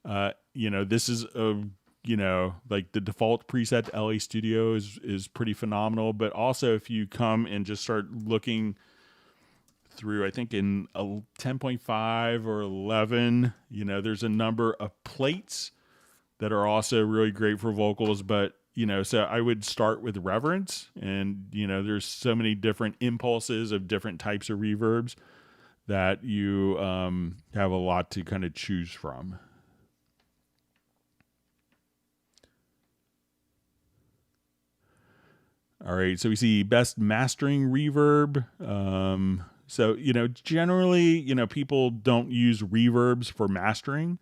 this is like the default preset to LA Studio is pretty phenomenal, but also if you come and just start looking through, I think in 10.5 or 11, there's a number of plates that are also really great for vocals. But, so I would start with Reverence, and, there's so many different impulses of different types of reverbs that you have a lot to kind of choose from. All right, so we see best mastering reverb. So, generally, people don't use reverbs for mastering.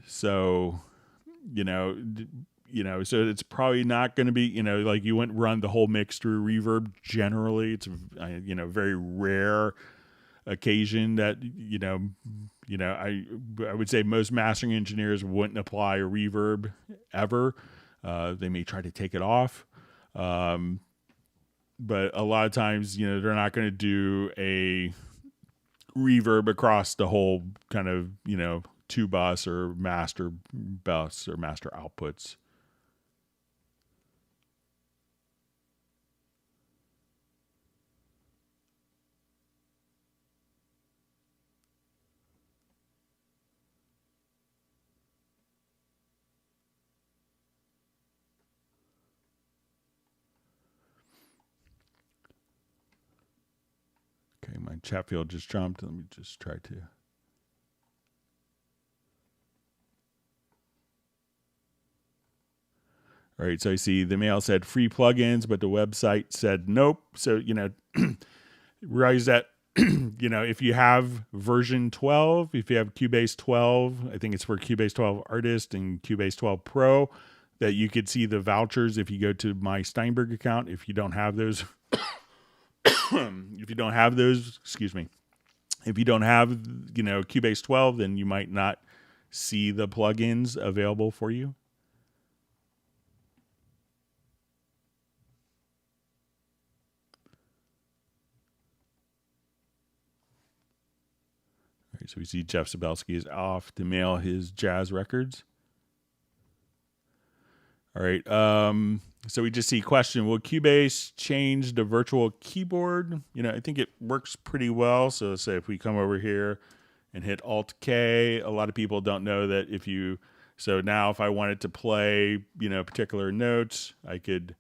So, so it's probably not going to be, like you wouldn't run the whole mix through reverb. Generally, it's, very rare occasion that, I would say most mastering engineers wouldn't apply a reverb ever. They may try to take it off. But a lot of times, they're not going to do a reverb across the whole kind of, two bus or master bus or master outputs. Okay, my chat field just jumped. Let me just try to. All right, so I see the mail said free plugins, but the website said nope. So, realize that, if you have version 12, if you have Cubase 12, I think it's for Cubase 12 Artist and Cubase 12 Pro, that you could see the vouchers if you go to my Steinberg account. If you don't have those, if you don't have Cubase 12, then you might not see the plugins available for you. All right, so we see Jeff Sabelsky is off to mail his jazz records. All right. So we just see question, will Cubase change the virtual keyboard? I think it works pretty well. So let's say if we come over here and hit Alt-K, a lot of people don't know that so now if I wanted to play, particular notes, I could,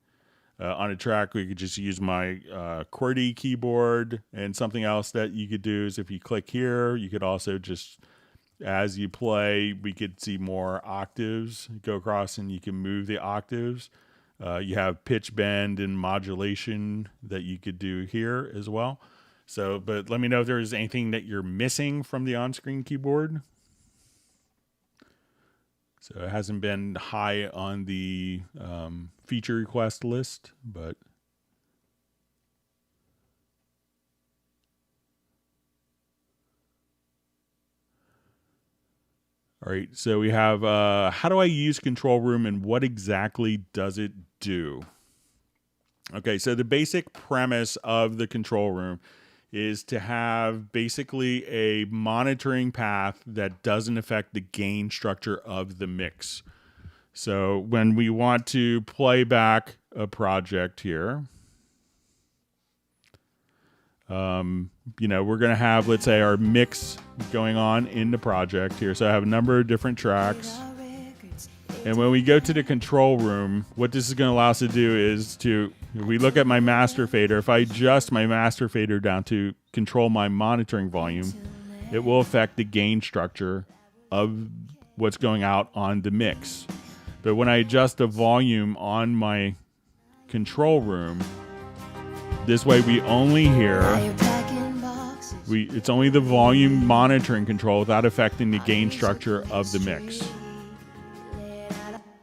on a track, we could just use my QWERTY keyboard. And something else that you could do is if you click here, you could also just, as you play, we could see more octaves go across and you can move the octaves. You have pitch bend and modulation that you could do here as well. So, but let me know if there's anything that you're missing from the on-screen keyboard. So it hasn't been high on the feature request list, but all right. So we have how do I use Control Room and what exactly does it do? Okay, so the basic premise of the Control Room is to have basically a monitoring path that doesn't affect the gain structure of the mix. So when we want to play back a project here, we're going to have, let's say, our mix going on in the project here. So I have a number of different tracks. And when we go to the control room, what this is going to allow us to do is if we look at my master fader, if I adjust my master fader down to control my monitoring volume, it will affect the gain structure of what's going out on the mix. But when I adjust the volume on my control room, this way we only hear, it's only the volume monitoring control without affecting the gain structure of the mix.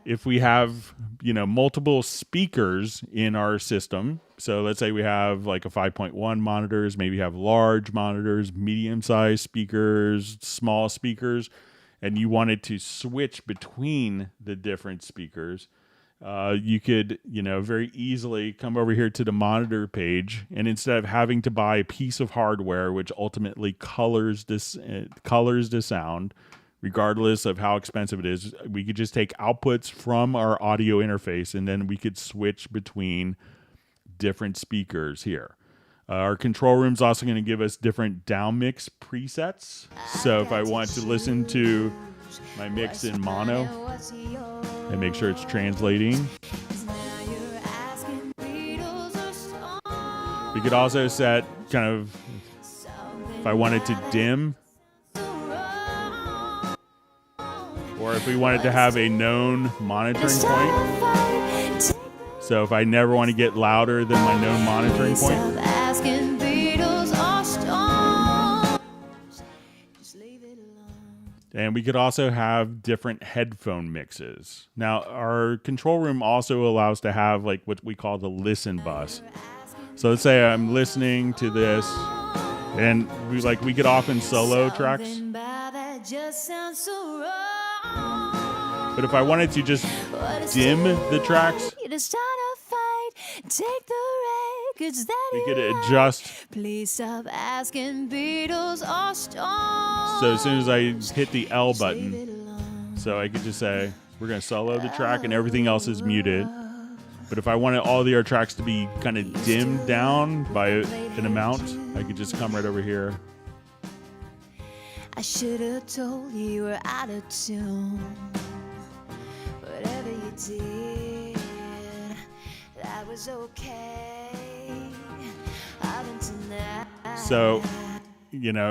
If we have, multiple speakers in our system, so let's say we have like a 5.1 monitors, maybe have large monitors, medium-sized speakers, small speakers, and you wanted to switch between the different speakers, you could, very easily come over here to the monitor page, and instead of having to buy a piece of hardware, which ultimately colors the sound, regardless of how expensive it is, we could just take outputs from our audio interface, and then we could switch between different speakers here. Our control room is also going to give us different down mix presets. So if I want to listen to my mix in mono and make sure it's translating, we could also set if I wanted to dim, or if we wanted to have a known monitoring point. So if I never want to get louder than my known monitoring point. And we could also have different headphone mixes. Now, our control room also allows to have like what we call the listen bus. So let's say I'm listening to this, and we could often solo tracks. But if I wanted to just dim the tracks, we could adjust.
Please stop asking Beatles or Stones.
So as soon as I hit the L button, so I could just say, we're going to solo the track and everything else is muted. But if I wanted all the other tracks to be kind of dimmed down by an amount, I could just come right over here.
I should have told you we're out of tune. Whatever you did, that was okay.
So,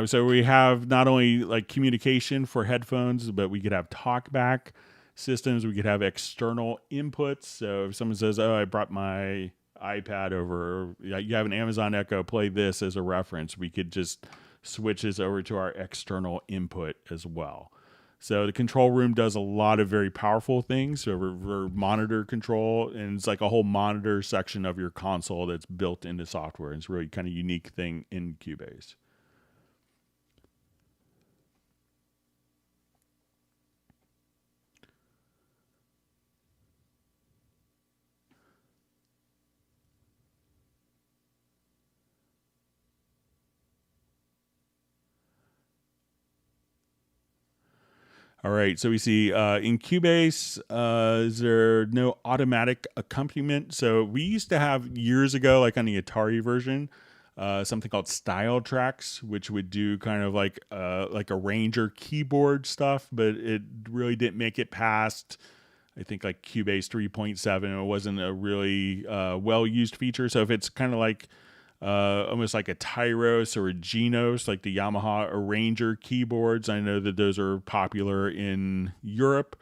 so we have not only like communication for headphones, but we could have talkback systems. We could have external inputs. So if someone says, "Oh, I brought my iPad over," you have an Amazon Echo, play this as a reference. We could just switch this over to our external input as well. So the control room does a lot of very powerful things. So for monitor control, and it's like a whole monitor section of your console that's built into software. It's a really kind of unique thing in Cubase. All right, so we see in Cubase, is there no automatic accompaniment? So we used to have years ago, like on the Atari version, something called style tracks, which would do kind of like a Ranger keyboard stuff, but it really didn't make it past, I think, like Cubase 3.7. It wasn't a really well-used feature. So if it's kind of like almost like a Tyros or a Genos, like the Yamaha Arranger keyboards. I know that those are popular in Europe,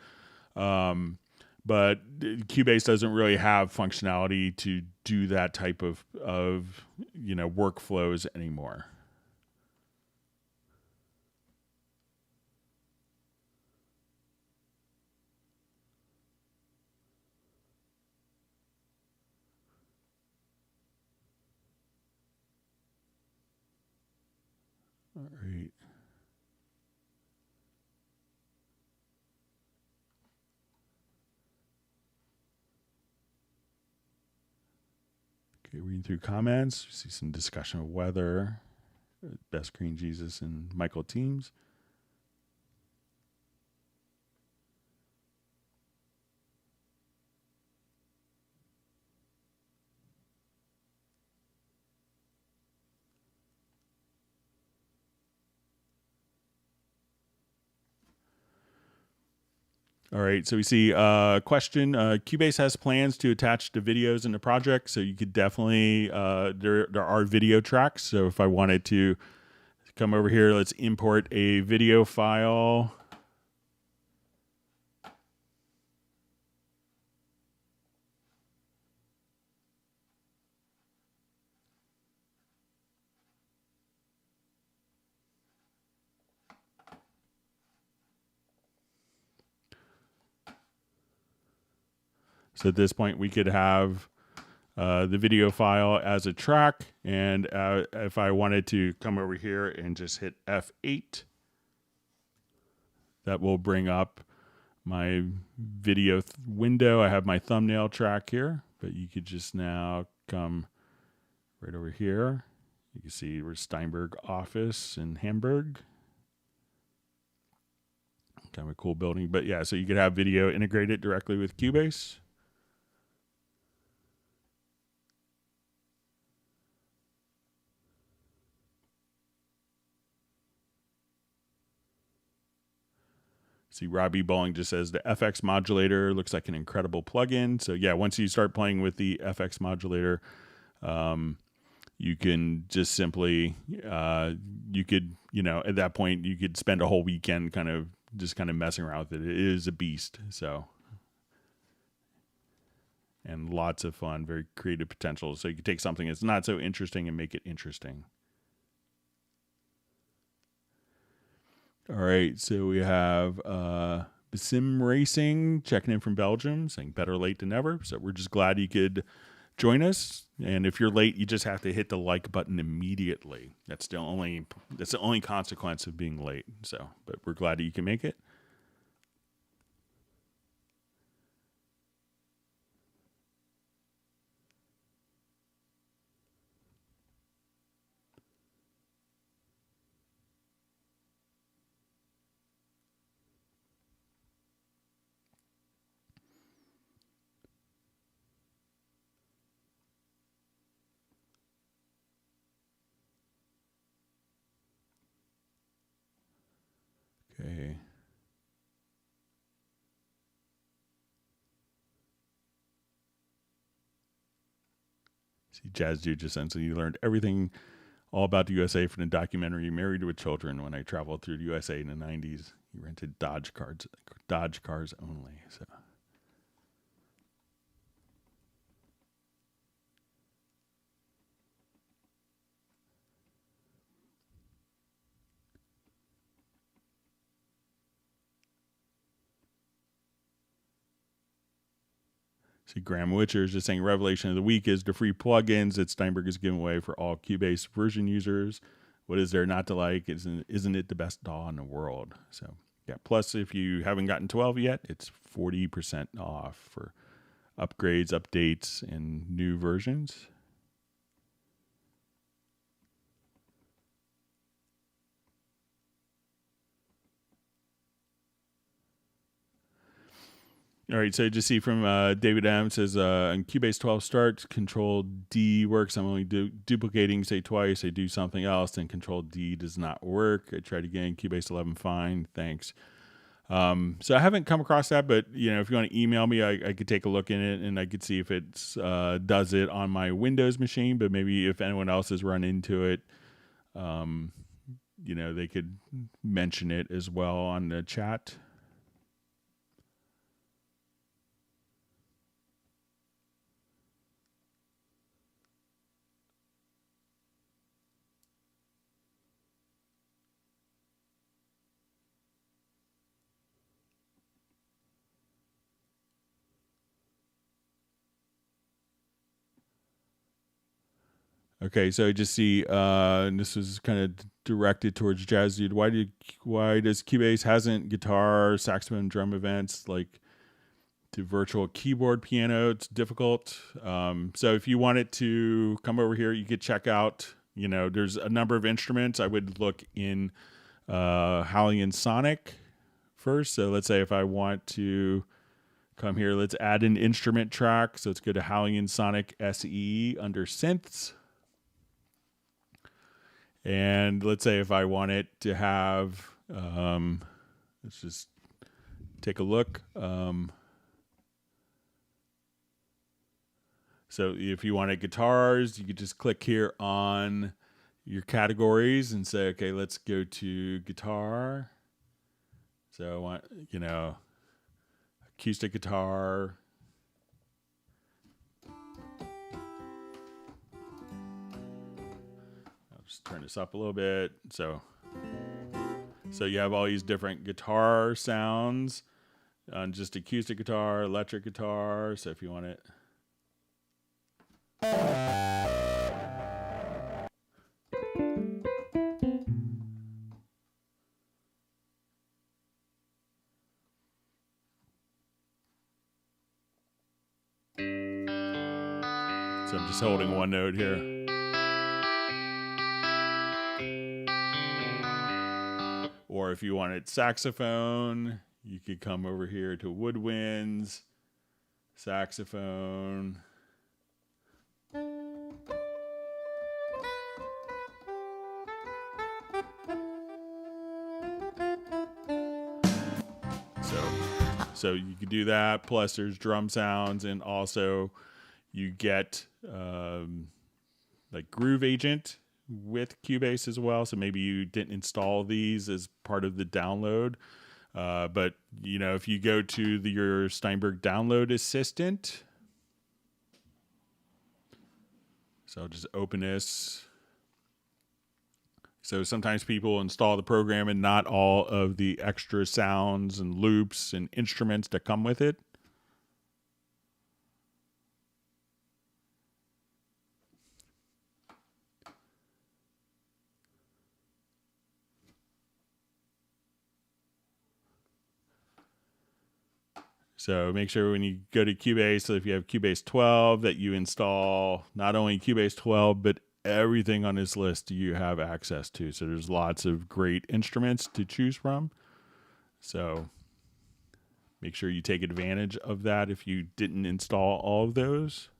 but Cubase doesn't really have functionality to do that type of workflows anymore. All right. Okay, reading through comments, we see some discussion of weather, Best Green Jesus and Michael Teams. All right, so we see a question. Cubase has plans to attach the videos in the project, so you could definitely, there are video tracks. So if I wanted to come over here, let's import a video file. So at this point, we could have the video file as a track. And if I wanted to come over here and just hit F8, that will bring up my video window. I have my thumbnail track here, but you could just now come right over here. You can see we're Steinberg office in Hamburg. Kind of a cool building. But yeah, so you could have video integrated directly with Cubase. See, Robbie Bowling just says the FX modulator looks like an incredible plugin. So yeah, once you start playing with the FX modulator, you can just simply, you could, at that point, you could spend a whole weekend kind of messing around with it. It is a beast. So, and lots of fun, very creative potential. So you could take something that's not so interesting and make it interesting. All right, so we have Sim Racing checking in from Belgium, saying better late than never. So we're just glad you could join us. And if you're late, you just have to hit the like button immediately. That's the only consequence of being late. So, but we're glad that you can make it. Okay. See, Jazz Dude just said, so you learned everything all about the USA from the documentary Married with Children. When I traveled through the USA in the 90s, you rented Dodge cars only. So. See, Graham Witcher is just saying revelation of the week is the free plugins that Steinberg is giving away for all Cubase version users. What is there not to like? Isn't it the best DAW in the world? So yeah. Plus, if you haven't gotten 12 yet, it's 40% off for upgrades, updates, and new versions. All right, so just see from David M says, on Cubase 12 starts, Control D works. I'm only duplicating, say twice. I do something else, then Control D does not work. I tried again, Cubase 11, fine, thanks. So I haven't come across that, but if you want to email me, I could take a look in it and I could see if it does it on my Windows machine. But maybe if anyone else has run into it, they could mention it as well on the chat. Okay, so I just see, and this was kind of directed towards Jazz Dude. Why does Cubase hasn't guitar, saxophone, drum events like to virtual keyboard, piano? It's difficult. So if you wanted to come over here, you could check out. There's a number of instruments. I would look in Halion Sonic first. So let's say if I want to come here, let's add an instrument track. So let's go to Halion Sonic SE under synths. And let's say if I want it to have, let's just take a look. So if you wanted guitars, you could just click here on your categories and say, okay, let's go to guitar. So I want, acoustic guitar. I'll just turn this up a little bit. So you have all these different guitar sounds on just acoustic guitar, electric guitar. So if you want it. So I'm just holding one note here. Or if you wanted saxophone, you could come over here to woodwinds, saxophone. So you could do that. Plus there's drum sounds, and also you get like Groove Agent with Cubase as well. So maybe you didn't install these as part of the download. But, if you go to your Steinberg download assistant, so I'll just open this. So sometimes people install the program and not all of the extra sounds and loops and instruments that come with it. So make sure when you go to Cubase, so if you have Cubase 12, that you install not only Cubase 12, but everything on this list you have access to. So there's lots of great instruments to choose from. So make sure you take advantage of that if you didn't install all of those.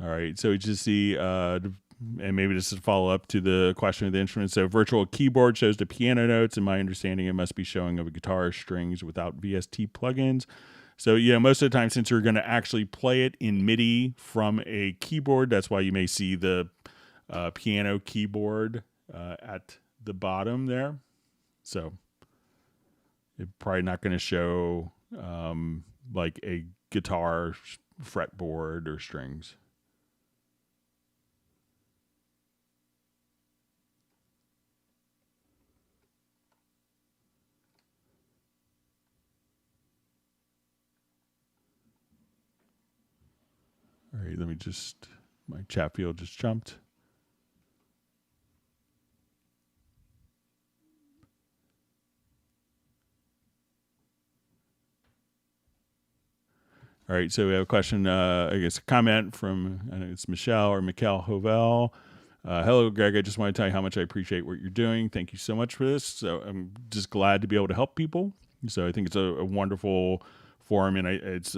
All right, so we just see, and maybe this is a follow up to the question of the instrument. So virtual keyboard shows the piano notes. In my understanding, it must be showing of a guitar strings without VST plugins. So, most of the time, since you're going to actually play it in MIDI from a keyboard, that's why you may see the piano keyboard at the bottom there. So it's probably not going to show like a guitar fretboard or strings. All right, let me just, my chat field just jumped. All right, so we have a question, I guess a comment from, I think it's Michelle or Mikkel Hovel. Hello, Greg. I just want to tell you how much I appreciate what you're doing. Thank you so much for this. So I'm just glad to be able to help people. So I think it's a wonderful forum, and it's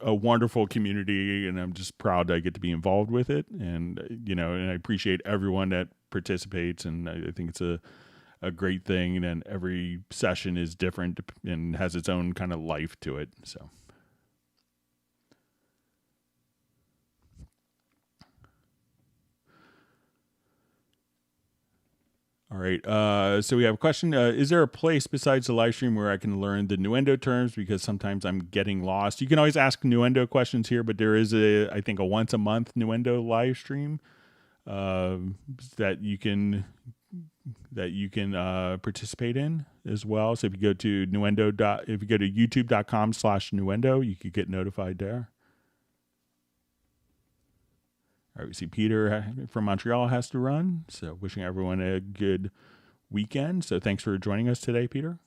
a wonderful community, and I'm just proud that I get to be involved with it. And, and I appreciate everyone that participates, and I think it's a great thing. And every session is different and has its own kind of life to it. So. All right. So we have a question. Is there a place besides the live stream where I can learn the Nuendo terms? Because sometimes I'm getting lost. You can always ask Nuendo questions here, but there is I think a once a month Nuendo live stream that you can participate in as well. So if you go to if you go to youtube.com/Nuendo, you could get notified there. All right, we see Peter from Montreal has to run. So wishing everyone a good weekend. So thanks for joining us today, Peter.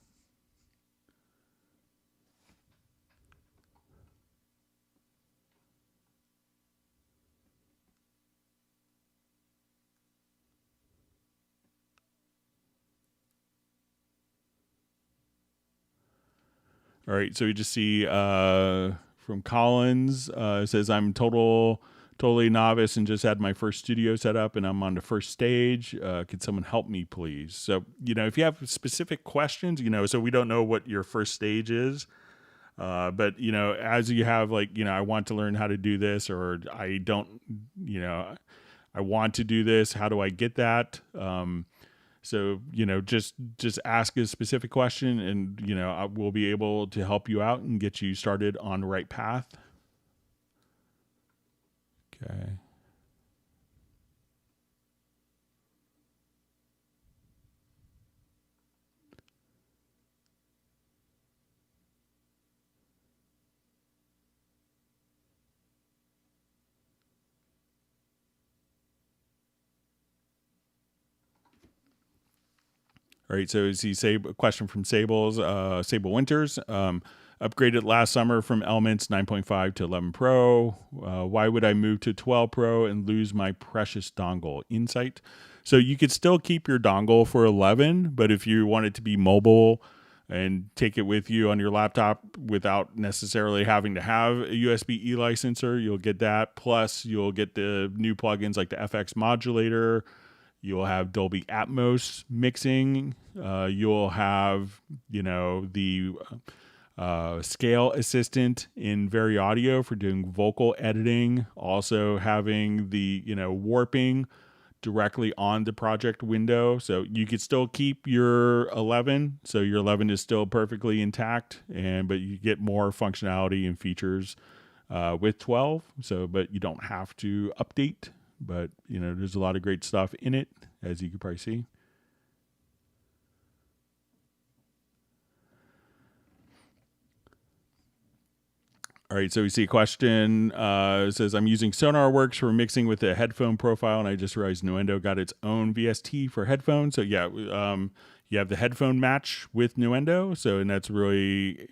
All right, so we just see from Collins, it says, I'm totally novice and just had my first studio set up and I'm on the first stage. Could someone help me, please? So, if you have specific questions, so we don't know what your first stage is, but, as you have I want to learn how to do this, or I don't, I want to do this. How do I get that? So, just ask a specific question and, we'll be able to help you out and get you started on the right path. Okay. All right, so a question from Sable Winters. Upgraded last summer from Elements 9.5 to 11 Pro. Why would I move to 12 Pro and lose my precious dongle? Insight. So you could still keep your dongle for 11, but if you want it to be mobile and take it with you on your laptop without necessarily having to have a USB-E licenser, you'll get that. Plus, you'll get the new plugins like the FX modulator. You'll have Dolby Atmos mixing. You'll have, the scale assistant in Very Audio for doing vocal editing. Also having the, warping directly on the project window. So you could still keep your 11. So your 11 is still perfectly intact, but you get more functionality and features with 12. So, but you don't have to update. But, there's a lot of great stuff in it, as you can probably see. All right, so we see a question. It says, I'm using SonarWorks for mixing with a headphone profile, and I just realized Nuendo got its own VST for headphones. So, yeah, you have the headphone match with Nuendo. So, and that's really...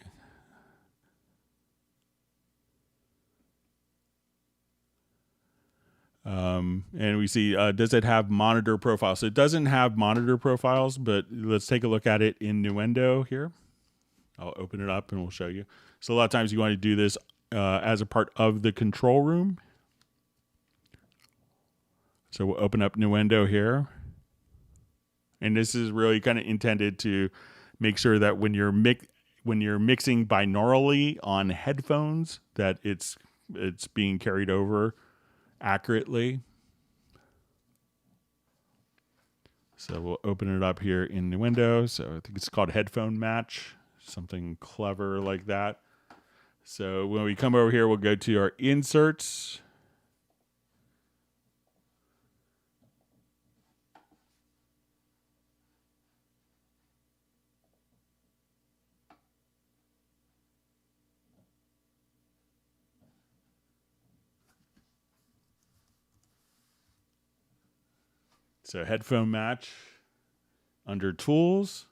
and we see, does it have monitor profiles? So it doesn't have monitor profiles, but let's take a look at it in Nuendo here. I'll open it up and we'll show you. So a lot of times you want to do this as a part of the control room. So we'll open up Nuendo here. And this is really kind of intended to make sure that when you're mixing binaurally on headphones, that it's being carried over accurately. So we'll open it up here in the window. So I think it's called headphone match, something clever like that. So when we come over here, we'll go to our inserts. So headphone match under tools,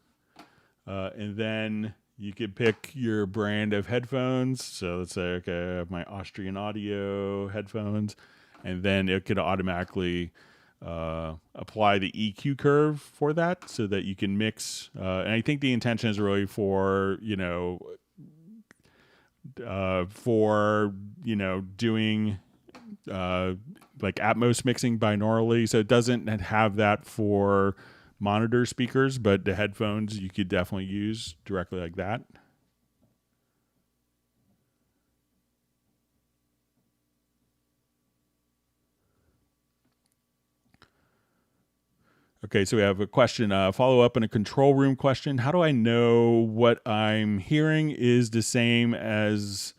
and then you could pick your brand of headphones. So let's say, okay, I have my Austrian Audio headphones, and then it could automatically apply the EQ curve for that so that you can mix. And I think the intention is really for, doing like Atmos mixing binaurally. So it doesn't have that for monitor speakers, but the headphones you could definitely use directly like that. Okay, so we have a question, follow up on a control room question. How do I know what I'm hearing is the same as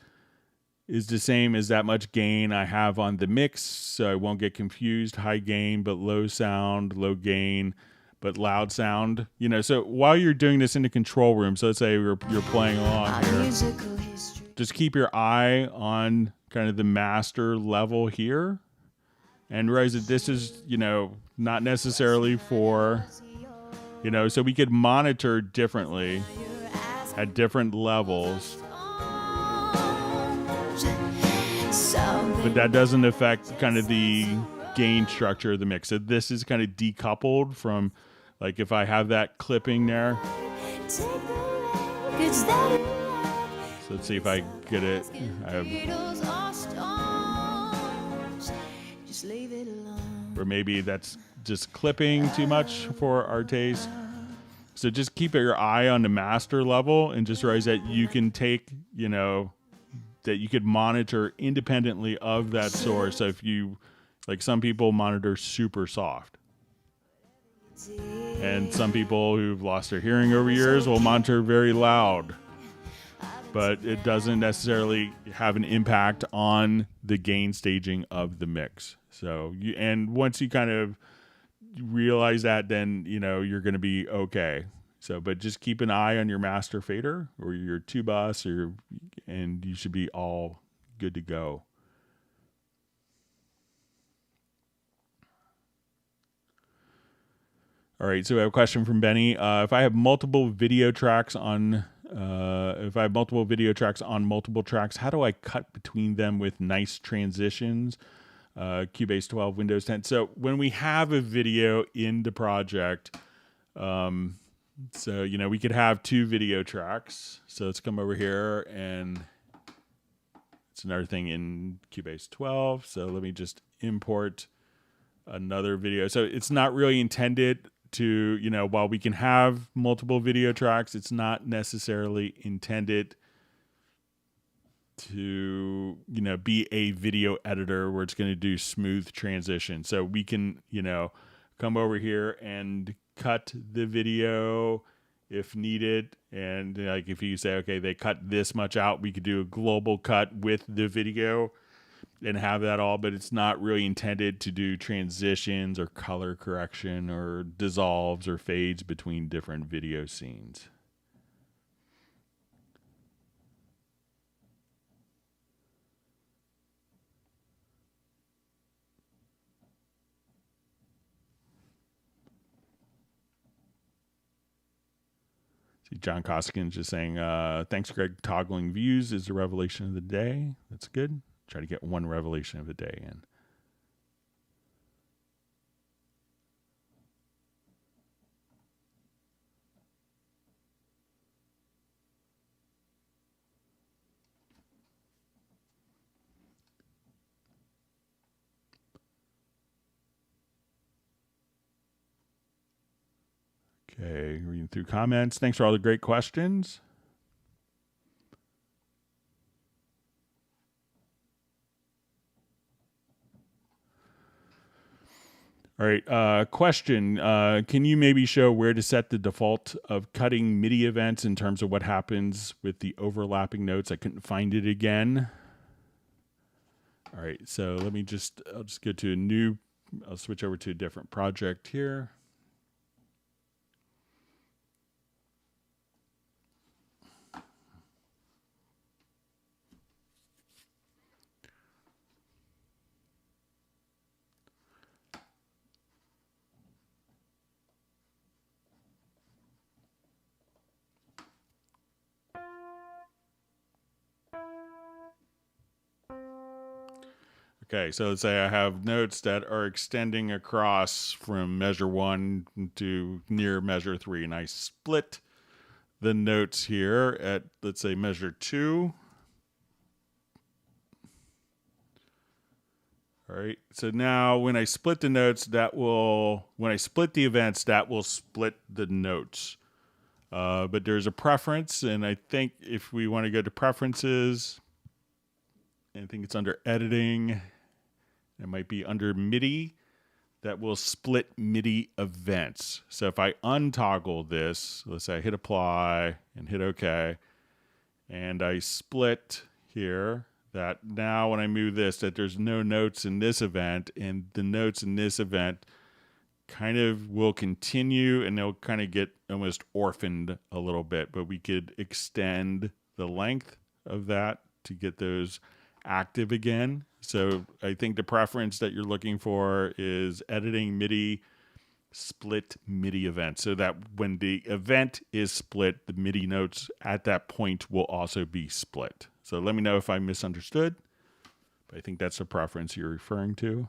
that much gain I have on the mix, so I won't get confused? High gain but low sound, low gain but loud sound. So while you're doing this in the control room, so let's say you're playing along here, just keep your eye on kind of the master level here, and realize that this is, not necessarily for, so we could monitor differently at different levels. But that doesn't affect kind of the gain structure of the mix. So this is kind of decoupled from, like, if I have that clipping there. So let's see if I get it. I have,
Just leave it alone.
or maybe that's just clipping too much for our taste. So just keep your eye on the master level and just realize that you can take, you know, that you could monitor independently of that source. So if you, like some people monitor super soft. And some people who've lost their hearing over years will monitor very loud. But it doesn't necessarily have an impact on the gain staging of the mix. So you, and once you kind of realize that, then you know you're going to be okay. So, but just keep an eye on your master fader or your two bus, or and you should be all good to go. All right, so we have a question from Benny. If I have multiple video tracks on multiple tracks, how do I cut between them with nice transitions? Cubase 12, Windows 10. So when we have a video in the project, so you know we could have two video tracks. So let's come over here, and it's another thing in Cubase 12. So let me just import another video. So it's not really intended to, you know, while we can have multiple video tracks, it's not necessarily intended to, you know, be a video editor where it's going to do smooth transition. So we can, you know, come over here and cut the video if needed. And like if you say, okay, they cut this much out, we could do a global cut with the video and have that all, but it's not really intended to do transitions or color correction or dissolves or fades between different video scenes. See, John Koskins just saying, thanks, Greg. Toggling views is the revelation of the day. That's good. Try to get one revelation of the day in. Okay, reading through comments. Thanks for all the great questions. All right, question. Can you maybe show where to set the default of cutting MIDI events in terms of what happens with the overlapping notes? I couldn't find it again. All right, so let me I'll just go to a new, I'll switch over to a different project here. Okay, so let's say I have notes that are extending across from measure 1 to near measure 3, and I split the notes here at, let's say, measure 2. All right, so now when I split the notes, when I split the events, that will split the notes. But there's a preference, and I think if we want to go to preferences, I think it's under editing. It might be under MIDI, that will split MIDI events. So if I untoggle this, let's say I hit apply and hit OK, and I split here, that now when I move this, that there's no notes in this event, and the notes in this event kind of will continue, and they'll kind of get almost orphaned a little bit, but we could extend the length of that to get those active again. So I think the preference that you're looking for is editing MIDI, split MIDI event, so that when the event is split, the MIDI notes at that point will also be split. So let me know if I misunderstood, but I think that's the preference you're referring to.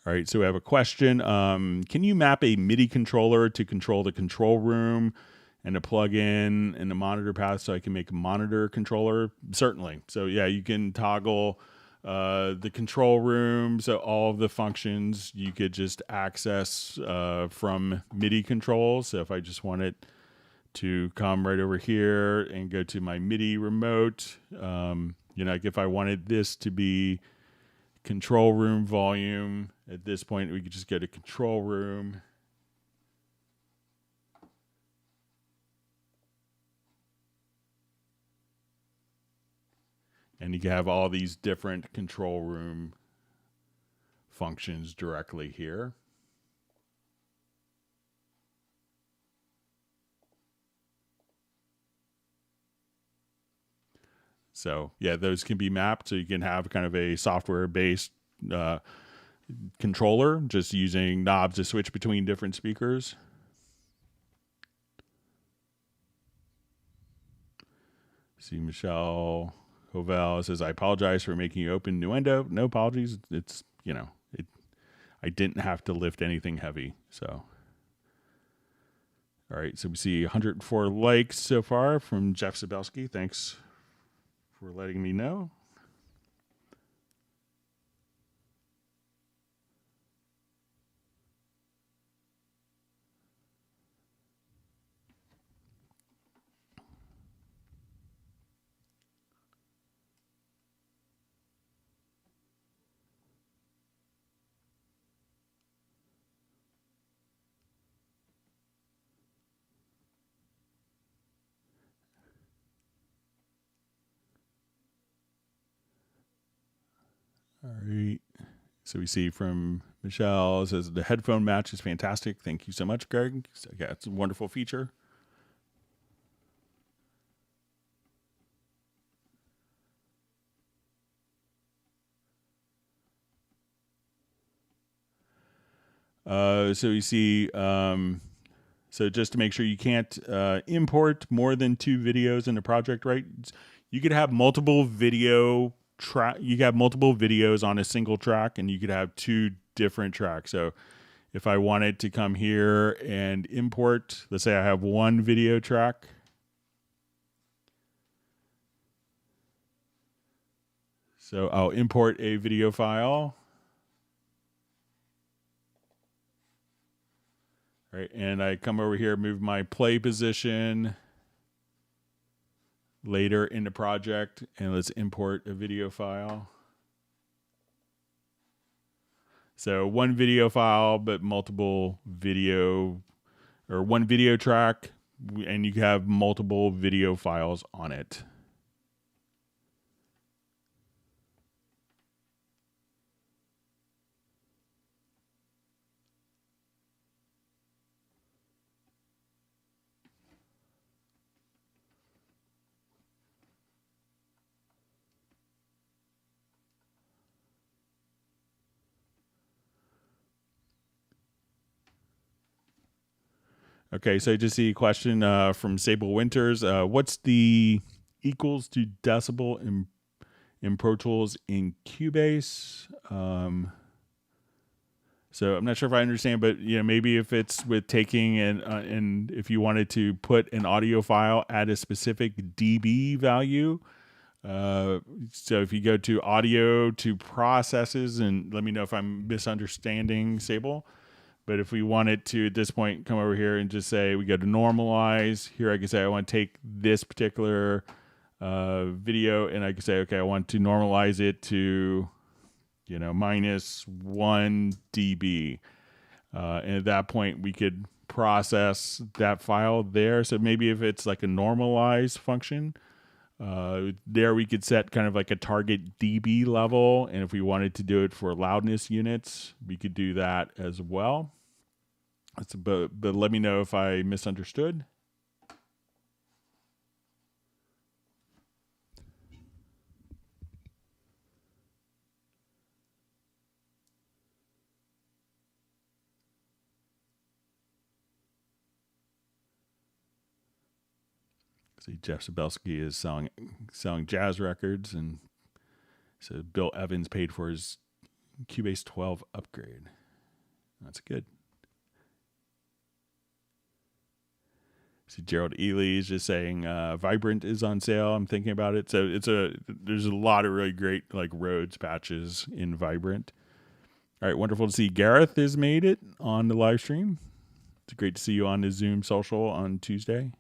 All right, so we have a question. Can you map a MIDI controller to control the control room and a plug-in and a monitor path so I can make a monitor controller? Certainly. So yeah, you can toggle the control room. So all of the functions you could just access from MIDI controls. So if I just wanted to come right over here and go to my MIDI remote, like if I wanted this to be control room volume, at this point we could just go to control room. And you can have all these different control room functions directly here. So yeah, those can be mapped. So you can have kind of a software-based controller, just using knobs to switch between different speakers. See, Michelle Hovel says, I apologize for making you open Nuendo. No apologies. It's, I didn't have to lift anything heavy. So, all right. So we see 104 likes so far from Jeff Sabelski. Thanks for letting me know. All right. So we see from Michelle, says the headphone match is fantastic. Thank you so much, Greg. So, yeah, it's a wonderful feature. So you see, so just to make sure you can't import more than 2 videos in a project, right? You could have multiple video track. You could have multiple videos on a single track, and you could have 2 different tracks. So if I wanted to come here and import, let's say I have 1 video track. So I'll import a video file. Right, and I come over here, move my play position later in the project, and let's import a video file. So 1 video file, but multiple video, or 1 video track, and you have multiple video files on it. Okay, so I just see a question from Sable Winters. What's the equals to decibel in Pro Tools in Cubase? So I'm not sure if I understand, but maybe if it's with taking and if you wanted to put an audio file at a specific dB value. So if you go to audio to processes, and let me know if I'm misunderstanding Sable. But if we wanted to, at this point, come over here and just say, we go to normalize. Here I can say, I want to take this particular video, and I can say, okay, I want to normalize it to, minus 1 dB. And at that point, we could process that file there. So maybe if it's like a normalize function, there we could set kind of like a target dB level, and if we wanted to do it for loudness units, we could do that as well. But let me know if I misunderstood. See, Jeff Sabelski is selling jazz records, and so Bill Evans paid for his Cubase 12 upgrade. That's good. See, Gerald Ely is just saying Vibrant is on sale. I'm thinking about it. So there's a lot of really great like Rhodes patches in Vibrant. All right, wonderful to see Gareth has made it on the live stream. It's great to see you on the Zoom social on Tuesday.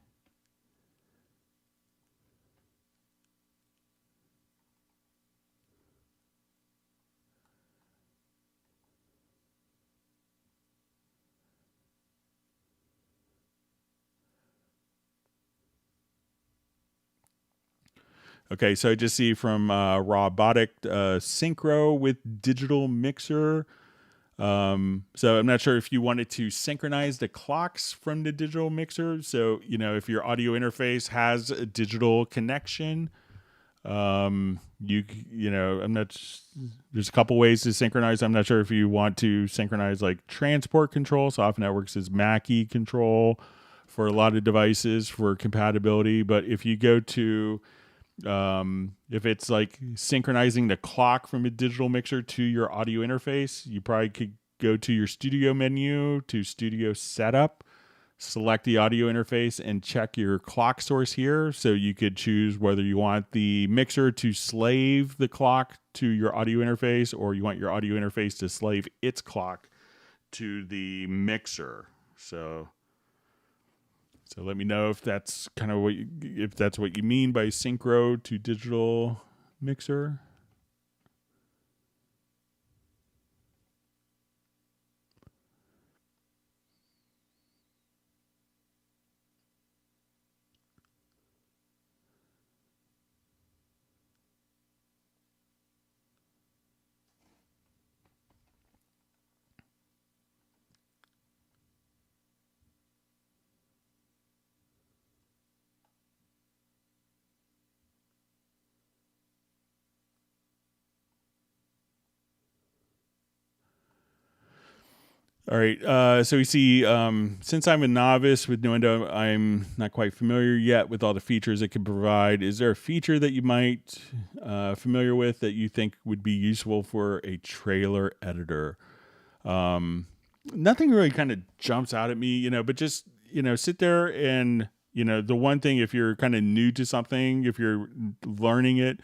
Okay, so I just see from Robotic Synchro with digital mixer. So I'm not sure if you wanted to synchronize the clocks from the digital mixer. So, you know, if your audio interface has a digital connection, you know, there's a couple ways to synchronize. I'm not sure if you want to synchronize like transport control. So Off Networks is Mackie control for a lot of devices for compatibility. But if you go to if it's like synchronizing the clock from a digital mixer to your audio interface, you probably could go to your studio menu to studio setup, select the audio interface and check your clock source here. So you could choose whether you want the mixer to slave the clock to your audio interface or you want your audio interface to slave its clock to the mixer. So let me know if that's kind of what you mean by synchro to digital mixer. All right, so we see, since I'm a novice with Nuendo, I'm not quite familiar yet with all the features it can provide. Is there a feature that you might familiar with that you think would be useful for a trailer editor? Nothing really kind of jumps out at me, you know, but just, you know, sit there and, you know, the one thing, if you're kind of new to something, if you're learning it,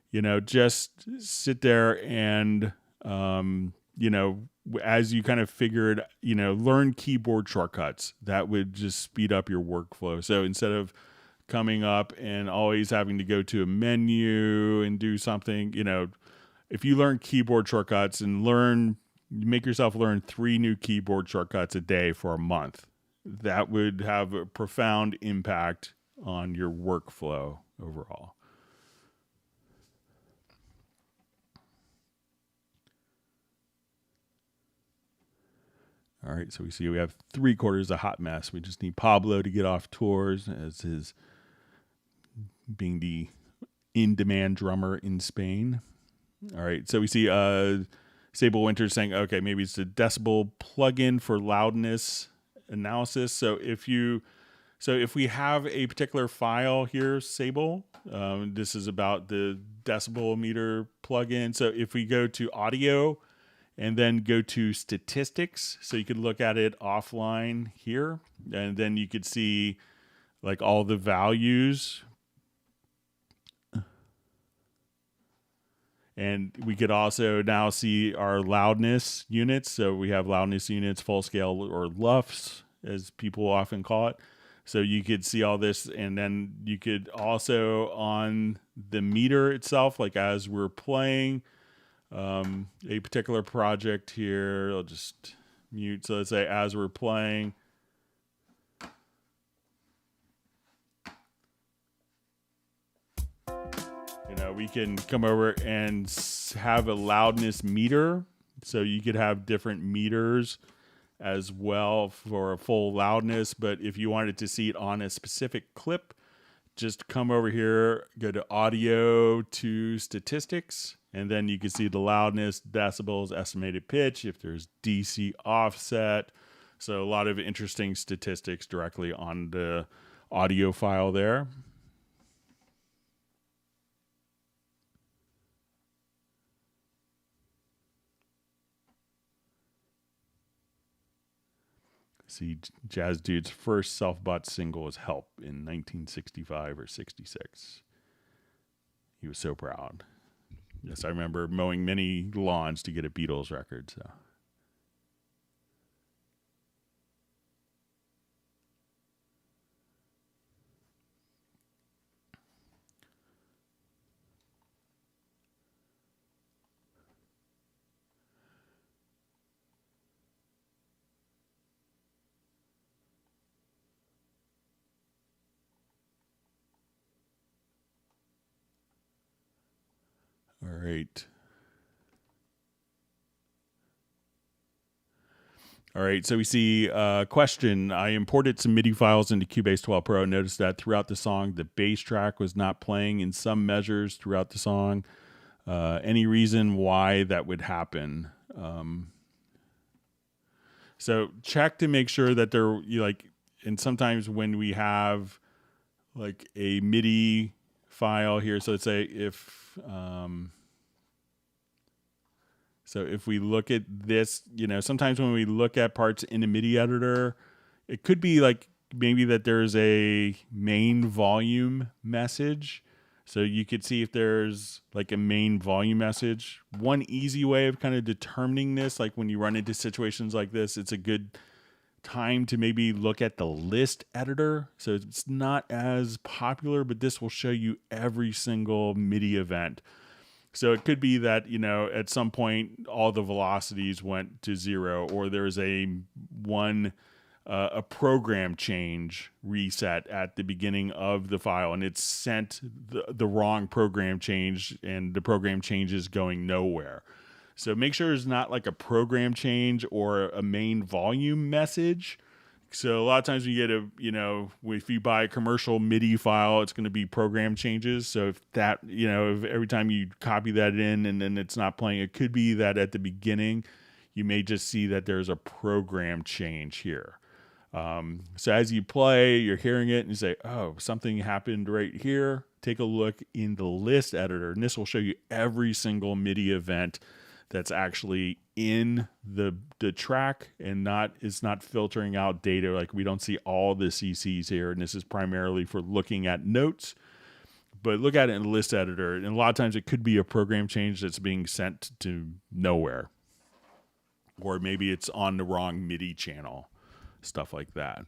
you know, just sit there and, you know, as you kind of figured, you know, learn keyboard shortcuts. That would just speed up your workflow. So instead of coming up and always having to go to a menu and do something, you know, if you learn keyboard shortcuts and make yourself learn 3 new keyboard shortcuts a day for a month, that would have a profound impact on your workflow overall. All right, so we have 3/4 a hot mess. We just need Pablo to get off tours as his being the in-demand drummer in Spain. All right, so we see Sable Winter saying, okay, maybe it's a decibel plugin for loudness analysis. So if we have a particular file here, Sable, this is about the decibel meter plugin. So if we go to audio and then go to statistics, so you could look at it offline here, and then you could see like all the values. And we could also now see our loudness units. So we have loudness units, full scale, or LUFS, as people often call it. So you could see all this, and then you could also on the meter itself, like as we're playing a particular project here, I'll just mute. So let's say as we're playing, you know, we can come over and have a loudness meter. So you could have different meters as well for a full loudness. But if you wanted to see it on a specific clip, just come over here, go to audio to statistics, and then you can see the loudness, decibels, estimated pitch, if there's DC offset. So a lot of interesting statistics directly on the audio file there. See, Jazz Dude's first self-bought single was Help in 1965 or 66. He was so proud. Yes, I remember mowing many lawns to get a Beatles record. So. All right. All right, so we see question. I imported some MIDI files into Cubase 12 Pro. Noticed that throughout the song, the bass track was not playing in some measures throughout the song. Any reason why that would happen? So check to make sure that they're and sometimes when we have like a MIDI file here, so let's say if we look at this, sometimes when we look at parts in a MIDI editor, it could be like maybe that there's a main volume message. So you could see if there's like a main volume message. One easy way of kind of determining this, like when you run into situations like this, it's a good time to maybe look at the list editor. So it's not as popular, but this will show you every single MIDI event. So it could be that, at some point all the velocities went to 0, or there's a program change reset at the beginning of the file, and it's sent the wrong program change, and the program change is going nowhere. So make sure it's not like a program change or a main volume message. So a lot of times you get if you buy a commercial MIDI file, it's going to be program changes. So if that, if every time you copy that in and then it's not playing, it could be that at the beginning, you may just see that there's a program change here. So as you play, you're hearing it and you say, oh, something happened right here. Take a look in the list editor, and this will show you every single MIDI event that's actually in the track and it's not filtering out data. Like we don't see all the CCs here, and this is primarily for looking at notes. But look at it in the list editor, and a lot of times it could be a program change that's being sent to nowhere, or maybe it's on the wrong MIDI channel, stuff like that.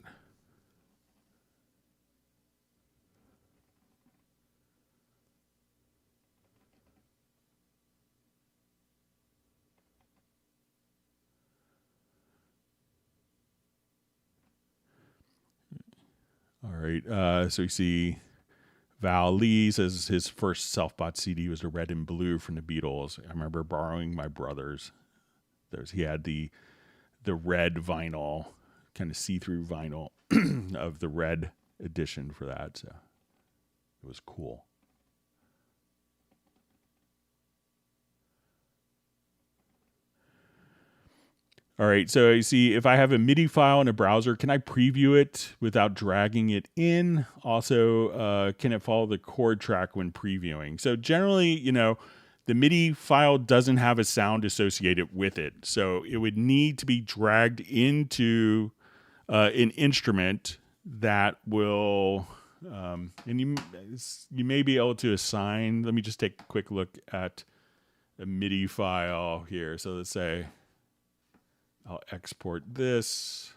All right, so you see Val Lee says his first self-bought CD was the Red and Blue from the Beatles. I remember borrowing my brother's. He had the red vinyl, kind of see-through vinyl of the red edition for that. So it was cool. All right, so you see if I have a MIDI file in a browser, can I preview it without dragging it in? Also, can it follow the chord track when previewing? So generally, the MIDI file doesn't have a sound associated with it. So it would need to be dragged into an instrument that will, and you may be able to assign. Let me just take a quick look at a MIDI file here. So let's say I'll export this.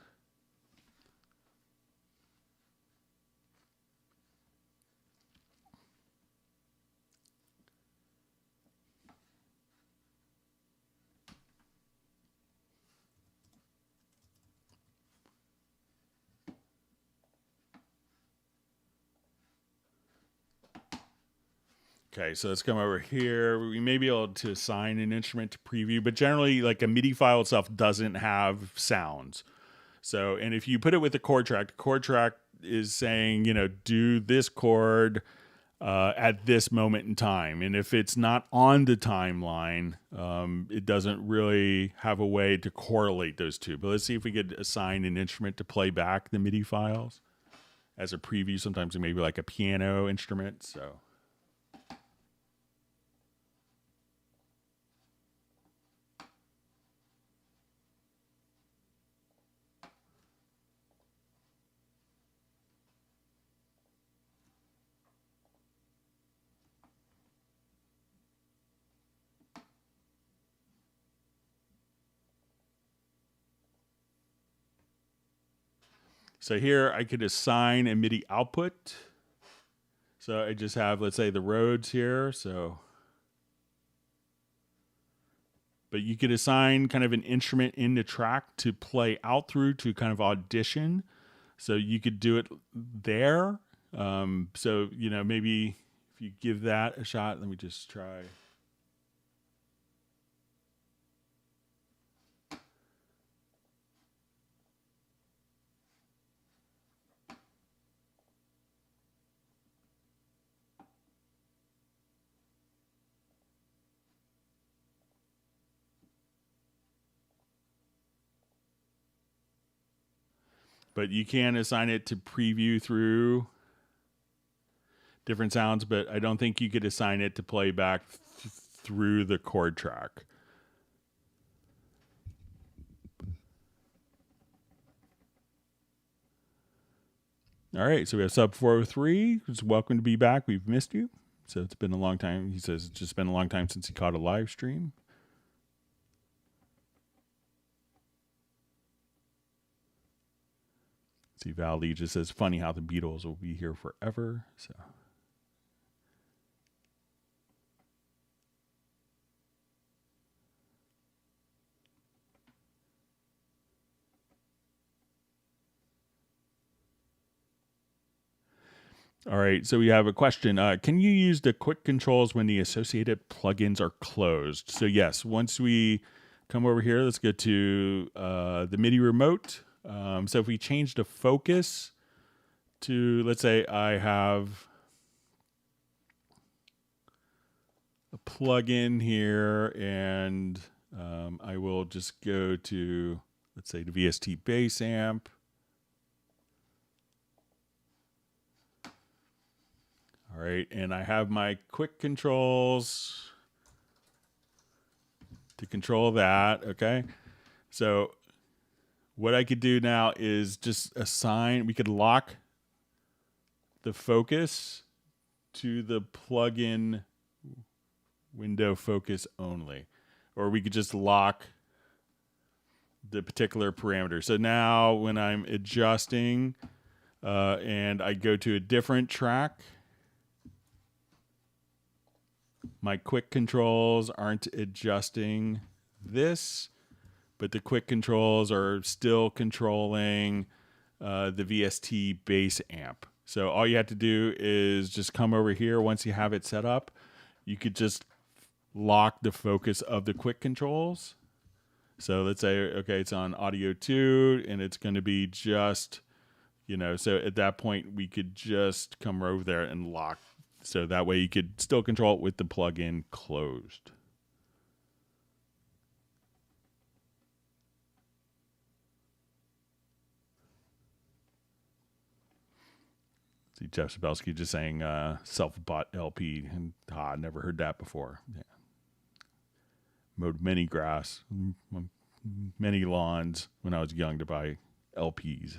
Okay, so let's come over here. We may be able to assign an instrument to preview, but generally, like a MIDI file itself doesn't have sounds. So, and if you put it with the chord track is saying, do this chord at this moment in time. And if it's not on the timeline, it doesn't really have a way to correlate those two. But let's see if we could assign an instrument to play back the MIDI files as a preview. Sometimes it may be like a piano instrument, so... So here I could assign a MIDI output. So I just have, let's say, the Rhodes here. But you could assign kind of an instrument in the track to play out through to kind of audition. So you could do it there. So, maybe if you give that a shot, let me just try. But you can assign it to preview through different sounds, but I don't think you could assign it to play back through the chord track. All right, so we have sub 403, who's welcome to be back. We've missed you. So it's been a long time. He says it's just been a long time since he caught a live stream. See, Val Lee just says, funny how the Beatles will be here forever. So. All right, so we have a question. Can you use the quick controls when the associated plugins are closed? So yes, once we come over here, let's go to the MIDI remote. So if we change the focus to, let's say I have a plugin here, and I will just go to, let's say, the VST bass amp. All right, and I have my quick controls to control that, okay? So what I could do now is just assign, we could lock the focus to the plugin window focus only, or we could just lock the particular parameter. So now when I'm adjusting and I go to a different track, my quick controls aren't adjusting this, but the quick controls are still controlling the VST bass amp. So all you have to do is just come over here. Once you have it set up, you could just lock the focus of the quick controls. So let's say, okay, it's on audio 2, and it's going to be just, so at that point, we could just come over there and lock. So that way you could still control it with the plugin closed. See Jeff Sabelsky just saying self-bought LP. And never heard that before. Yeah. Mowed many grass, many lawns when I was young to buy LPs.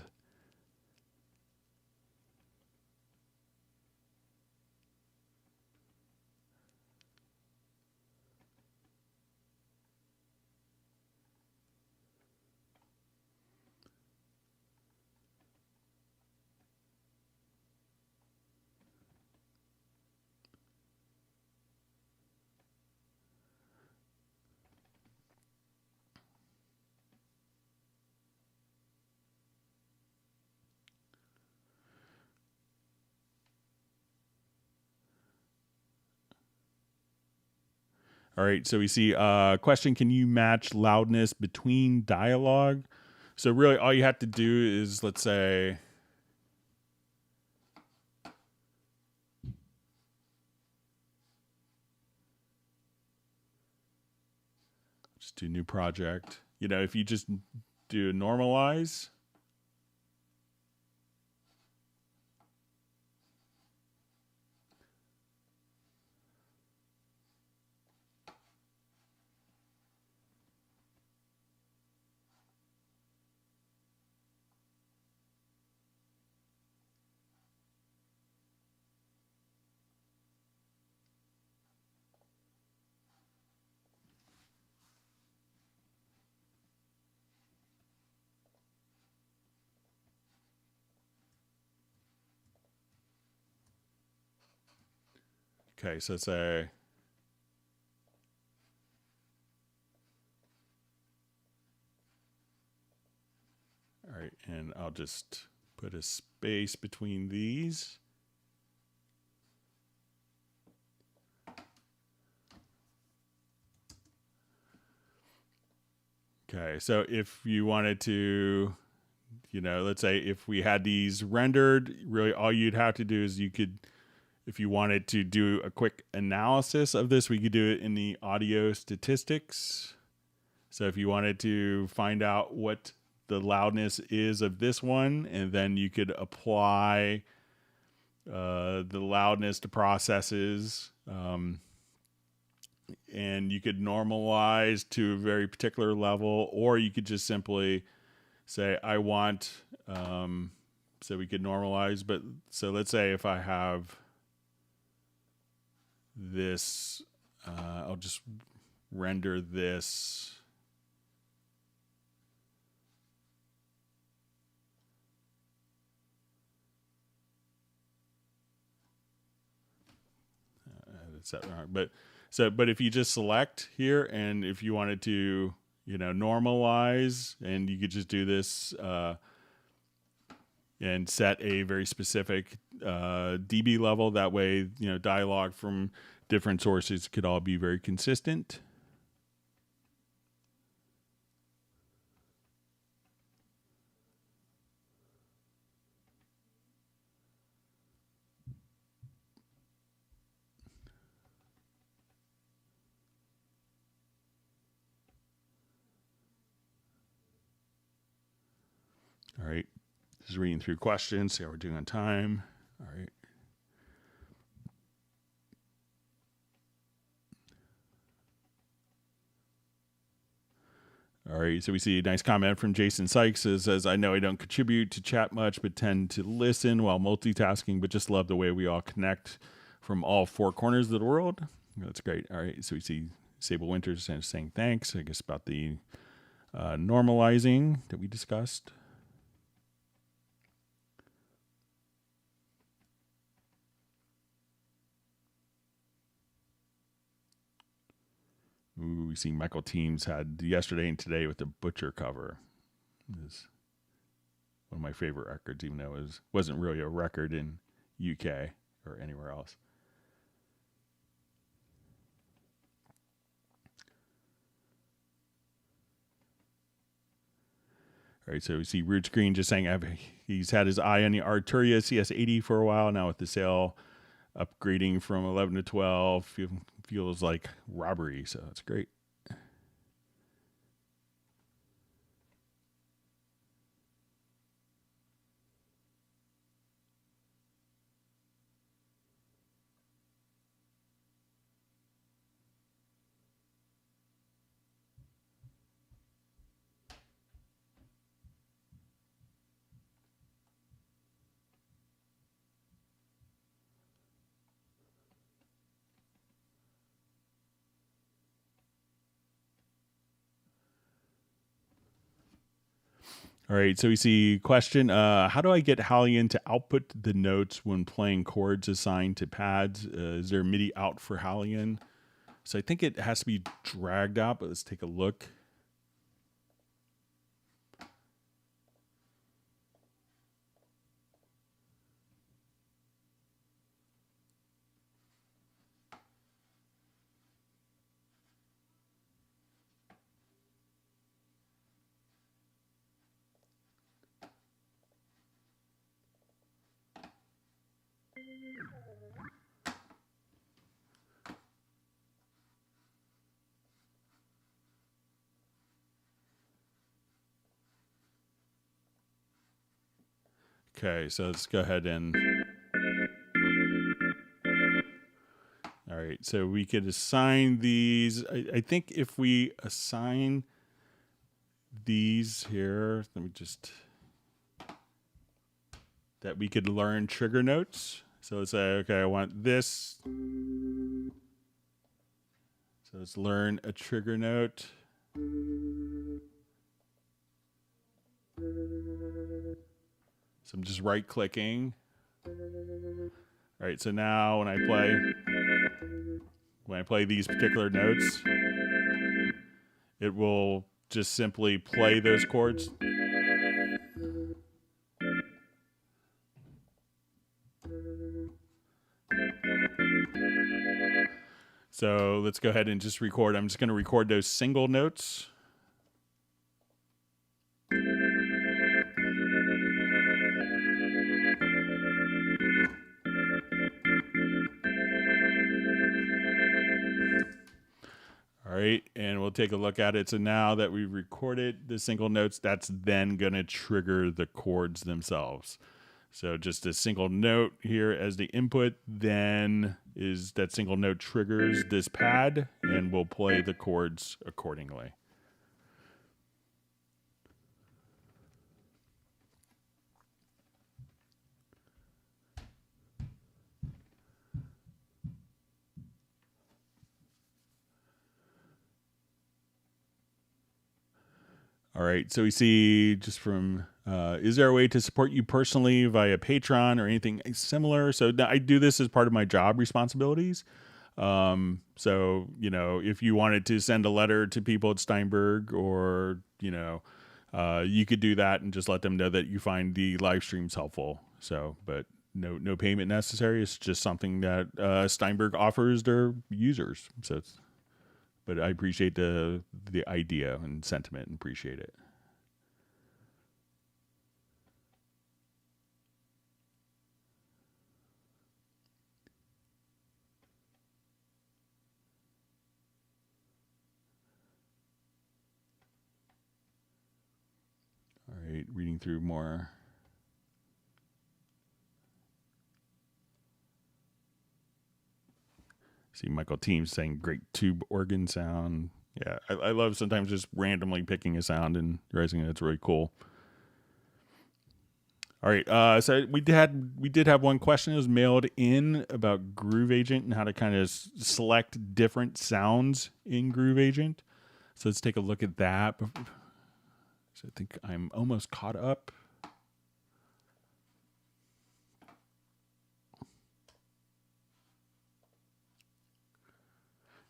All right, so we see question, can you match loudness between dialogue? So really all you have to do is, let's say, just do new project. If you just do normalize, Okay, so let's say, all right, and I'll just put a space between these. Okay, so if you wanted to, let's say if we had these rendered, really all you'd have to do is you could, if you wanted to do a quick analysis of this, we could do it in the audio statistics. So if you wanted to find out what the loudness is of this one, and then you could apply the loudness to processes, and you could normalize to a very particular level, or you could just simply say, I want, so we could normalize, but so let's say if I have this, I'll just render this. Set wrong, but if you just select here, and if you wanted to, normalize, and you could just do this and set a very specific dB level. That way, dialogue from different sources could all be very consistent. All right, just reading through questions, see how we're doing on time. All right. All right, so we see a nice comment from Jason Sykes. It says, I know I don't contribute to chat much, but tend to listen while multitasking, but just love the way we all connect from all four corners of the world. That's great. All right, so we see Sable Winters saying thanks, I guess, about the normalizing that we discussed. Ooh, we see Michael Teams had yesterday and today with the Butcher cover. It's one of my favorite records, even though it wasn't really a record in UK or anywhere else. All right, so we see Roots Green just saying he's had his eye on the Arturia CS80 for a while. Now with the sale upgrading from 11 to 12, feels like robbery, so that's great. All right, so we see question, how do I get Hallion to output the notes when playing chords assigned to pads? Is there a MIDI out for Hallion? So I think it has to be dragged out, but let's take a look. Okay, so let's go ahead and... All right, so we could assign these. I think if we assign these here, let me just... that we could learn trigger notes. So let's say, okay, I want this. So let's learn a trigger note. So I'm just right clicking. All right, so now when I play, when I play these particular notes, it will just simply play those chords. So let's go ahead and just record. I'm just going to record those single notes. All right, and we'll take a look at it. So now that we've recorded the single notes, that's then going to trigger the chords themselves. So just a single note here as the input, then is that single note triggers this pad, and we'll play the chords accordingly. All right, so we see just from, is there a way to support you personally via Patreon or anything similar? So I do this as part of my job responsibilities. So, you know, if you wanted to send a letter to people at Steinberg, or, you know, you could do that and just let them know that you find the live streams helpful. So, but no payment necessary. It's just something that Steinberg offers their users. So it's, but I appreciate the idea and sentiment and appreciate it. All right, reading through more. See Michael Teams saying great tube organ sound. Yeah, I love sometimes just randomly picking a sound and realizing that's really cool. All right, so we did have one question that was mailed in about Groove Agent and how to kind of select different sounds in Groove Agent. So let's take a look at that. So I think I'm almost caught up.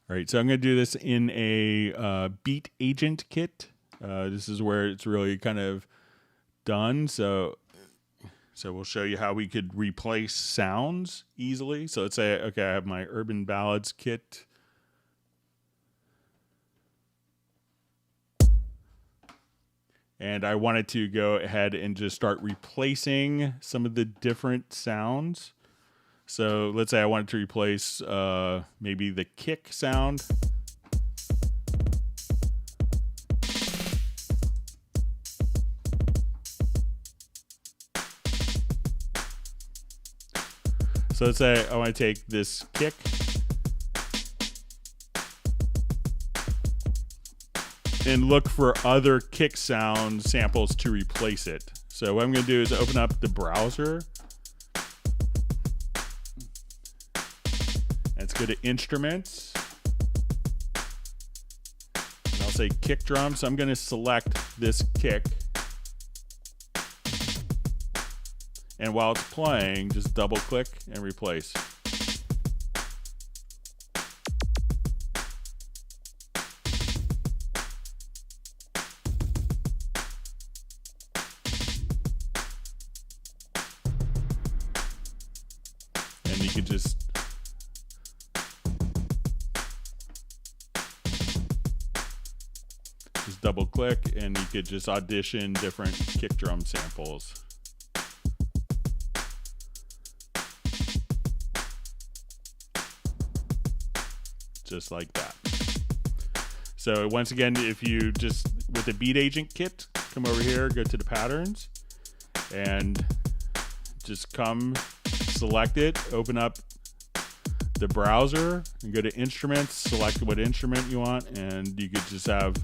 All right, so I'm going to do this in a beat agent kit. This is where it's really kind of done. So we'll show you how we could replace sounds easily. So let's say, okay, I have my Urban Ballads kit. And I wanted to go ahead and just start replacing some of the different sounds. So let's say I wanted to replace maybe the kick sound. So let's say I want to take this kick and look for other kick sound samples to replace it. So what I'm going to do is open up the browser. Let's go to Instruments. And I'll say kick drum. So I'm going to select this kick. And while it's playing, just double click and replace. And you can just double click and you could just audition different kick drum samples. Just like that. So once again, if you just, with the Beat Agent kit, come over here, go to the patterns, and just come, select it, open up the browser, and go to Instruments, select what instrument you want, and you could just have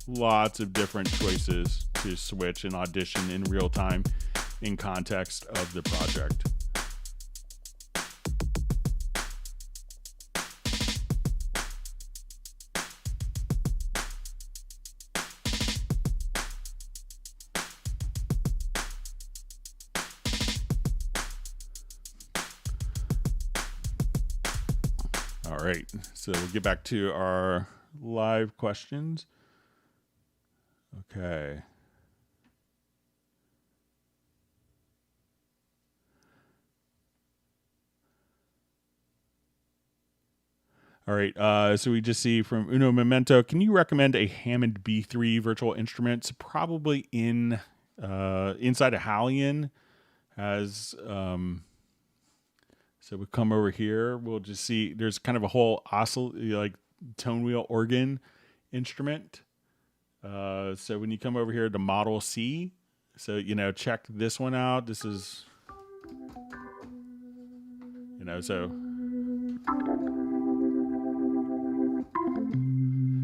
lots of different choices to switch and audition in real time in context of the project. All right, so we'll get back to our live questions. Okay. All right, so we just see from Uno Memento, can you recommend a Hammond B3 virtual instrument? It's probably in inside a Hallian. Has so we come over here, we'll just see there's kind of a whole like tone wheel organ instrument. So when you come over here to Model C, so check this one out. This is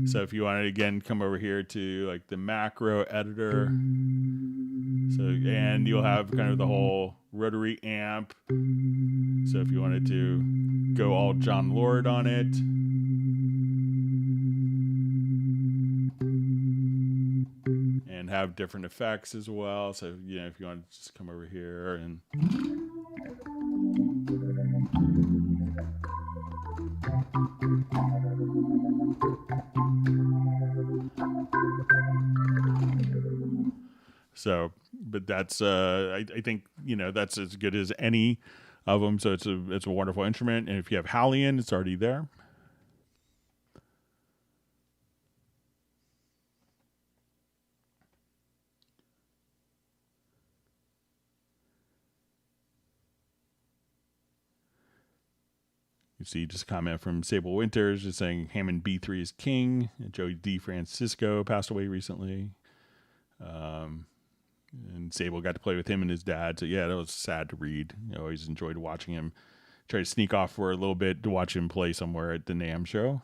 so if you want to again come over here to like the macro editor, so and you'll have kind of the whole rotary amp. So if you wanted to go all John Lord on it, and have different effects as well. So if you want to just come over here and so, but that's I think that's as good as any of them. So it's a wonderful instrument, and if you have Hallian, it's already there. You see just a comment from Sable Winters just saying Hammond B3 is king. And Joey D. Francisco passed away recently. And Sable got to play with him and his dad. So yeah, that was sad to read. I always enjoyed watching him. Try to sneak off for a little bit to watch him play somewhere at the NAMM show.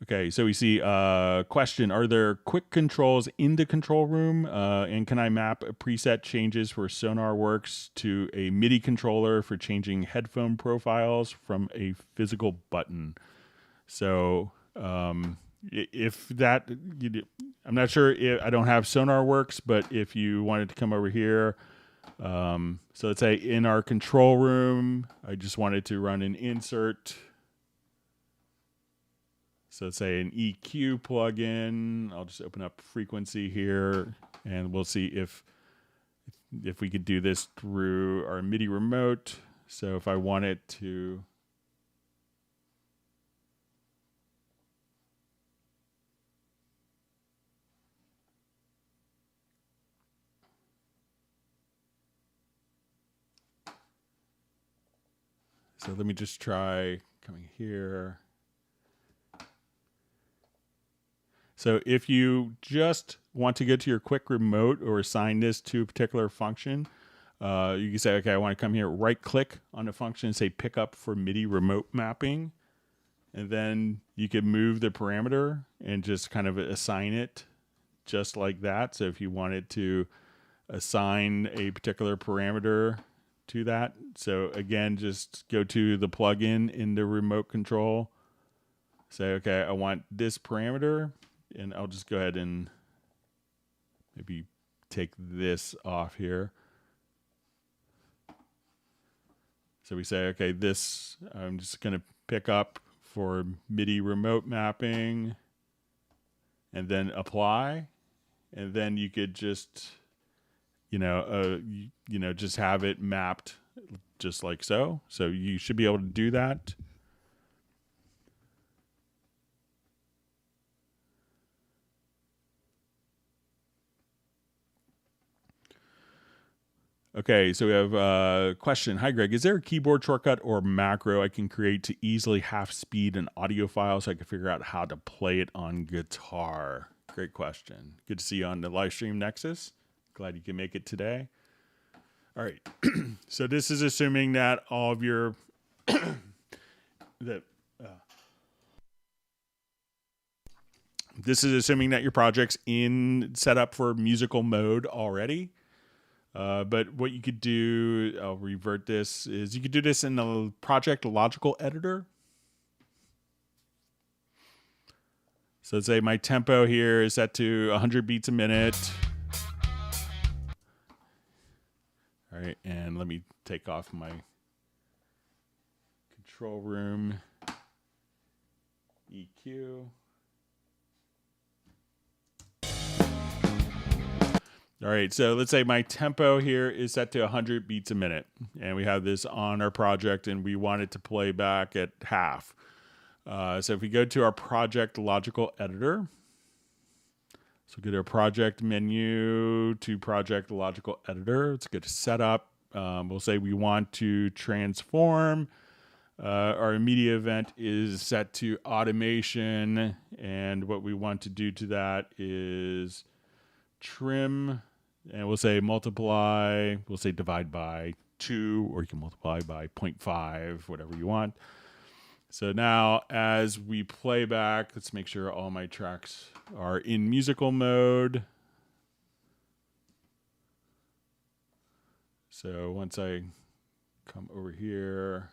Okay, so we see question: are there quick controls in the control room? And can I map preset changes for SonarWorks to a MIDI controller for changing headphone profiles from a physical button? So if that, I'm not sure. I don't have SonarWorks, but if you wanted to come over here, so let's say in our control room, I just wanted to run an insert. So let's say an EQ plugin. I'll just open up frequency here, and we'll see if we could do this through our MIDI remote. So if I wanted to, so let me just try coming here. So if you just want to get to your quick remote or assign this to a particular function, you can say, okay, I want to come here, right click on the function and say pick up for MIDI remote mapping. And then you can move the parameter and just kind of assign it just like that. So if you wanted to assign a particular parameter to that. So again, just go to the plugin in the remote control. Say, okay, I want this parameter. And I'll just go ahead and maybe take this off here. So we say, okay, this I'm just going to pick up for MIDI remote mapping and then apply. And then you could just, just have it mapped just like so. So you should be able to do that. Okay, so we have a question. Hi, Greg. Is there a keyboard shortcut or macro I can create to easily half speed an audio file so I can figure out how to play it on guitar? Great question. Good to see you on the live stream, Nexus. Glad you can make it today. All right. So this is assuming that all of your this is assuming that your project's set up for musical mode already. But what you could do, I'll revert this, is you could do this in the project logical editor. So let's say my tempo here is set to 100 beats a minute. All right, and let me take off my control room EQ. All right, so let's say my tempo here is set to 100 beats a minute, and we have this on our project, and we want it to play back at half. So if we go to our project logical editor, so go to our project menu to project logical editor. Let's go to setup. We'll say we want to transform. Our immediate event is set to automation, and what we want to do to that is trim, and we'll say multiply, we'll say divide by 2, or you can multiply by 0.5, whatever you want. So now as we play back, let's make sure all my tracks are in musical mode. So once I come over here,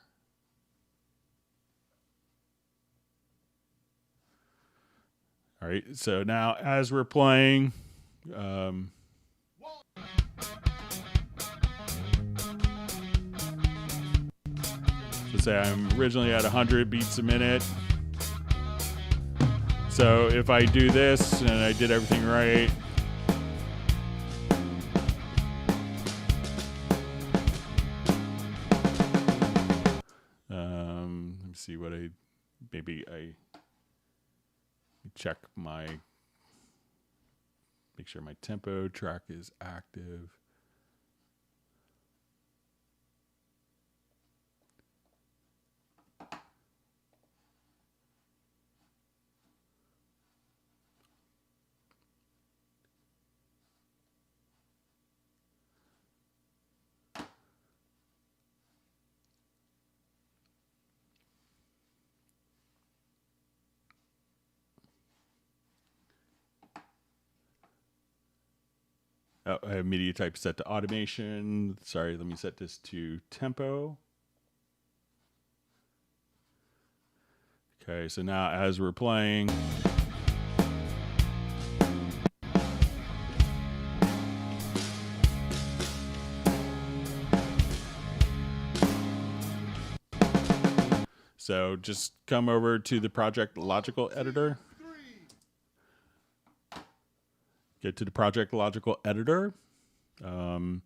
all right, so now as we're playing, let's say I'm originally at 100 beats a minute. So if I do this and I did everything right, let me see what maybe I check make sure my tempo track is active. Oh, I have media type set to automation. Sorry, let me set this to tempo. Okay, so now as we're playing, so just come over to the project logical editor. Get to the project logical editor. And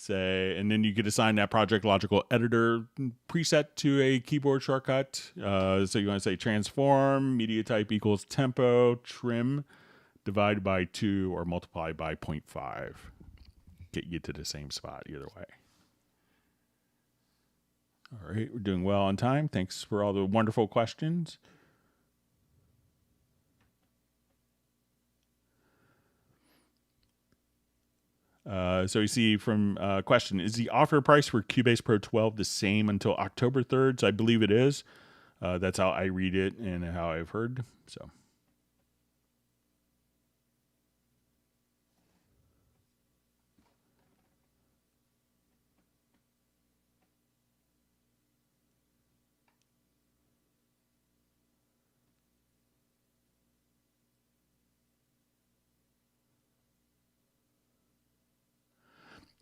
then you could assign that project logical editor preset to a keyboard shortcut. So you want to say transform, media type equals tempo, trim, divide by 2, or multiply by 0.5. Get you to the same spot either way. All right, we're doing well on time. Thanks for all the wonderful questions. So you see from question, is the offer price for Cubase Pro 12 the same until October 3rd? So I believe it is. That's how I read it and how I've heard. So.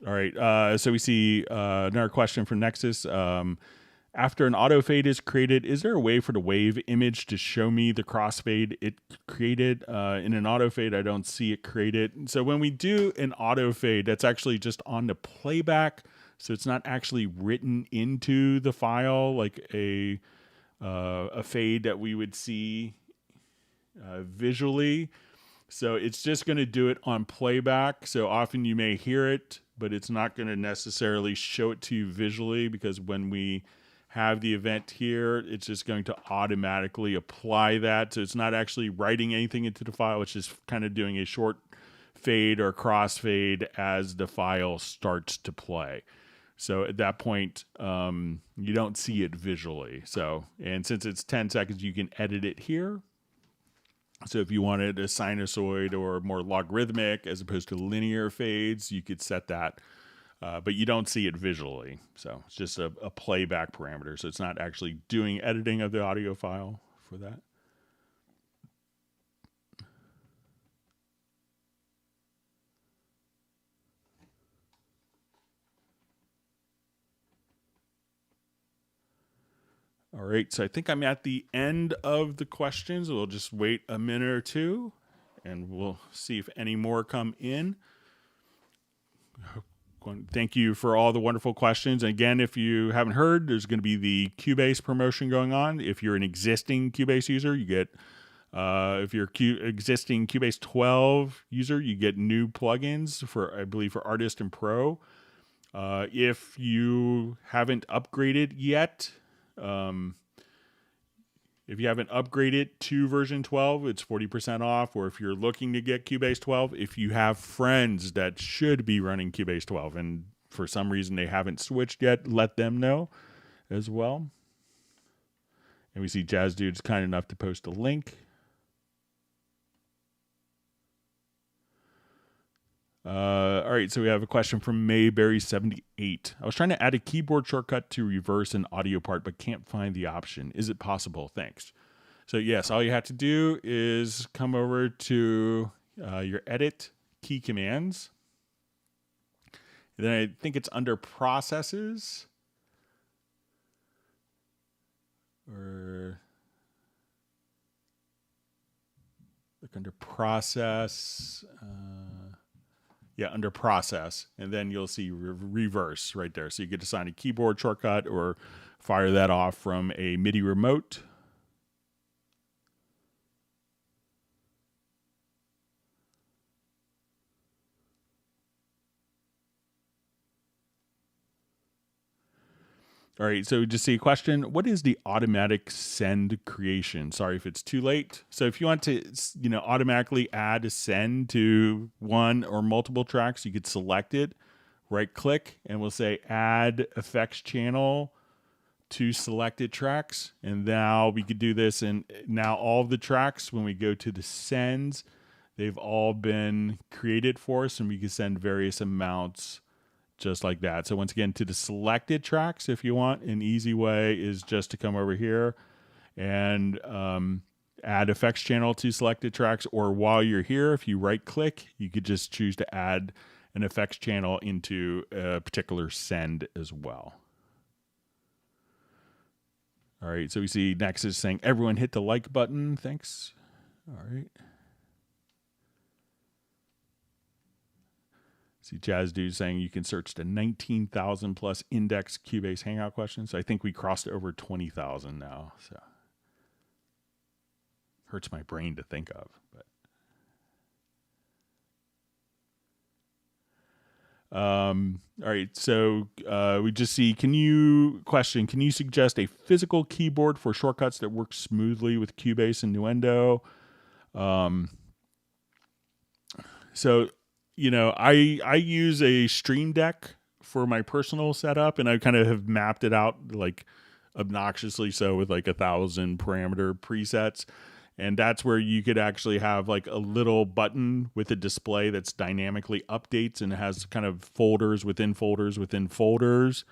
All right, so we see another question from Nexus. After an auto fade is created, is there a way for the wave image to show me the crossfade it created? In an auto fade, I don't see it created. So when we do an auto fade, that's actually just on the playback. So it's not actually written into the file like a fade that we would see visually. So it's just going to do it on playback. So often you may hear it, but it's not going to necessarily show it to you visually, because when we have the event here, it's just going to automatically apply that. So it's not actually writing anything into the file. It's just kind of doing a short fade or crossfade as the file starts to play. So at that point, you don't see it visually. So, and since it's 10 seconds, you can edit it here. So if you wanted a sinusoid or more logarithmic as opposed to linear fades, you could set that, but you don't see it visually. So it's just a playback parameter. So it's not actually doing editing of the audio file for that. All right, so I think I'm at the end of the questions. We'll just wait a minute or two, and we'll see if any more come in. Thank you for all the wonderful questions. And again, if you haven't heard, there's going to be the Cubase promotion going on. If you're an existing Cubase user, you get, if you're existing Cubase 12 user, you get new plugins for, I believe, for Artist and Pro. If you haven't upgraded yet, if you haven't upgraded to version 12, it's 40% off. Or if you're looking to get Cubase 12, if you have friends that should be running Cubase 12 and for some reason they haven't switched yet, let them know as well. And we see Jazz Dude's kind enough to post a link. All right, so we have a question from Mayberry78. I was trying to add a keyboard shortcut to reverse an audio part, but can't find the option. Is it possible? Thanks. So yes, all you have to do is come over to your edit key commands. And then I think it's under processes. Or look under process. Yeah, under process, and then you'll see reverse right there. So you get to assign a keyboard shortcut or fire that off from a MIDI remote. All right, so just see a question. What is the automatic send creation? Sorry if it's too late. So if you want to, automatically add a send to one or multiple tracks, you could select it, right click, and we'll say add effects channel to selected tracks. And now we could do this, and now all of the tracks, when we go to the sends, they've all been created for us, and we can send various amounts just like that. So once again, to the selected tracks, if you want, an easy way is just to come over here and add effects channel to selected tracks, or while you're here, if you right click, you could just choose to add an effects channel into a particular send as well. All right, so we see next is saying everyone hit the like button. Thanks. All right. See Jazz Dude saying you can search the 19,000 plus index Cubase Hangout questions. So I think we crossed over 20,000 now. So hurts my brain to think of. But all right, so we just see, can you suggest a physical keyboard for shortcuts that works smoothly with Cubase and Nuendo? So I use a Stream Deck for my personal setup, and I kind of have mapped it out like obnoxiously so with like 1,000 parameter presets. And that's where you could actually have like a little button with a display that's dynamically updates and has kind of folders within folders within folders.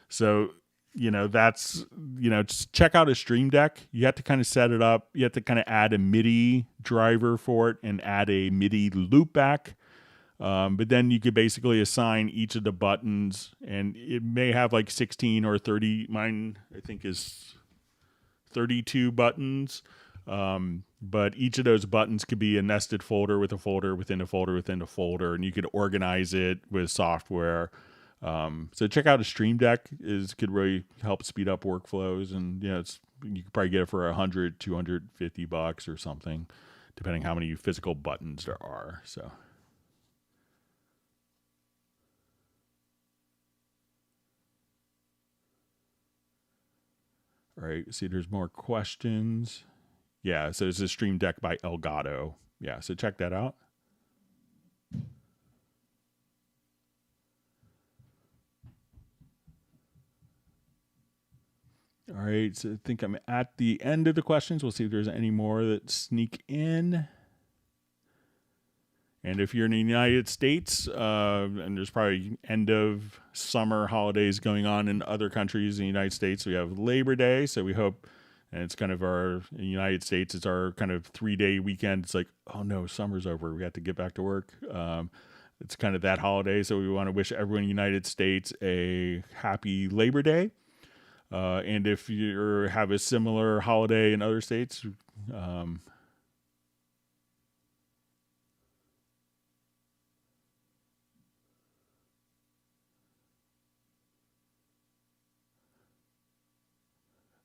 So, that's, just check out a Stream Deck. You have to kind of set it up. You have to kind of add a MIDI driver for it and add a MIDI loopback. But then you could basically assign each of the buttons, and it may have like 16 or 30. Mine, I think, is 32 buttons. But each of those buttons could be a nested folder with a folder within a folder within a folder, and you could organize it with software. So check out a Stream Deck could really help speed up workflows, and you could probably get it for $100, $250 or something, depending how many physical buttons there are. So. All right, see, there's more questions. Yeah, so it's a Stream Deck by Elgato. Yeah, so check that out. All right, so I think I'm at the end of the questions. We'll see if there's any more that sneak in. And if you're in the United States, and there's probably end of summer holidays going on in other countries in the United States, we have Labor Day. So we hope, and it's kind of in the United States, it's our kind of 3-day weekend. It's like, oh no, summer's over. We have to get back to work. It's kind of that holiday. So we want to wish everyone in the United States a happy Labor Day. And if you have a similar holiday in other states,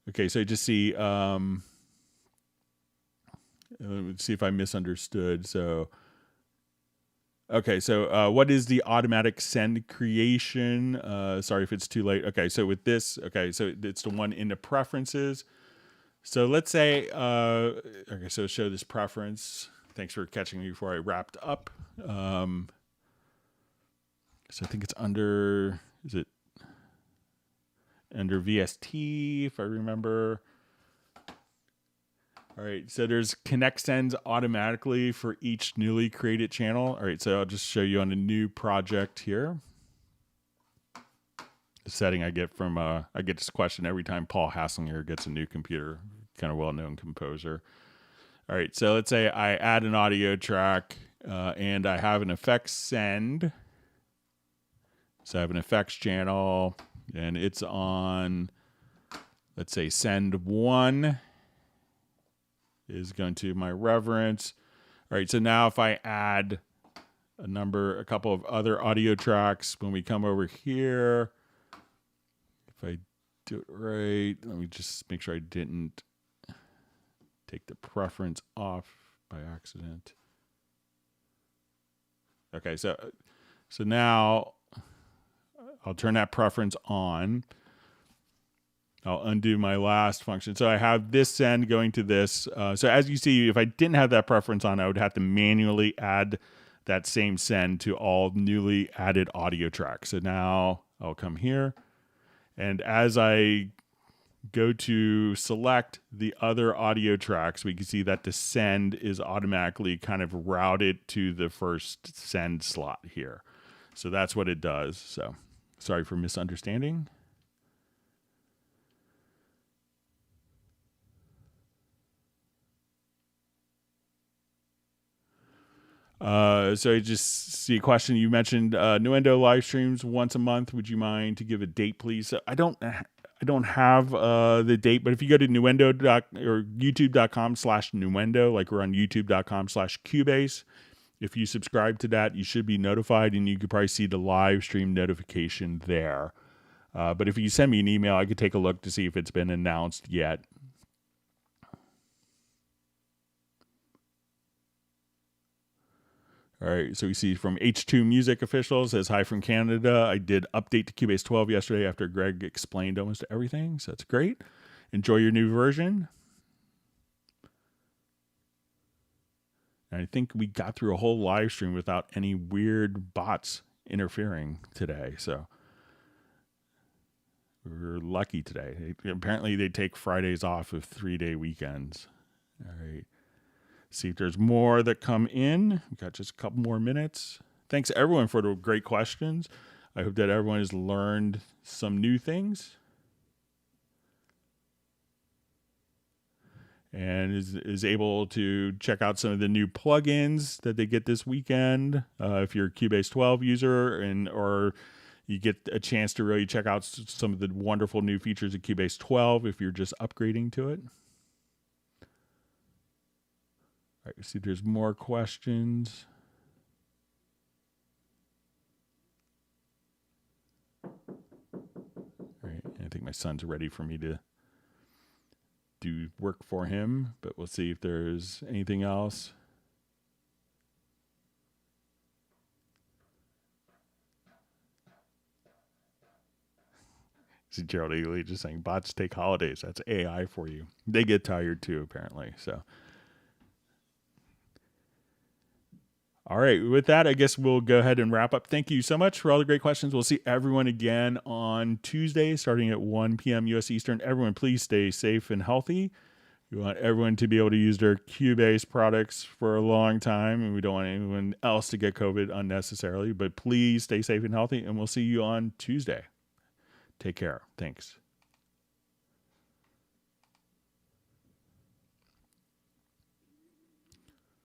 okay, so just see, let's see if I misunderstood. So, okay, so what is the automatic send creation? Sorry if it's too late. Okay, so with this, okay, so it's the one in the preferences. So let's say, okay, so show this preference. Thanks for catching me before I wrapped up. So I think it's under, is it under VST, if I remember? All right, so there's connect sends automatically for each newly created channel. All right, so I'll just show you on a new project here. The setting I get from, I get this question every time Paul Hasslinger gets a new computer, kind of well-known composer. All right, so let's say I add an audio track and I have an effects send. So I have an effects channel and it's on, let's say send 1 is going to my reference. All right, so now if I add a couple of other audio tracks, when we come over here, if I do it right, let me just make sure I didn't take the preference off by accident. Okay, so now I'll turn that preference on. I'll undo my last function. So I have this send going to this. So as you see, if I didn't have that preference on, I would have to manually add that same send to all newly added audio tracks. So now I'll come here. And as I go to select the other audio tracks, we can see that the send is automatically kind of routed to the first send slot here. So that's what it does. So sorry for misunderstanding. So I just see a question. You mentioned Nuendo live streams once a month. Would you mind to give a date, please? So I don't have the date, but if you go to Nuendo or youtube.com/Nuendo, like we're on youtube.com/Cubase, if you subscribe to that, you should be notified, and you could probably see the live stream notification there. But if you send me an email, I could take a look to see if it's been announced yet. All right, so we see from H2 Music Official says, hi from Canada. I did update to Cubase 12 yesterday after Greg explained almost everything, so that's great. Enjoy your new version. And I think we got through a whole live stream without any weird bots interfering today, so we're lucky today. Apparently they take Fridays off of 3-day weekends. All right. See if there's more that come in. We've got just a couple more minutes. Thanks everyone for the great questions. I hope that everyone has learned some new things and is able to check out some of the new plugins that they get this weekend. If you're a Cubase 12 user or you get a chance to really check out some of the wonderful new features of Cubase 12 if you're just upgrading to it. All right, see, there's more questions. All right, I think my son's ready for me to do work for him, but we'll see if there's anything else. See, Gerald Eagley just saying, bots take holidays. That's AI for you. They get tired too, apparently, so. All right, with that, I guess we'll go ahead and wrap up. Thank you so much for all the great questions. We'll see everyone again on Tuesday, starting at 1 p.m. U.S. Eastern. Everyone, please stay safe and healthy. We want everyone to be able to use their Cubase products for a long time, and we don't want anyone else to get COVID unnecessarily. But please stay safe and healthy, and we'll see you on Tuesday. Take care. Thanks.